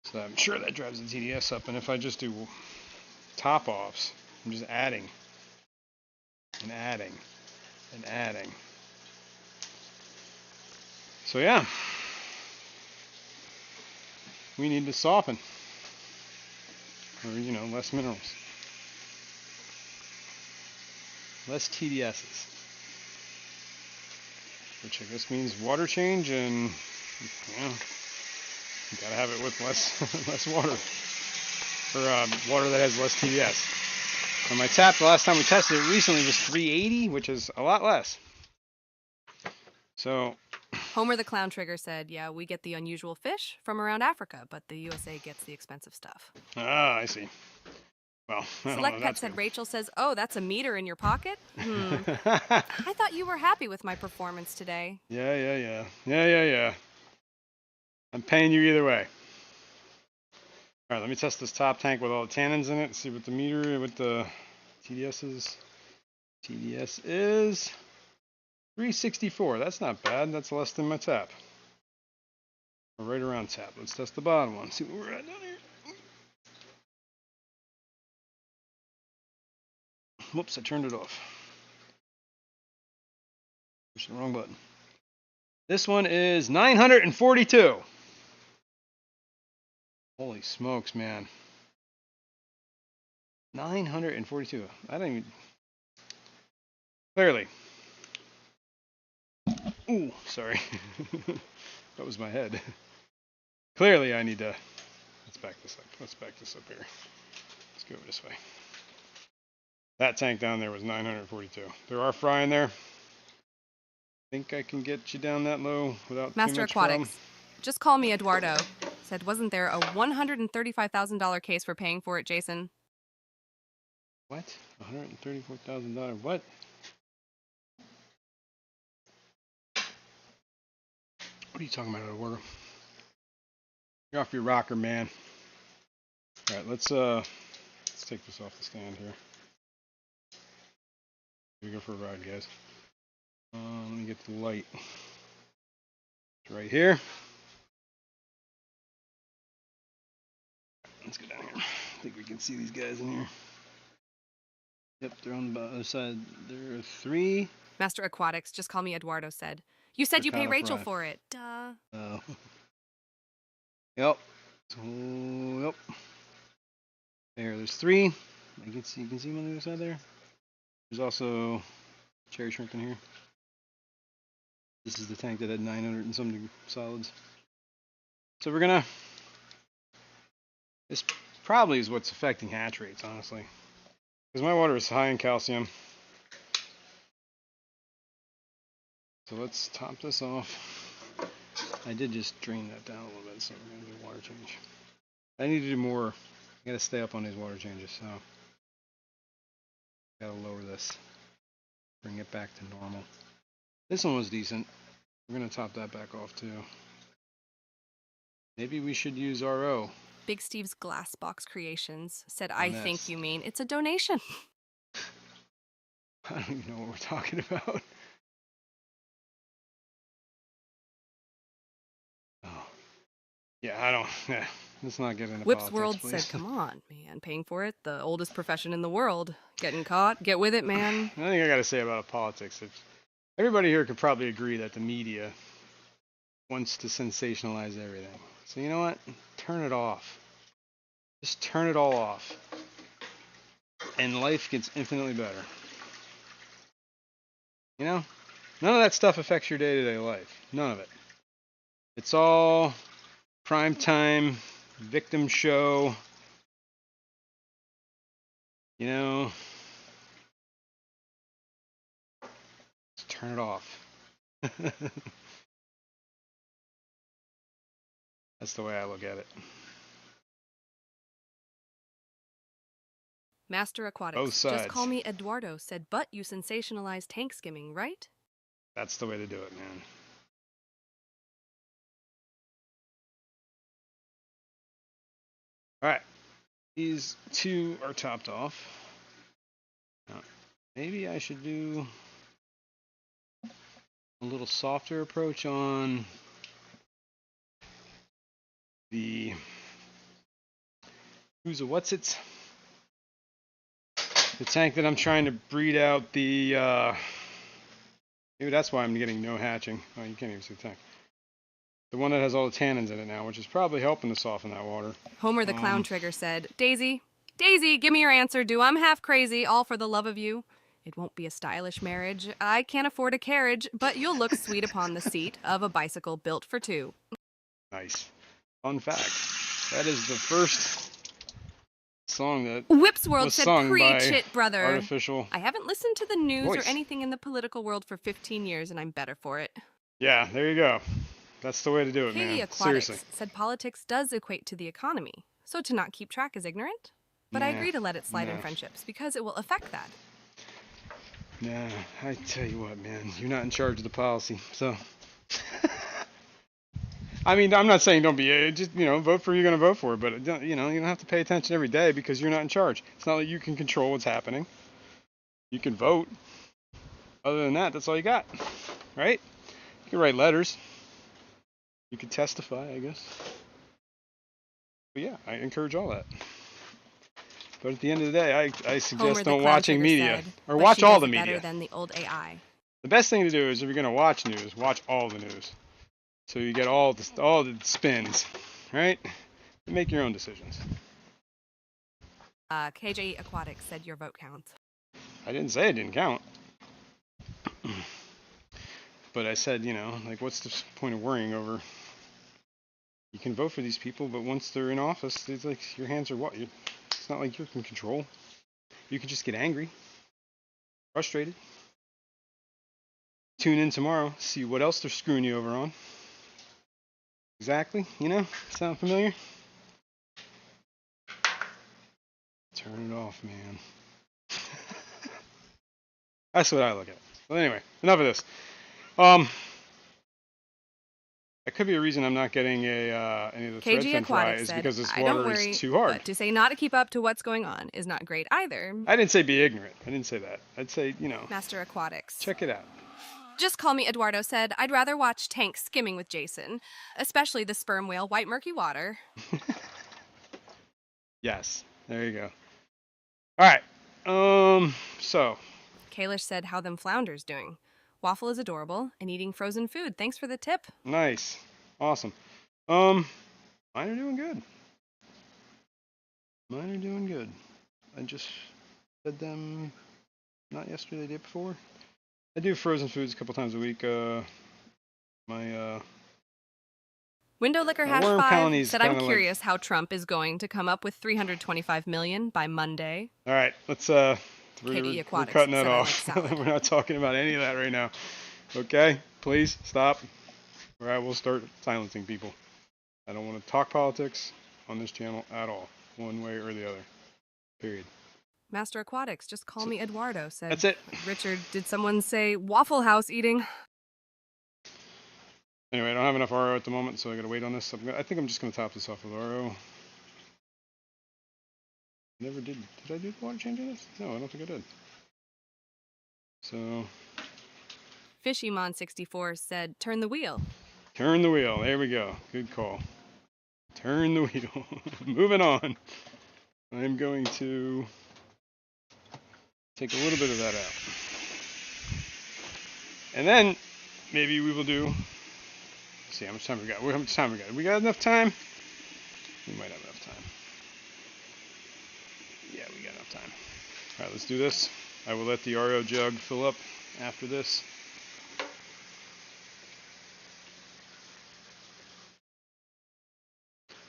So I'm sure that drives the TDS up. And if I just do top offs, I'm just adding and adding and adding. So yeah, we need to soften, or less minerals, less TDSs, which I guess means water change, and you gotta have it with less water, or water that has less TDS. And my tap, the last time we tested it recently, was 380, which is a lot less. So Homer the Clown Trigger said, yeah, we get the unusual fish from around Africa, but the USA gets the expensive stuff. Ah, I see. Well, Select Pet said, Rachel says, oh, that's a meter in your pocket? I thought you were happy with my performance today. Yeah. I'm paying you either way. All right, let me test this top tank with all the tannins in it. See what the meter, what the TDS is. TDS is 364. That's not bad. That's less than my tap. Or right around tap. Let's test the bottom one. See what we're at down here. Whoops, I turned it off. Pushed the wrong button. This one is 942. Holy smokes, man. 942. I don't even... Clearly. Ooh, sorry. That was my head. Clearly I need to... Let's back this up. Let's back this up here. Let's go this way. That tank down there was 942. There are fry in there. Think I can get you down that low without Master too much Aquatics. problem? Just call me Eduardo. Said, wasn't there a $135,000 case for paying for it, Jason? What? $134,000? What? What are you talking about, Eduardo? You're off your rocker, man. All right, let's take this off the stand here. Here we go for a ride, guys. Let me get the light. It's right here. Let's go down here. I think we can see these guys in here. Yep, they're on the other side. There are 3. Master Aquatics, just call me Eduardo, said. You said you pay Rachel for it. Duh. Oh. Yep. So, yep. There's 3. You can see them on the other side there. There's also cherry shrimp in here. This is the tank that had 900 and something solids. So we're gonna... This probably is what's affecting hatch rates, honestly. Because my water is high in calcium. So let's top this off. I did just drain that down a little bit, so we're going to do a water change. I need to do more. I got to stay up on these water changes, so got to lower this. Bring it back to normal. This one was decent. We're going to top that back off too. Maybe we should use RO. Big Steve's Glass Box Creations said, I think you mean it's a donation. I don't even know what we're talking about. Oh. Yeah, I don't. Yeah, let's not get into Whips politics, World please. said, come on, man. Paying for it, the oldest profession in the world. Getting caught, get with it, man. I think I got to say about politics. Everybody here could probably agree that the media wants to sensationalize everything. So you know what? Turn it off. Just turn it all off. And life gets infinitely better. You know? None of that stuff affects your day-to-day life. None of it. It's all prime time, victim show. You know? Just turn it off. That's the way I look at it. Master Aquatics. Both sides. Just call me Eduardo said, but you sensationalize tank skimming, right? That's the way to do it, man. Alright, these two are topped off. Now, maybe I should do a little softer approach on the what's-its? The tank that I'm trying to breed out the, maybe that's why I'm getting no hatching. Oh, you can't even see the tank. The one that has all the tannins in it now, which is probably helping to soften that water. Homer the Clown Trigger said, Daisy, give me your answer. Do I'm half crazy, all for the love of you? It won't be a stylish marriage. I can't afford a carriage, but you'll look sweet upon the seat of a bicycle built for two. Nice. Fun fact. That is the first song that Whip's World was said, sung preach by it, brother. artificial I haven't listened to the news voice. or anything in the political world for 15 years, and I'm better for it. Yeah, there you go. That's the way to do it, Katie man. Aquatics Seriously. said politics does equate to the economy, so to not keep track is ignorant. But I agree to let it slide in friendships, because it will affect that. Nah, I tell you what, man. You're not in charge of the policy, so... I mean, I'm not saying don't be, just, vote for who you're going to vote for, but, you don't have to pay attention every day because you're not in charge. It's not like you can control what's happening. You can vote. Other than that, that's all you got, right? You can write letters. You can testify, I guess. But yeah, I encourage all that. But at the end of the day, I suggest don't watching media. Or watch all the media. Better than the old AI. The best thing to do is if you're going to watch news, watch all the news. So you get all the spins, right? And make your own decisions. KJ Aquatics said your vote counts. I didn't say it didn't count. But I said, what's the point of worrying over... You can vote for these people, but once they're in office, it's like your hands are what? It's not like you're in control. You can just get angry, frustrated. Tune in tomorrow, see what else they're screwing you over on. Exactly, sound familiar? Turn it off, man. That's what I look at. But anyway, enough of this. That could be a reason I'm not getting any of the thread fin fry is because this water is too hard. But to say not to keep up to what's going on is not great either. I didn't say be ignorant. I didn't say that. I'd say, Master Aquatics. check it out. Just Call Me Eduardo said, I'd rather watch Tank skimming with Jason, especially the sperm whale white murky water. Yes, there you go. All right, so. Kalish said, how them flounders doing? Waffle is adorable and eating frozen food. Thanks for the tip. Nice. Awesome. Mine are doing good. I just fed them, not yesterday, the day before. I do frozen foods a couple times a week. My Window Liquor my worm #5 colony's said, I'm kinda curious how Trump is going to come up with $325 million by Monday. All right, let's we're cutting that off. We're not talking about any of that right now. Okay, please stop, or I will start silencing people. I don't want to talk politics on this channel at all, one way or the other. Period. Master Aquatics, just call me Eduardo, said. That's it. Richard, did someone say Waffle House eating? Anyway, I don't have enough RO at the moment, so I gotta wait on this. I think I'm just gonna top this off with RO. Never did. Did I do the water change in this? No, I don't think I did. So. Fishymon64 said, turn the wheel. Turn the wheel. There we go. Good call. Turn the wheel. Moving on. I'm going to take a little bit of that out. And then maybe we will do. Let's see how much time we got. How much time we got? We got enough time? We might have enough time. Yeah, we got enough time. All right, let's do this. I will let the RO jug fill up after this.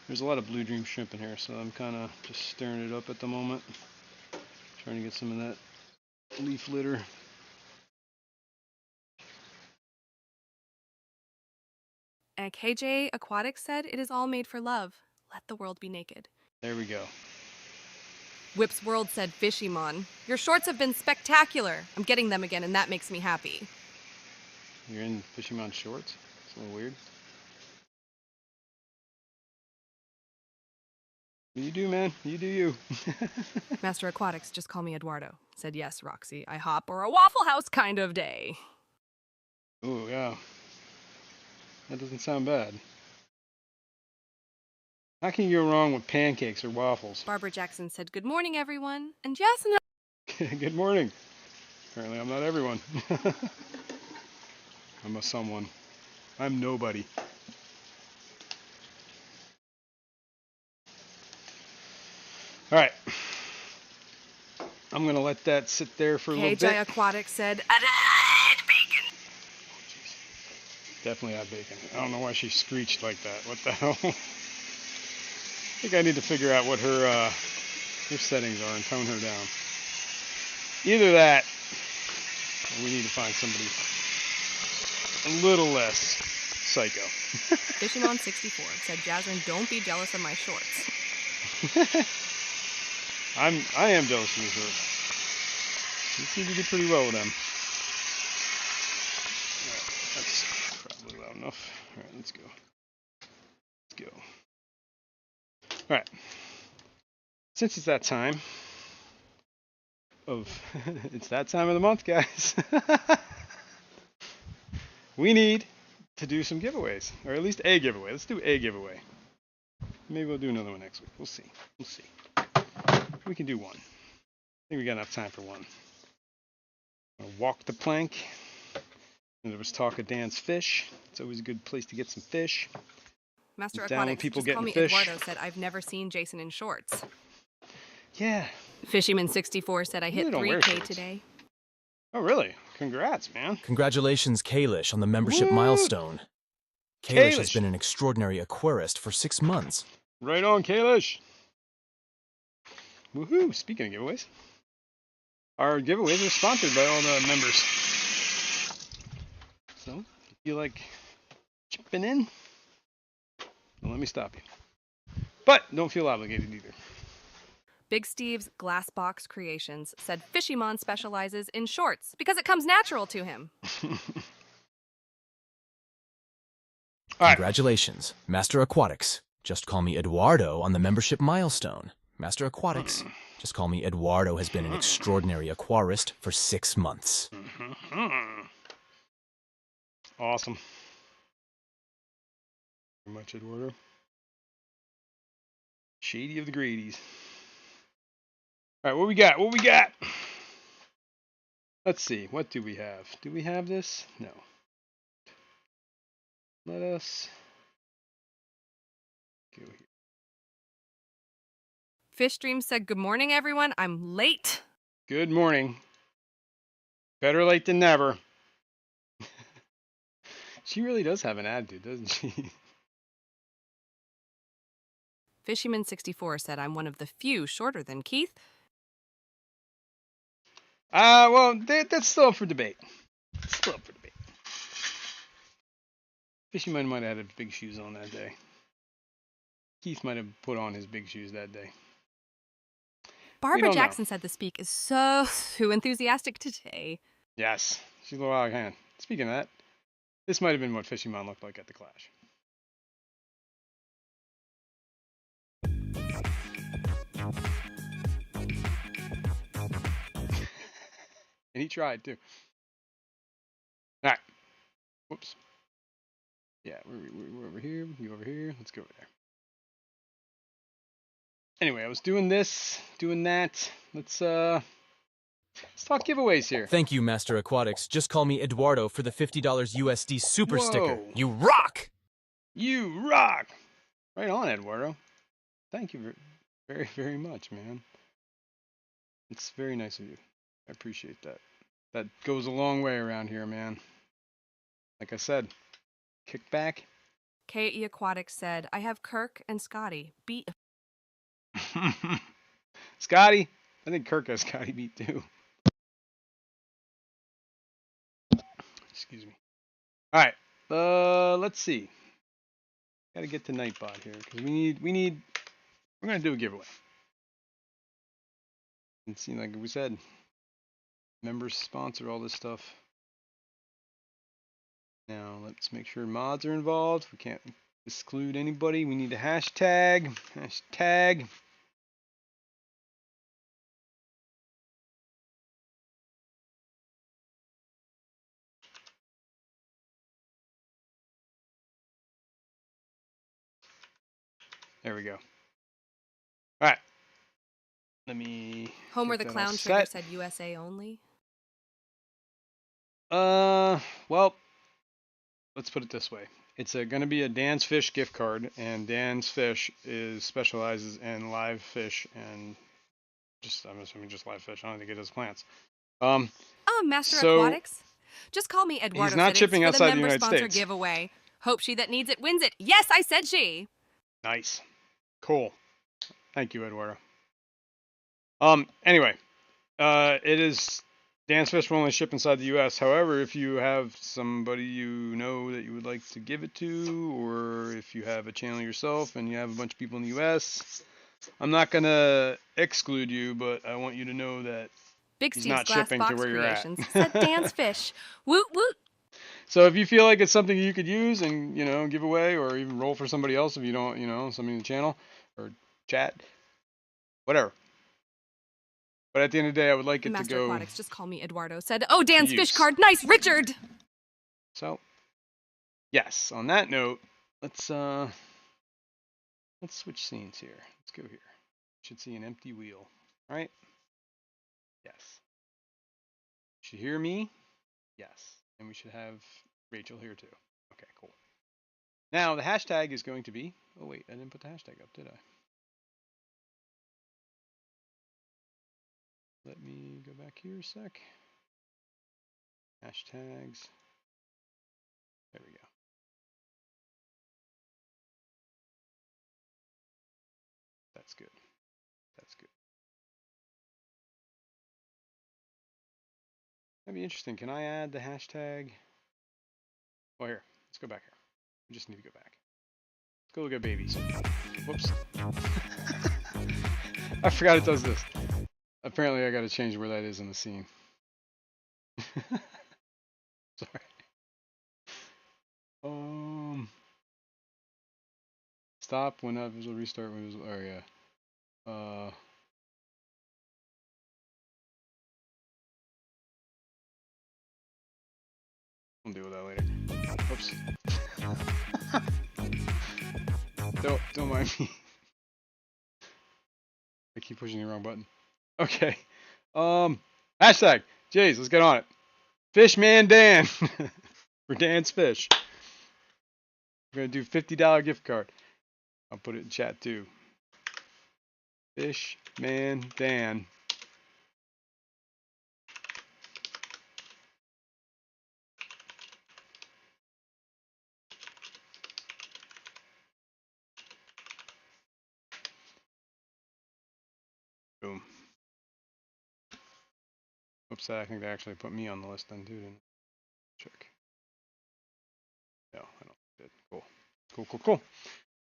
There's a lot of blue dream shrimp in here, so I'm kind of just stirring it up at the moment. Trying to get some of that leaf litter. KJ Aquatics said, it is all made for love. Let the world be naked. There we go. Whip's World said, Fishymon, your shorts have been spectacular. I'm getting them again, and that makes me happy. You're in Fishymon shorts? It's a little weird. You do, man. You do you. Master Aquatics, just call me Eduardo, said yes, Roxy. I hop or a Waffle House kind of day. Oh, yeah. That doesn't sound bad. How can you go wrong with pancakes or waffles? Barbara Jackson said, good morning, everyone. And Jess and Good morning. Apparently I'm not everyone. I'm a someone. I'm nobody. All right. I'm going to let that sit there for a little bit. KJ Aquatics said, I bacon. Definitely add bacon. I don't know why she screeched like that. What the hell? I think I need to figure out what her settings are and tone her down. Either that, or we need to find somebody a little less psycho. Fishymon64 said, Jasmine, don't be jealous of my shorts. I am jealous of your shorts. You seem to do pretty well with them. Alright, that's probably loud enough. Alright, let's go. Let's go. Alright. Since it's that time of it's that time of the month, guys. We need to do some giveaways, or at least a giveaway. Let's do a giveaway. Maybe we'll do another one next week. We'll see. We'll see. We can do one. I think we got enough time for one. I'm gonna walk the plank. And there was talk of Dan's fish. It's always a good place to get some fish. Master Down when Aquatics, people just call getting me fish. Eduardo, said, I've never seen Jason in shorts. Yeah. Fishyman64 said, I hit Really don't wear 3K shorts. today. Oh, really? Congrats, man. Congratulations, Kalish, on the membership Woo! milestone. Kalish has Kalish. been an extraordinary aquarist for 6 months. Right on, Kalish. Woohoo! Speaking of giveaways, our giveaways are sponsored by all the members. So, if you like chipping in, don't let me stop you. But don't feel obligated either. Big Steve's Glassbox Creations said Fishymon specializes in shorts because it comes natural to him. All right. Congratulations, Master Aquatics. Just call me Eduardo on the membership milestone. Master Aquatics, just call me Eduardo has been an extraordinary aquarist for 6 months. Awesome. Very much, Eduardo. Shady of the Grady's. All right, what we got? What we got? Let's see. What do we have? Do we have this? No. Let us go here. Fishstream said, good morning, everyone. I'm late. Good morning. Better late than never. She really does have an attitude, doesn't she? Fishyman64 said, I'm one of the few shorter than Keith. Well, that's still up for debate. Still up for debate. Fishyman might have had big shoes on that day. Keith might have put on his big shoes that day. Barbara Jackson said the speak is so enthusiastic today. Yes, she's a little out of hand. Speaking of that, this might have been what Fishymon looked like at the Clash. And he tried too. All right. Whoops. Yeah, we're over here. You over here. Let's go over there. Anyway, I was doing this, doing that. Let's talk giveaways here. Thank you, Master Aquatics. Just call me Eduardo for the $50 USD super Whoa. sticker. You rock! You rock! Right on, Eduardo. Thank you very, very much, man. It's very nice of you. I appreciate that. That goes a long way around here, man. Like I said, kick back. K.E. Aquatics said, I have Kirk and Scotty beat. Scotty. I think Kirk has Scotty beat too. Excuse me. All right. Let's see. Got to get to Nightbot here because we're gonna do a giveaway. And see, like we said, members sponsor all this stuff. Now let's make sure mods are involved. We can't exclude anybody. We need a hashtag. Hashtag. There we go. All right. Let me. Homer get the that all Clown Trigger set. said USA only. Well, let's put it this way. It's going to be a Dan's Fish gift card, and Dan's Fish specializes in live fish and I'm assuming just live fish. I don't think it does plants. Master So Aquatics? Just call me he's Eduardo not said it's shipping for the outside the member United sponsor States. giveaway. Hope she that needs it wins it. Yes, I said she. Nice. Cool. Thank you, Eduardo. Anyway, it is Dan's Fish will only ship inside the U.S. However, if you have somebody you know that you would like to give it to, or if you have a channel yourself and you have a bunch of people in the U.S., I'm not gonna exclude you, but I want you to know that Big he's Steve's not Glass shipping to Box where you're at. Creations said Dan's Fish. Woot woot. So if you feel like it's something you could use and give away, or even roll for somebody else if you don't, somebody in the channel or chat, whatever. But at the end of the day, I would like it to Master go Aquatics, just call me Eduardo said, oh, Dan's use. Fish card. Nice, Richard. So, yes. On that note, let's switch scenes here. Let's go here. You should see an empty wheel, right? Yes. You should hear me. Yes. And we should have Rachel here too. Okay, cool. Now the hashtag is going to be. Oh wait, I didn't put the hashtag up, did I? Let me go back here a sec. Hashtags. There we go. That's good. That's good. That'd be interesting. Can I add the hashtag? Oh, here. Let's go back here. We just need to go back. Let's go look at babies. Whoops. I forgot it does this. Apparently, I got to change where that is in the scene. Sorry. Stop when that visual restart. When visual, oh yeah. I'll deal with that later. Oops. Don't mind me. I keep pushing the wrong button. Okay. Hashtag. Jeez, let's get on it. Fishman Dan. For Dan's Fish. We're going to do $50 gift card. I'll put it in chat too. Fishman Dan. Boom. Oops, I think they actually put me on the list then too, didn't check. No, I don't think it did. Cool.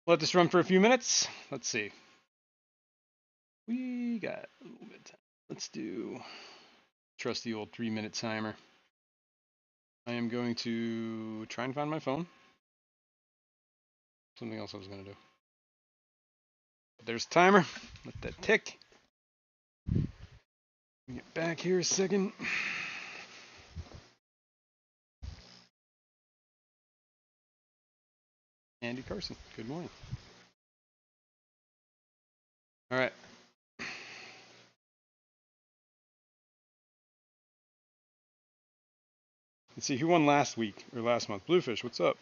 Let this run for a few minutes. Let's see. We got a little bit of time. Let's do trust the old 3-minute timer. I am going to try and find my phone. Something else I was going to do. But there's the timer. Let that tick. Get back here a second. Andy Carson, good morning. All right. Let's see, who won last week or last month? Bluefish, what's up?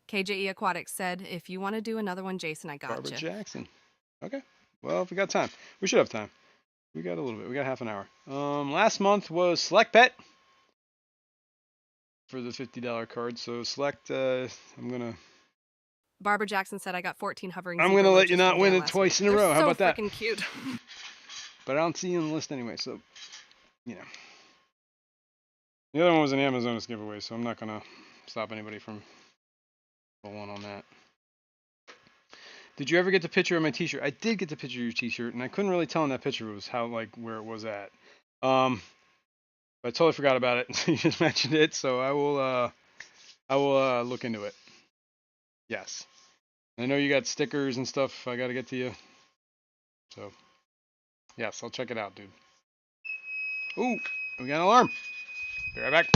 KJE Aquatics said, if you want to do another one, Jason, I got Barbara you. Jackson. Okay. Well, if we got time. We should have time. We got a little bit. We got half an hour. Last month was Select Bet for the $50 card. So Select, I'm going to... Barbara Jackson said, I got 14 hovering I'm going to let you not win it twice in a row. How about that? They're so freaking cute. But I don't see you on the list anyway, so, you know. The other one was an Amazonas giveaway, so I'm not going to stop anybody from going on that. Did you ever get the picture of my t-shirt? I did get the picture of your t-shirt, and I couldn't really tell in that picture was how, like, where it was at. But I totally forgot about it. You just mentioned it, so I will look into it. Yes. I know you got stickers and stuff I got to get to you. So, yes, I'll check it out, dude. Ooh, we got an alarm. Be right back.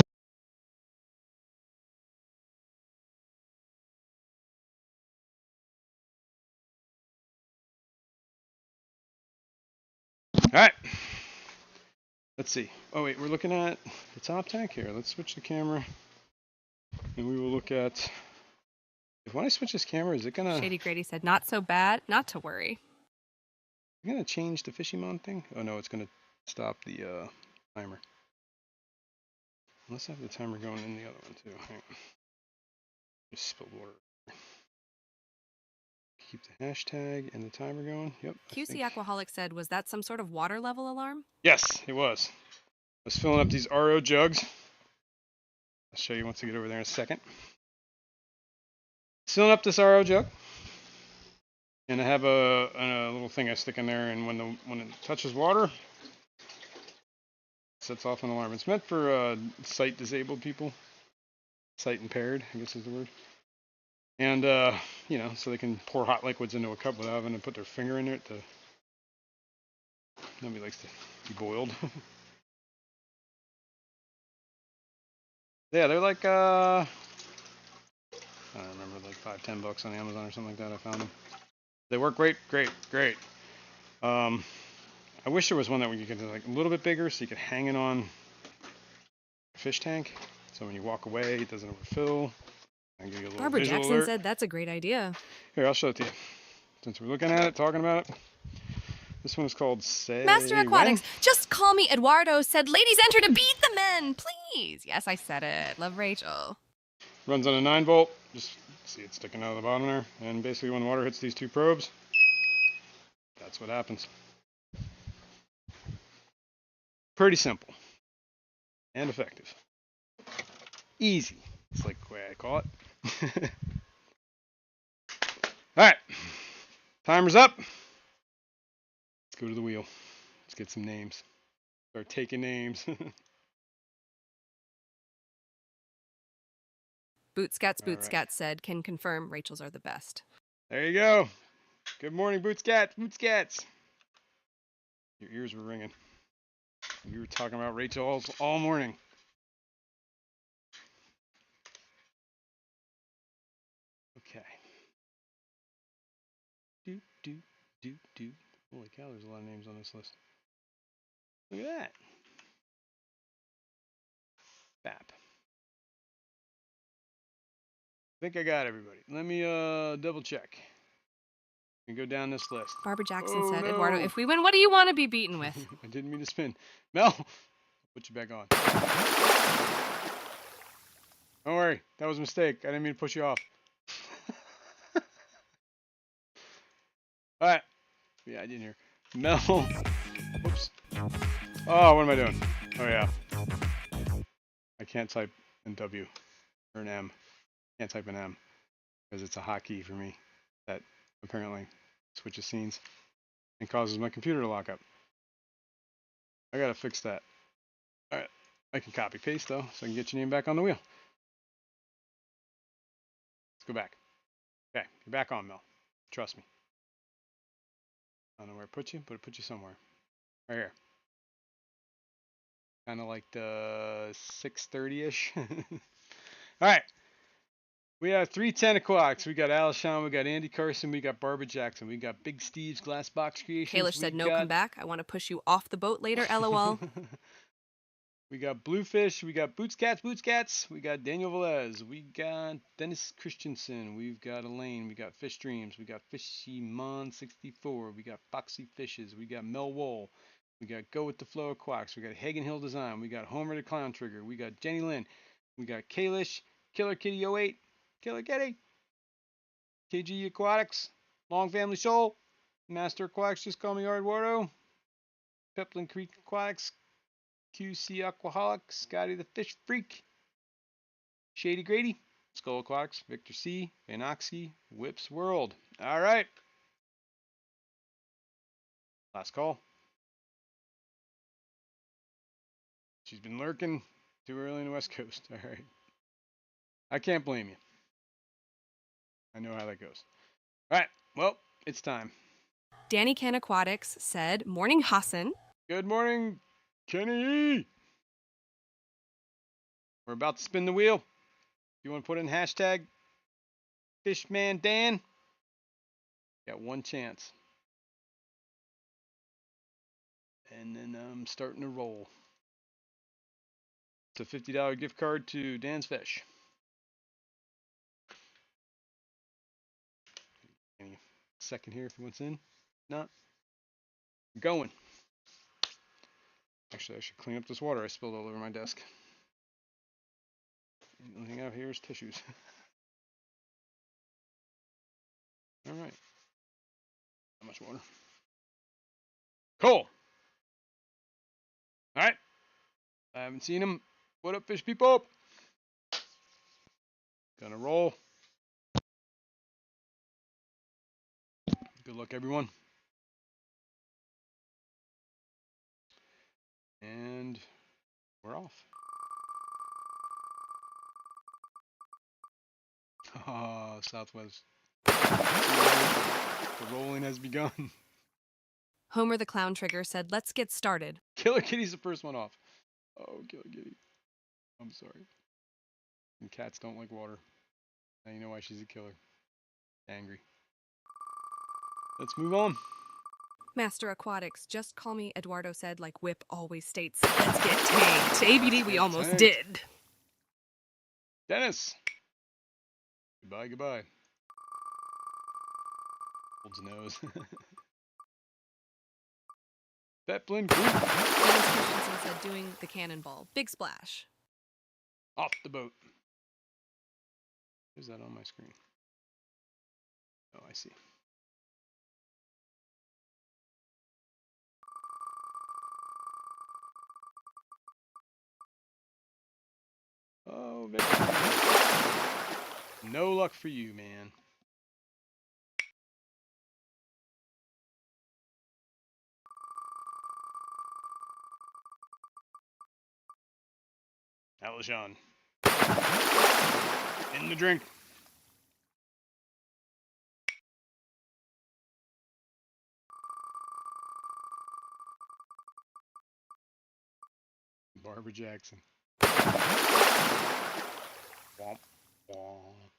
Let's see. Oh wait, we're looking at the top tank here. Let's switch the camera, and we will look at. When I switch this camera, is it gonna? Shady Grady said, not so bad, not to worry. Is it gonna change the Fishymon thing? Oh no, it's gonna stop the timer. Unless I have the timer going in the other one too. Hang on. Just spilled water. Keep the hashtag and the timer going. Yep. QC Aquaholic said, was that some sort of water level alarm? Yes, it was. I was filling up these RO jugs. I'll show you once I get over there in a second. Filling up this RO jug. And I have a little thing I stick in there, and when it touches water, it sets off an alarm. It's meant for sight disabled people. Sight impaired, I guess is the word. And, you know, so they can pour hot liquids into a cup without having to put their finger in it. Nobody likes to be boiled. Yeah, they're like, I don't remember, like $5-10 on Amazon or something like that. I found them. They work great. I wish there was one that you could do like a little bit bigger so you could hang it on a fish tank. So when you walk away, it doesn't overfill. I give you a little Barbara visual Jackson alert. said, that's a great idea. Here, I'll show it to you. Since we're looking at it, talking about it. This one is called Say Master Aquatics, When. just call me Eduardo, said, ladies enter to beat the men, please. Yes, I said it. Love Rachel. Runs on a 9-volt. Just see it sticking out of the bottom there. And basically when water hits these two probes, that's what happens. Pretty simple. And effective. Easy. It's like the way I call it. Alright. Timer's up. Let's go to the wheel. Let's get some names. Start taking names. Bootscats said, can confirm Rachel's are the best. There you go. Good morning, Bootscats. Your ears were ringing. We were talking about Rachel all morning. Okay. Do. Holy cow, there's a lot of names on this list. Look at that. BAP. I think I got everybody. Let me double check. And go down this list. Barbara Jackson said, no. Eduardo, if we win, what do you want to be beaten with? I didn't mean to spin. Mel, put you back on. Don't worry, that was a mistake. I didn't mean to push you off. All right. Yeah, I didn't hear. Mel. Whoops. Oh, what am I doing? Oh, yeah. I can't type an W or an M. Can't type an M because it's a hotkey for me that apparently switches scenes and causes my computer to lock up. I gotta fix that. All right. I can copy paste though, so I can get your name back on the wheel. Let's go back. Okay, you're back on, Mel. Trust me. I don't know where it put you, but it put you somewhere. Right here. Kind of like the 6:30-ish. All right. We have 310 Aquatics. We got Alishon, we got Andy Carson, we got Barbara Jackson, we got Big Steve's Glass Box Creations. Kalish said, no, come back. I want to push you off the boat later, LOL. We got Bluefish, we got Bootscats, we got Daniel Velez, we got Dennis Christensen, we've got Elaine, we got Fish Dreams, we got Fishymon 64, we got Foxy Fishes, we got Mel Wool, we got Go With The Flow Aquatics, we got Hagen Hill Design, we got Homer the Clown Trigger, we got Jenny Lynn, we got Kalish, Killer Kitty 08, Killer Kitty, KG Aquatics, Long Family Soul, Master Aquatics, just call me Eduardo, Peplin Creek Aquatics, QC Aquaholic, Scotty the Fish Freak, Shady Grady, Skull Aquatics, Victor C, Vanoxy, Whips World. All right. Last call. She's been lurking too early in the West Coast. All right. I can't blame you. I know how that goes. All right. Well, it's time. Danny Can Aquatics said, morning, Hassan. Good morning, Kenny. We're about to spin the wheel. You want to put in hashtag Fishman Dan? Got one chance. And then I'm starting to roll. It's a $50 gift card to Dan's Fish. Any second here if he wants in. Not. Going. Actually, I should clean up this water I spilled all over my desk. The only thing out here is tissues. All right. How much water? Cool. All right. I haven't seen him. What up, fish people? Gonna roll. Good luck, everyone. And we're off. Ah, Southwest. The rolling has begun. Homer the Clown Trigger said, let's get started. Killer Kitty's the first one off. Oh, Killer Kitty. I'm sorry. And cats don't like water. Now you know why she's a killer. Angry. Let's move on. Master Aquatics, just call me Eduardo said, like Whip always states, let's get tanked. ABD, we almost tanked. did. Dennis. Goodbye, goodbye. Holds nose. Zeppelin Creek. Dennis Christensen said, doing the cannonball. Big splash. Off the boat. Is that on my screen? Oh, I see. Oh, Victor. No luck for you, man. Alishon. In the drink. Barbara Jackson. Womp, womp.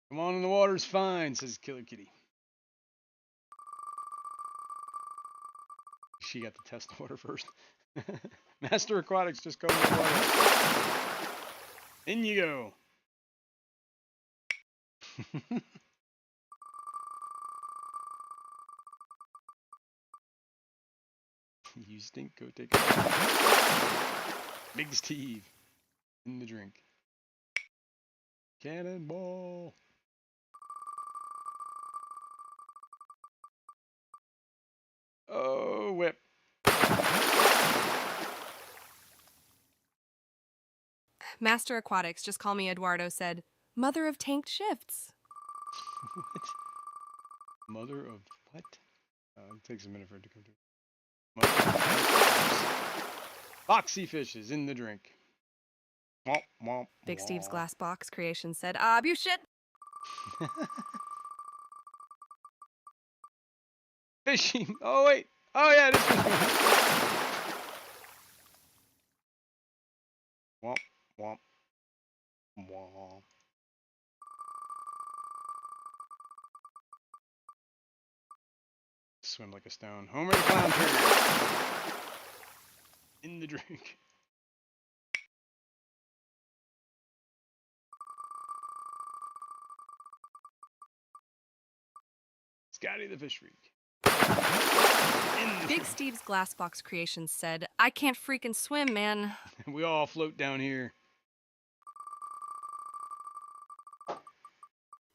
Come on in the water's fine, says Killer Kitty. She got to test the water first. Master Aquatics, just go in the water. In you go. You stink, go take a Big Steve. In the drink. Cannonball. Oh, whip. Master Aquatics, just call me Eduardo said, mother of tanked shifts. What? Mother of what? It takes a minute for it to come through. Mother of tanked shifts. Boxy fishes in the drink. Womp, womp, Big womp. Steve's glass box creation said, you shit. Fishing. Oh, wait. Oh, yeah, this is one. Womp, womp, womp. Swim like a stone. Homer the Clown Trigger. In the drink. Scotty the Fish Freak. In the Big drink. Steve's glass box creation said, I can't freaking swim, man. We all float down here.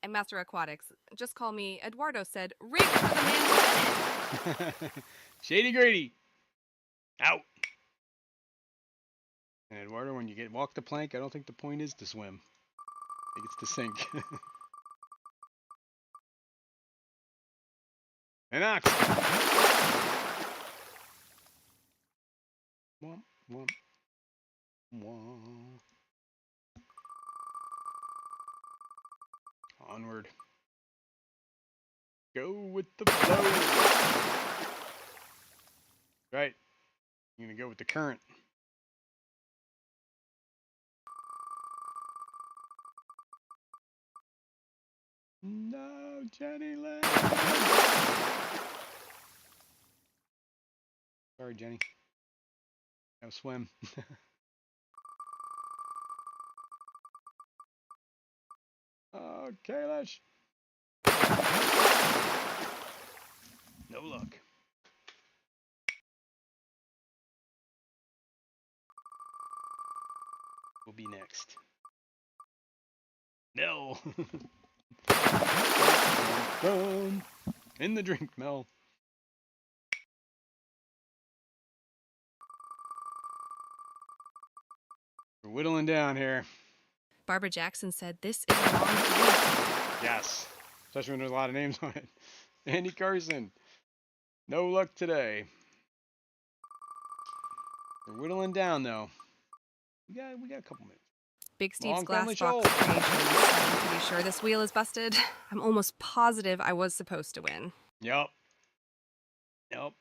And Master Aquatics, just call me Eduardo said, rigged for the man to win it. Shady Grady. Out. And Eduardo, when you walk the plank, I don't think the point is to swim. I think it's to sink. An ox. Womp, womp, womp. Onward. Go with the flow. Right. I'm gonna go with the current. No, Jenny Lynn. Sorry, Jenny. Now swim. Oh, Kalish. No luck. We'll be next. No. Dun. In the drink, Mel. We're whittling down here. Barbara Jackson said, "This is a long day." Yes. Especially when there's a lot of names on it. Andy Carson. No luck today. We're whittling down though. We got a couple minutes. Big Steve's Long family Glass Box show. Creations. I'm pretty sure this wheel is busted. I'm almost positive I was supposed to win. Yep. Nope.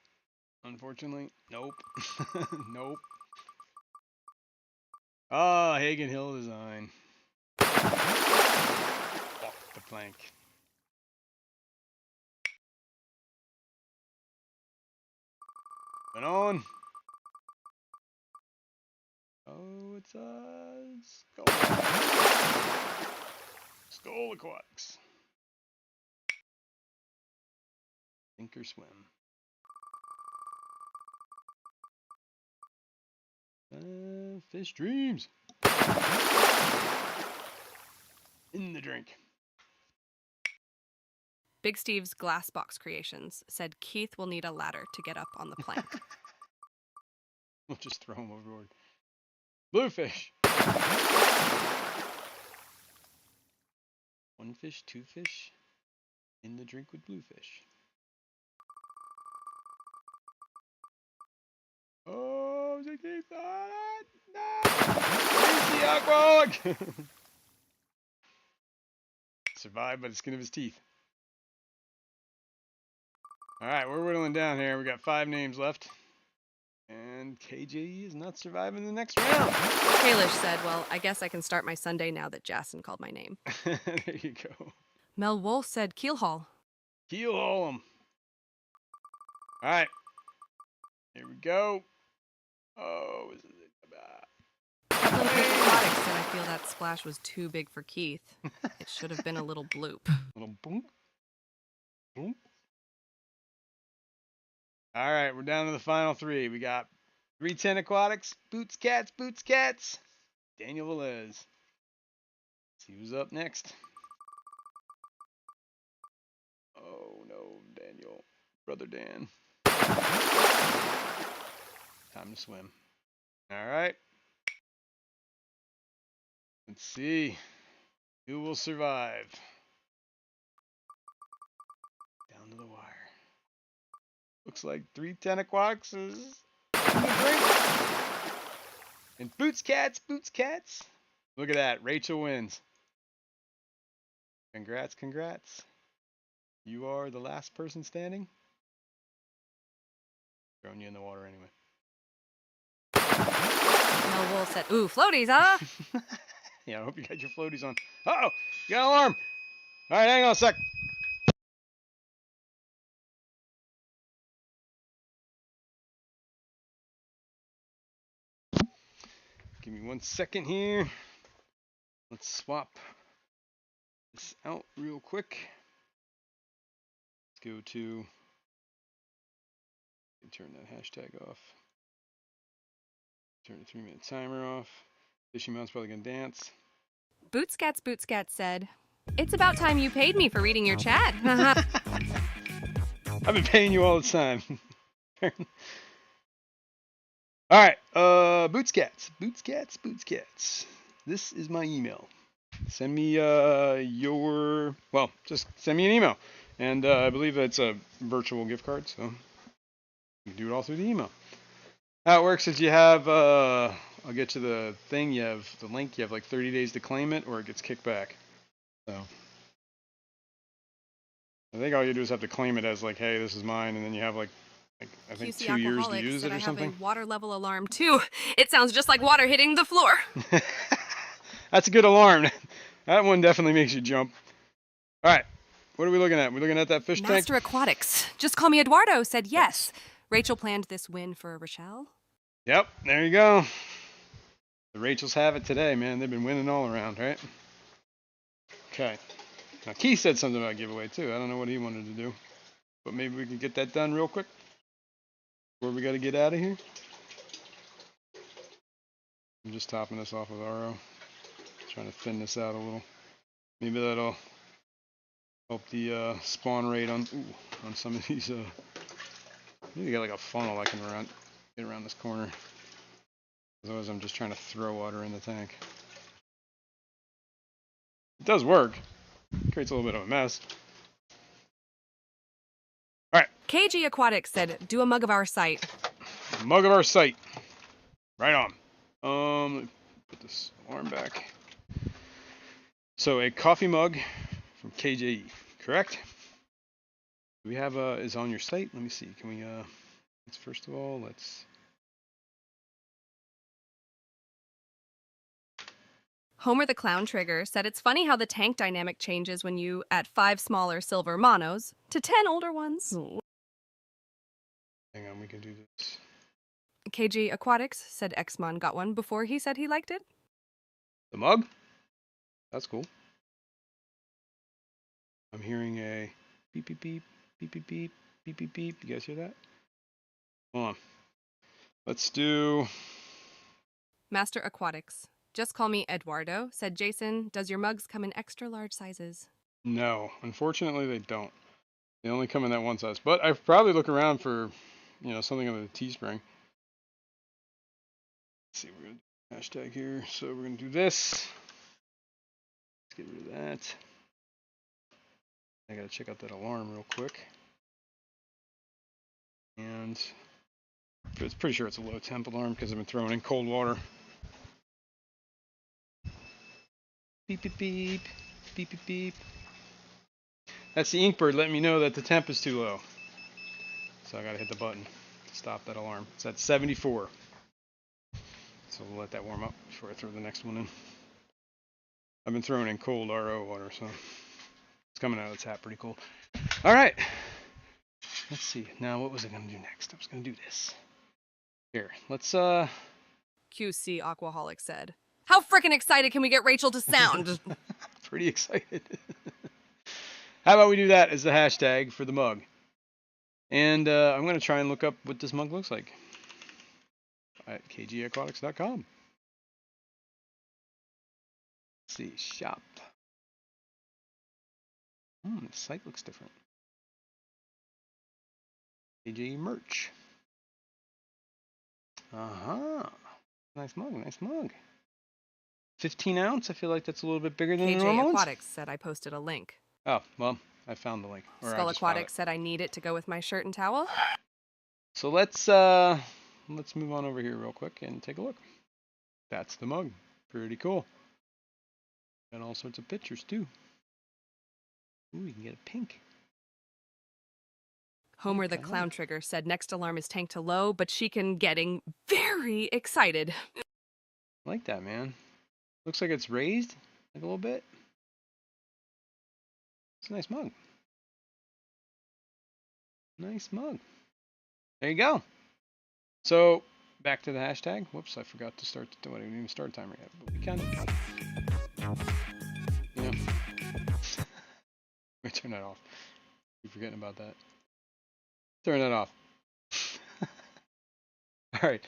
Unfortunately, nope. Nope. Ah, Hagen Hill Design. Walk the plank. Went on. Oh, it's Skull. Skull Aquatics. Sink or swim. Fish dreams. In the drink. Big Steve's Glass Box Creations said Keith will need a ladder to get up on the plank. We'll just throw him overboard. Bluefish. One fish, two fish. In the drink with bluefish. Oh, is it Keith? No! He's the alcoholic! Survived by the skin of his teeth. Alright, we're whittling down here. We got 5 names left. And KJ is not surviving the next round. Kalish said, "Well, I guess I can start my Sunday now that Jason called my name." There you go. Mel Wolf said Keelhaul. Keel haul 'em. Alright. Here we go. Oh, is it Dublin Creek Aquatics said, "I feel that splash was too big for Keith. It should have been a little bloop." little boom? Boom. Alright, we're down to the final 3. We got 310 Aquatics, Boots Cats, Daniel Velez. Let's see who's up next. Oh no, Daniel. Brother Dan. Time to swim. Alright. Let's see who will survive. Down to the wire. Looks like 310 Aquatics is in the drink. And Boots Cats. Look at that. Rachel wins. Congrats. You are the last person standing. Throwing you in the water anyway. Mel Wolf said, "Ooh, floaties, huh?" Yeah, I hope you got your floaties on. Uh-oh! You got an alarm! Alright, hang on a sec. Give me 1 second here. Let's swap this out real quick. Let's go to... Turn that hashtag off. Turn the 3-minute timer off. Fishing Mount's probably gonna dance. Boots Cats said, "It's about time you paid me for reading your chat." I've been paying you all the time. Alright, Boots Cats. This is my email. Send me just send me an email. And I believe it's a virtual gift card, so you can do it all through the email. How it works is you have, I'll get to the thing, you have the link, you have like 30 days to claim it, or it gets kicked back. So, I think all you do is have to claim it as like, hey, this is mine, and then you have like I think QC 2 years to Alcoholics use said, it or "I something. have a water level alarm too. It sounds just like water hitting the floor." That's a good alarm. That one definitely makes you jump. Alright, what are we looking at? We're looking at that fish tank? Master Aquatics, just call me Eduardo, said yes. Rachel planned this win for Rochelle. Yep, there you go. The Rachels have it today, man. They've been winning all around, right? Okay. Now, Keith said something about giveaway, too. I don't know what he wanted to do. But maybe we can get that done real quick before we got to get out of here. I'm just topping this off with RO. Trying to thin this out a little. Maybe that'll help the spawn rate on some of these. Maybe get like a funnel I can get around this corner. Otherwise, I'm just trying to throw water in the tank. It does work. It creates a little bit of a mess. All right. KG Aquatics said, do a mug of our site. Mug of our site. Right on. Let me put this alarm back. So a coffee mug from KJE, correct? Do we have is on your site? Let me see. Can we let's first of all let's Homer the Clown Trigger said it's funny how the tank dynamic changes when you add 5 smaller silver monos to 10 older ones. hang on, we can do this. KG Aquatics said Xmon got one before he said he liked it. The mug? That's cool. I'm hearing a beep beep beep beep beep beep beep beep beep. You guys hear that? Hold on. Let's do Master Aquatics. Just call me Eduardo, said Jason. Does your mugs come in extra large sizes? no. Unfortunately, they don't. They only come in that one size. But I probably look around for, something on the Teespring. Let's see, we're gonna do hashtag here. So we're gonna do this. Let's get rid of that. I gotta check out that alarm real quick. And it's pretty sure it's a low temp alarm because I've been throwing in cold water. Beep beep beep beep beep beep. That's the Inkbird letting me know that the temp is too low. So I gotta hit the button to stop that alarm. It's at 74. So we'll let that warm up before I throw the next one in. I've been throwing in cold RO water, so it's coming out of the tap pretty cold. All right. Let's see. Now, what was I going to do next? I was going to do this. Here, let's, QC Aquaholic said. How frickin' excited can we get Rachel to sound? Pretty excited. How about we do that as the hashtag for the mug? And I'm going to try and look up what this mug looks like at kgaquatics.com. Let's see, shop. The site looks different. KJ merch. Nice mug, nice mug. 15 ounce. I feel like that's a little bit bigger than the normal KJ ones. Aquatics said I posted a link. Oh, well, I found the link. Skull Aquatics said I need it to go with my shirt and towel. So let's move on over here real quick and take a look. That's the mug. Pretty cool. Got all sorts of pictures too. Ooh, you can get a pink. Homer the Clown Trigger said next alarm is tanked to low, but she can getting very excited. I like that, man. Looks like it's raised like a little bit. It's a nice mug. Nice mug. There you go. So back to the hashtag. Whoops, I forgot to start. I didn't even start a timer yet. But we kind of. Yeah. Let me turn that off. Keep forgetting about that. Turn that off. All right.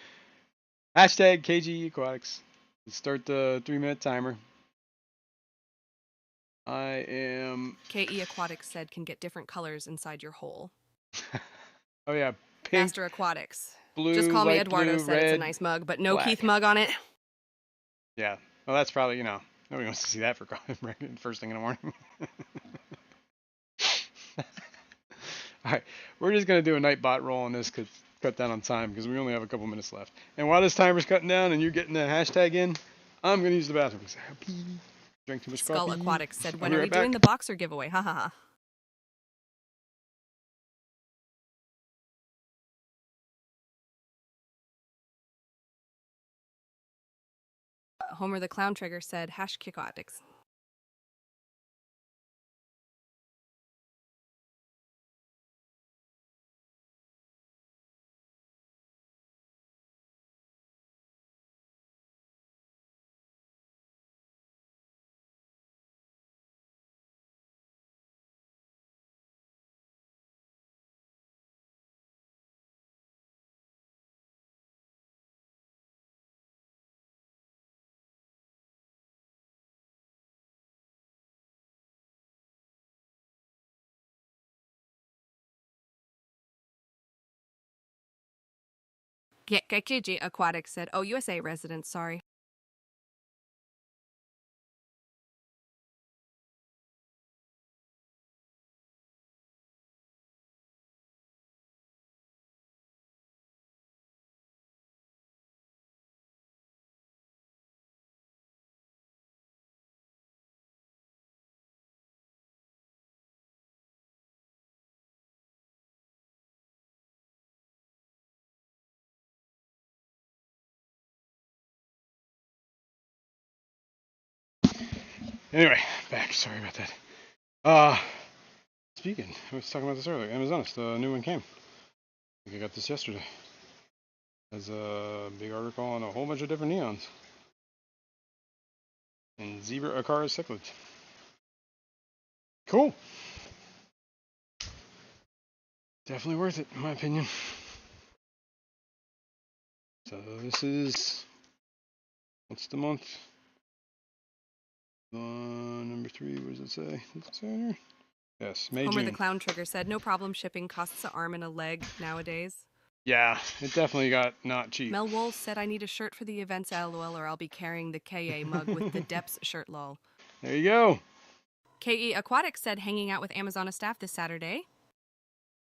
Hashtag KG Aquatics. Let's start the 3-minute timer. I am. KE Aquatics said can get different colors inside your hole. Oh yeah, pink, Master Aquatics. blue, Just call me light Eduardo blue, said red, it's a nice mug, but no black. Keith mug on it. Yeah. Well, that's probably, nobody wants to see that for first thing in the morning. All right, we're just gonna do a night bot roll on this because cut down on time because we only have a couple minutes left. And while this timer's cutting down and you're getting the hashtag in, I'm gonna use the bathroom because I drank too much Skull coffee. Aquatics said, I'll when be are right we back. doing the boxer giveaway? Ha ha ha. Homer the Clown Trigger said, #Aquatics. KG Aquatics said, "Oh, USA residents, sorry." Anyway, back. Sorry about that. Uh, Speaking, I was talking about this earlier. Amazonist, the new one came. I think I got this yesterday. Has a big article on a whole bunch of different neons and zebra acara cichlids. Cool. Definitely worth it, in my opinion. So this is, what's the month? Number 3. What does it say? Does it say on here? Yes, May, Homer June. the Clown Trigger said, "No problem shipping costs an arm and a leg nowadays." Yeah, it definitely got not cheap. Mel Wolf said, "I need a shirt for the events, LOL, or I'll be carrying the KA mug with the Depths shirt, lol." There you go. KE Aquatics said, "Hanging out with Amazon staff this Saturday."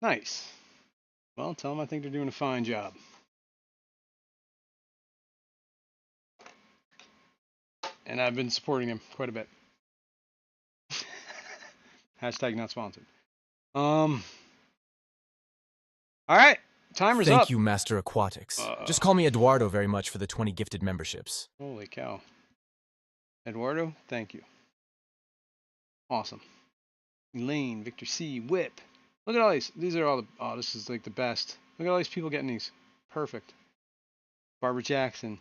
Nice. Well, tell them I think they're doing a fine job. And I've been supporting them quite a bit. Hashtag not sponsored. All right, timer's up. Thank you, Master Aquatics. Just call me Eduardo very much for the 20 gifted memberships. Holy cow. Eduardo, thank you. Awesome. Elaine, Victor C, Whip. Look at all these. These are all the, oh, this is like the best. Look at all these people getting these. Perfect. Barbara Jackson,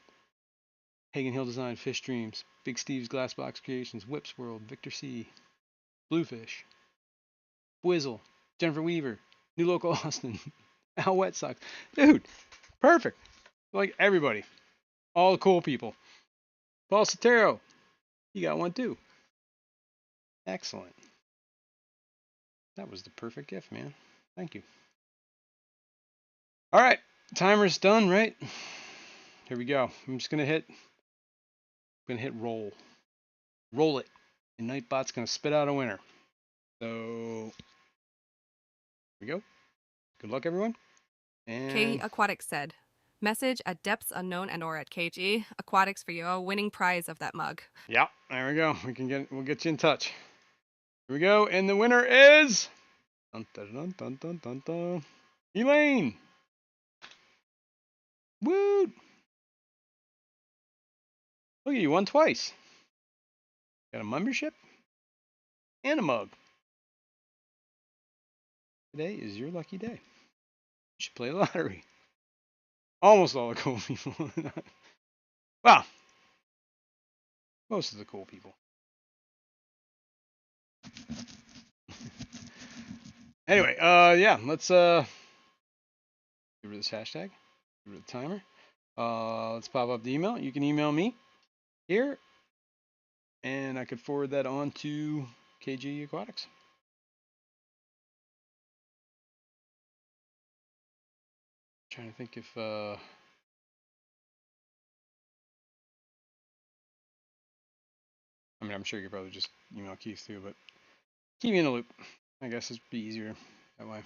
Hagen Hill Design, Fish Dreams, Big Steve's Glassbox Creations, Whip's World, Victor C, Bluefish, Whizzle, Jennifer Weaver, New Local Austin, Al Wet Sox. Dude, perfect. Like everybody. All the cool people. Paul Sotero, you got one too. Excellent. That was the perfect gift, man. Thank you. All right, timer's done, right? Here we go. I'm just gonna hit roll. Roll it. And Nightbot's gonna spit out a winner. So here we go. Good luck, everyone. And KE Aquatics said, "Message at Depths Unknown and or at KG Aquatics for your winning prize of that mug." yeah, there we go. We'll get you in touch. Here we go, and the winner is dun, dun, dun, dun, dun, dun, dun. Elaine. Woo! Look at you, won twice. Got a membership and a mug. Today is your lucky day. You should play the lottery. Almost all the cool people. Well, most of the cool people. Anyway, yeah, let's get rid of this hashtag, get rid of the timer. Let's pop up the email. You can email me here, and I could forward that on to KG Aquatics. Trying to think if I mean, I'm sure you could probably just email Keith too, but keep me in the loop. I guess it'd be easier that way.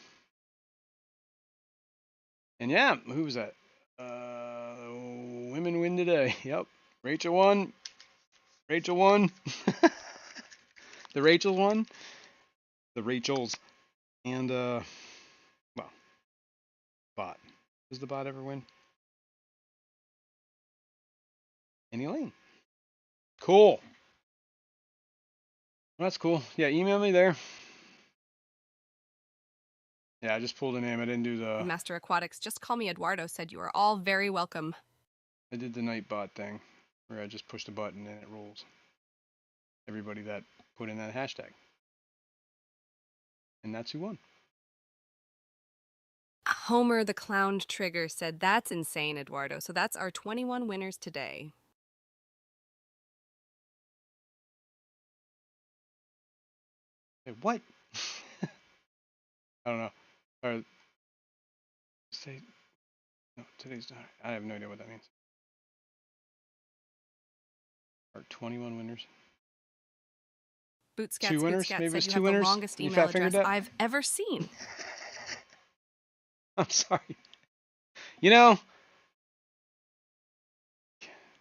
And yeah, who was that? Women win today. Yep. Rachel won. Rachel won. The Rachels won. The Rachels. And, well, bot. Does the bot ever win? And Elaine. Cool. That's cool. Yeah, email me there. Yeah, I just pulled a name. I didn't do the... Master Aquatics, "Just call me Eduardo," said, "You are all very welcome." I did the Nightbot thing, where I just pushed a button and it rolls. Everybody that put in that hashtag. And that's who won. Homer the Clown Trigger said, "That's insane, Eduardo." So that's our 21 winners today. Hey, what? I don't know. Or say No, today's not. I have no idea what that means. Or 21 winners. Bootscat Two winners? Scootscat Maybe said it's you two have the winners? longest You email fat fingered address that? I've ever seen. I'm sorry. You know,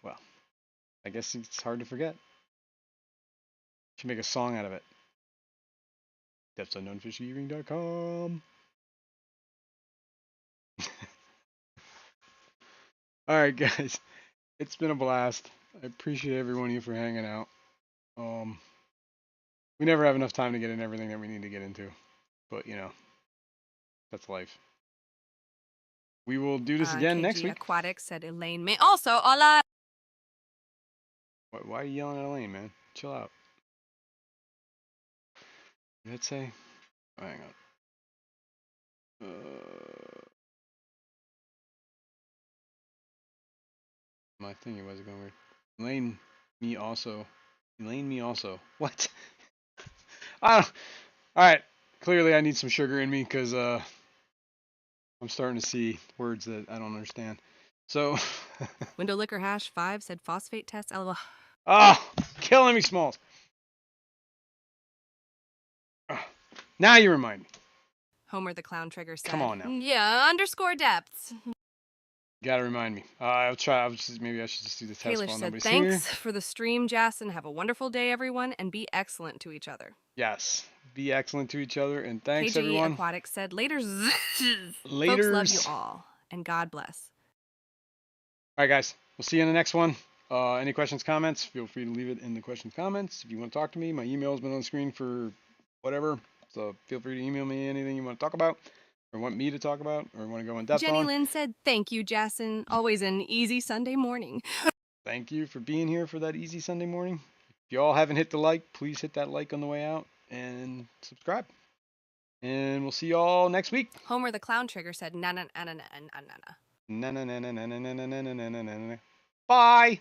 well, I guess it's hard to forget. Should make a song out of it. That's unknownfisheating.com. All right, guys. It's been a blast. I appreciate every one of you for hanging out. We never have enough time to get in everything that we need to get into, but you know, that's life. We will do this again next KG week. Aquatics said Elaine may also hola. Why are you yelling at Elaine, man? Chill out. Did it say? Oh, hang on. My thingy wasn't going weird. Elaine, me also. Elaine, me also. What? All right. Clearly, I need some sugar in me because I'm starting to see words that I don't understand. So, Window Liquor Hash 5 said phosphate test. LOL. killing me, Smalls. Now you remind me. Homer the Clown Trigger said. Come on now. Yeah, underscore depths. Gotta remind me. I'll try. Maybe I should just do the test Kalish while said, nobody's thanks here. for the stream, Jason. Have a wonderful day, everyone, and be excellent to each other. Yes. Be excellent to each other, and thanks KG everyone. Aquatics said, laters. Laters. Folks love you all, and God bless. All right, guys. We'll see you in the next one. Any questions, comments? Feel free to leave it in the questions, comments. If you want to talk to me, my email's been on the screen for whatever. So feel free to email me anything you want to talk about, or want me to talk about, or want to go in depth Jenny on. Lynn said, thank you, Jason. Always an easy Sunday morning. Thank you for being here for that easy Sunday morning. If you all haven't hit the like, please hit that like on the way out and subscribe. And we'll see you all next week. Homer the Clown Trigger said, na na na na na na na. Bye.